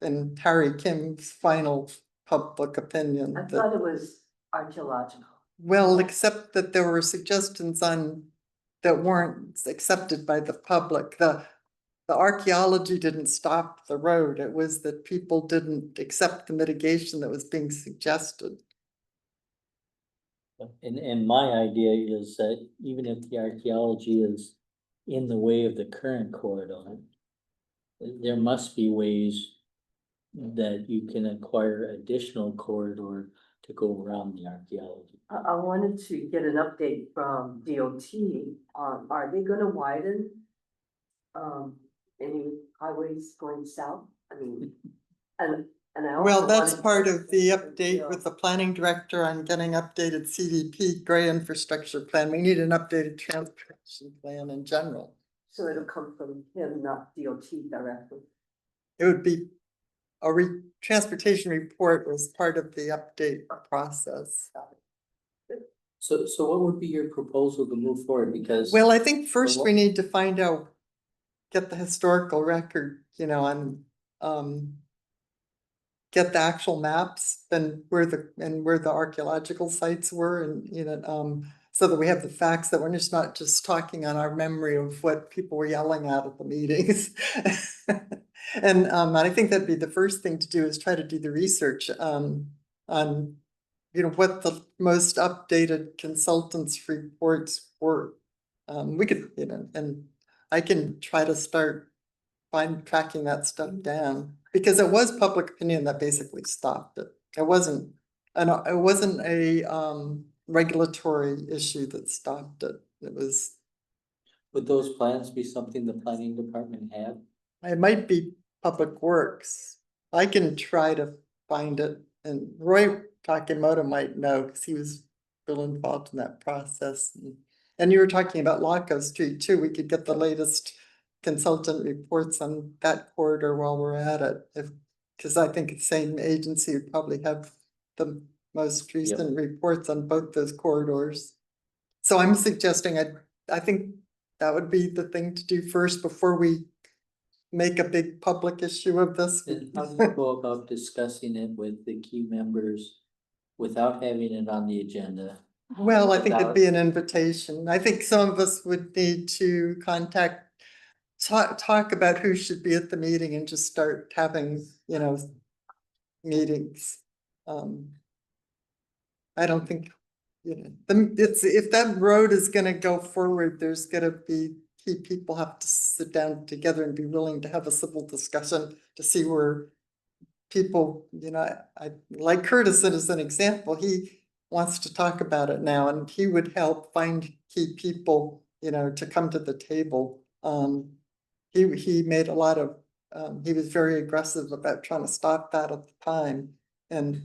in Harry Kim's final public opinion. I thought it was archaeological. Well, except that there were suggestions that weren't accepted by the public. The archaeology didn't stop the road. It was that people didn't accept the mitigation that was being suggested. And my idea is that even if the archaeology is in the way of the current corridor, there must be ways that you can acquire additional corridor to go around the archaeology. I wanted to get an update from DOT on, are they gonna widen any highways going south? I mean, and I also Well, that's wanted part to- of the update with the planning director on getting updated CDP, gray infrastructure plan. We need an updated transportation plan in general. So it'll come from him, not DOT directly. It would be a transportation report was part of the update process. So what would be your proposal to move forward? Because Well, I think first we need to find out, get the historical record, and get the actual maps and where the archaeological sites were and, so that we have the facts, that we're not just talking on our memory of what people were yelling at the meetings. And I think that'd be the first thing to do is try to do the research on, what the most updated consultants' reports were. We could, and I can try to start tracking that stuff down, because it was public opinion that basically stopped it. It wasn't a regulatory issue that stopped it. It was Would those plans be something the planning department have? It might be Public Works. I can try to find it, and Roy Takemoto might know, because he was still involved in that process. And you were talking about Laco Street too, we could get the latest consultant reports on that corridor while we're at it, because I think the same agency would probably have the most recent reports on both those corridors. So I'm suggesting, I think that would be the thing to do first before we make a big public issue of this. Then how do you go about discussing it with the key members without having it on the agenda? Well, I think it'd be an invitation. I think some of us would need to talk about who should be at the meeting and just start having, meetings. I don't think, if that road is gonna go forward, there's gonna be key people have to sit down together and be willing to have a civil discussion to see where people, I like Curtis as an example, he wants to talk about it now, and he would help find key people, to come to the table. He made a lot of, he was very aggressive about trying to stop that at the time, and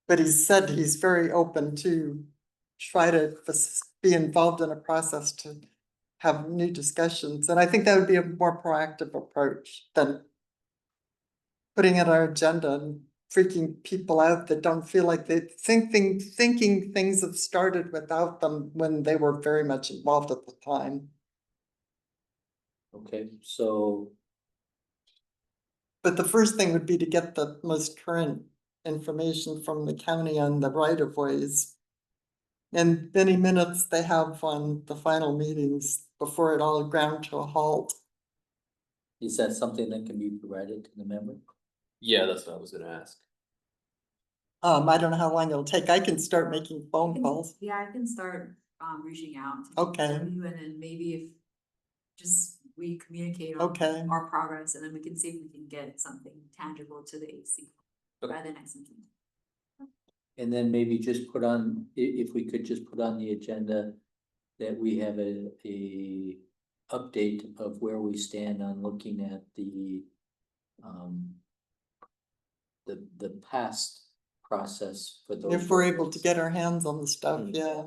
but he said he's very open to try to be involved in a process to have new discussions, and I think that would be a more proactive approach than putting it on our agenda and freaking people out that don't feel like they thinking things have started without them when they were very much involved at the time. Okay, so But the first thing would be to get the most current information from the county on the right of ways. And many minutes they have on the final meetings before it all ground to a halt. is that something that can be provided to the member? Yeah, that's what I was gonna ask. I don't know how long it'll take. I can start making phone calls. Yeah, I can start reaching out. to Okay. you, and then maybe if just we communicate on Okay. our progress, and then we can see if we can get something tangible to the AC by the next meeting. And then maybe just put on, if we could just put on the agenda that we have a update of where we stand on looking at the past process for those. If we're able to get our hands on the stuff, Mm. yeah,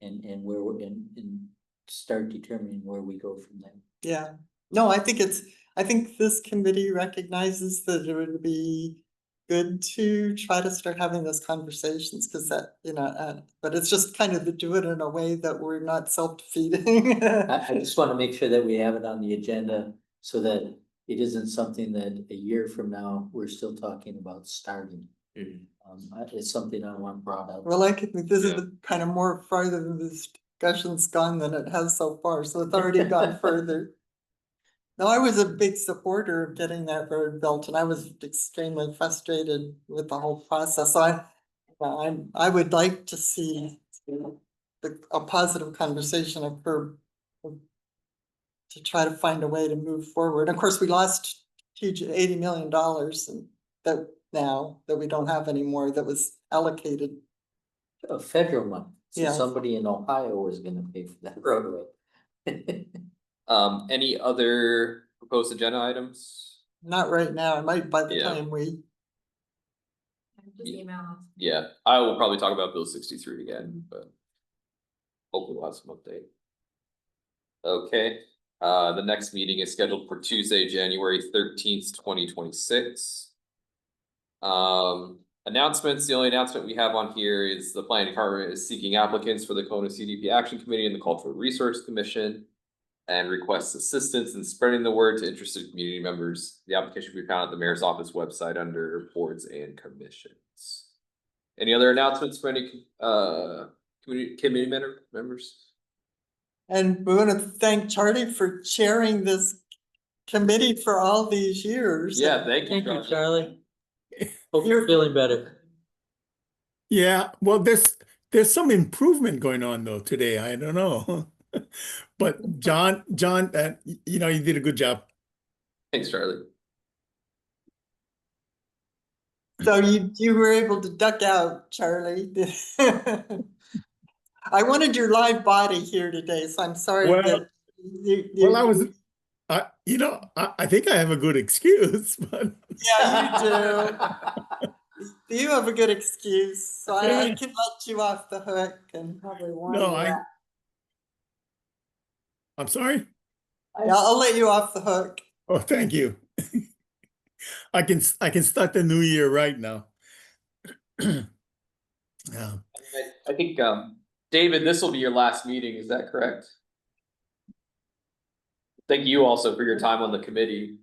And where we're and start determining where we go from there. yeah. No, I think this committee recognizes that it would be good to try to start having those conversations, because that, but it's just kind of to do it in a way that we're not self-defeating. I just want to make sure that we have it on the agenda so that it isn't something that a year from now, we're still talking about starting. It's something I want brought up. Well, I think this is Yeah. kind of more farther than this discussion's gone than it has so far, so it's already gone further. No, I was a big supporter of getting that road built, and I was extremely frustrated with the whole process. So I would like to see a positive conversation occur to try to find a way to move forward. Of course, we lost huge $80 million, and that now that we don't have anymore, that was allocated. A federal money, so Yeah. somebody in Ohio is gonna pay for that roadway. Any other proposed agenda items? Not right now, I might by the Yeah. time we, Just email us. Yeah, I will probably talk about Bill 63 again, but hopefully we'll have some update. Okay, the next meeting is scheduled for Tuesday, January 13th, 2026. Announcements, the only announcement we have on here is the planning department is seeking applicants for the Kona CDP Action Committee and the Cultural Resource Commission, and requests assistance in spreading the word to interested community members. The application can be found at the mayor's office website under boards and commissions. Any other announcements for any committee members? and we want to thank Charlie for chairing this committee for all these years. Yeah, thank you. Thank you, Charlie. Charlie. Hope you're feeling better. Yeah, well, there's some improvement going on though today. I don't know. But John, you did a good job. Thanks, Charlie. So you were able to duck out, Charlie. I wanted your live body here today, so I'm sorry Well- that Well, I think I have a good excuse, but Yeah, you have a good excuse, so I can let you off the hook and Probably one. no, I'm sorry. yeah, I'll let you off the hook. Oh, thank you. I can start the new year right now. Yeah. I think, David, this will be your last meeting, is that correct? Thank you also for your time on the committee.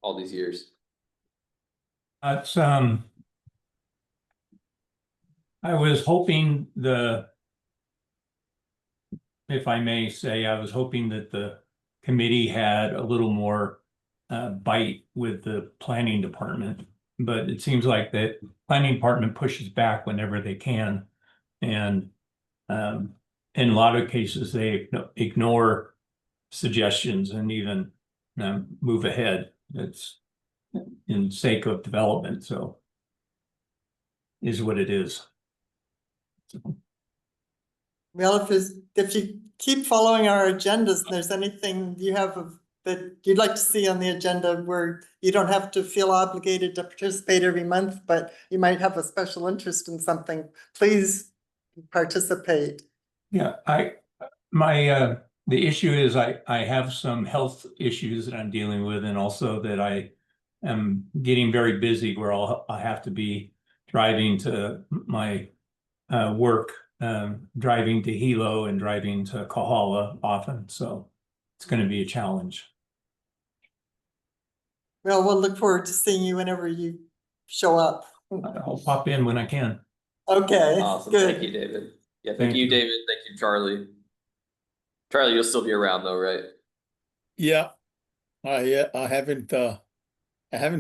All these years. It's, I was hoping if I may say, I was hoping that the committee had a little more bite with the planning department. But it seems like the planning department pushes back whenever they can. And in a lot of cases, they ignore suggestions and even move ahead. It's in sake of development, so is what it is. Well, if you keep following our agendas, and there's anything you have that you'd like to see on the agenda where you don't have to feel obligated to participate every month, but you might have a special interest in something, please participate. Yeah, the issue is I have some health issues that I'm dealing with, and also that I am getting very busy where I have to be driving to my work, driving to Hilo and driving to Kohala often, so it's going to be a challenge. Well, we'll look forward to seeing you whenever you show up. I'll pop in when I can. Okay, Awesome, good. thank you, David. Yeah, thank Thank you, you. David, thank you, Charlie. Charlie, you'll still be around though, right? Yeah. I haven't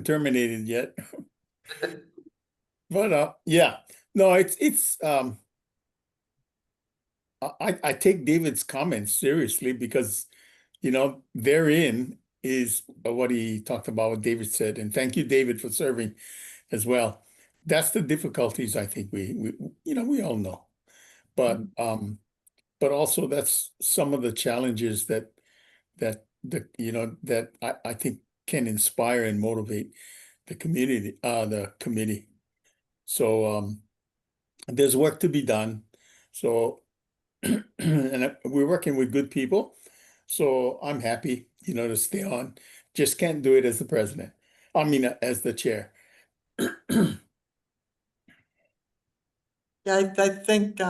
terminated yet. But yeah. No, it's I take David's comments seriously because therein is what he talked about, what David said. And thank you, David, for serving as well. That's the difficulties I think we all know. But also that's some of the challenges that I think can inspire and motivate the committee. So there's work to be done. So and we're working with good people. So I'm happy, to stay on. Just can't do it as the president. I mean, as the chair. Yeah, I think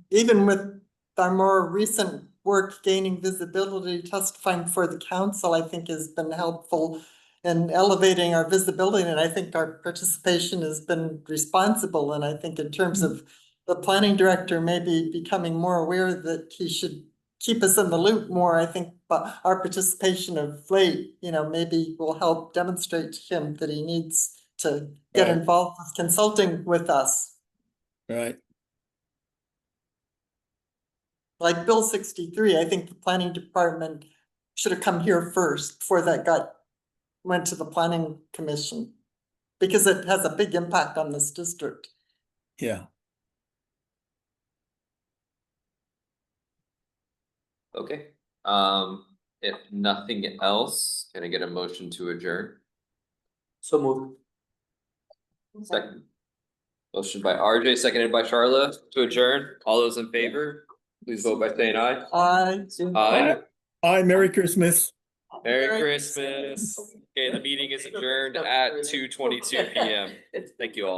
even with our more recent work gaining visibility, testifying for the council, I think has been helpful in elevating our visibility. And I think our participation has been responsible. And I think in terms of the planning director maybe becoming more aware that he should keep us in the loop more, I think our participation of late, maybe will help demonstrate to him that he needs to get Right. involved with consulting with us. Right. Like Bill 63, I think the planning department should have come here first before that went to the planning commission. Because it has a big impact on this district. Yeah. Okay, if nothing else, can I get a motion to adjourn? So moved. Second. Motion by RJ, seconded by Charlotte to adjourn. All those in favor, please vote by saying aye. Aye. Hi, Merry Christmas. Merry Christmas. Okay, the meeting is adjourned at 2:22 PM. Thank you all.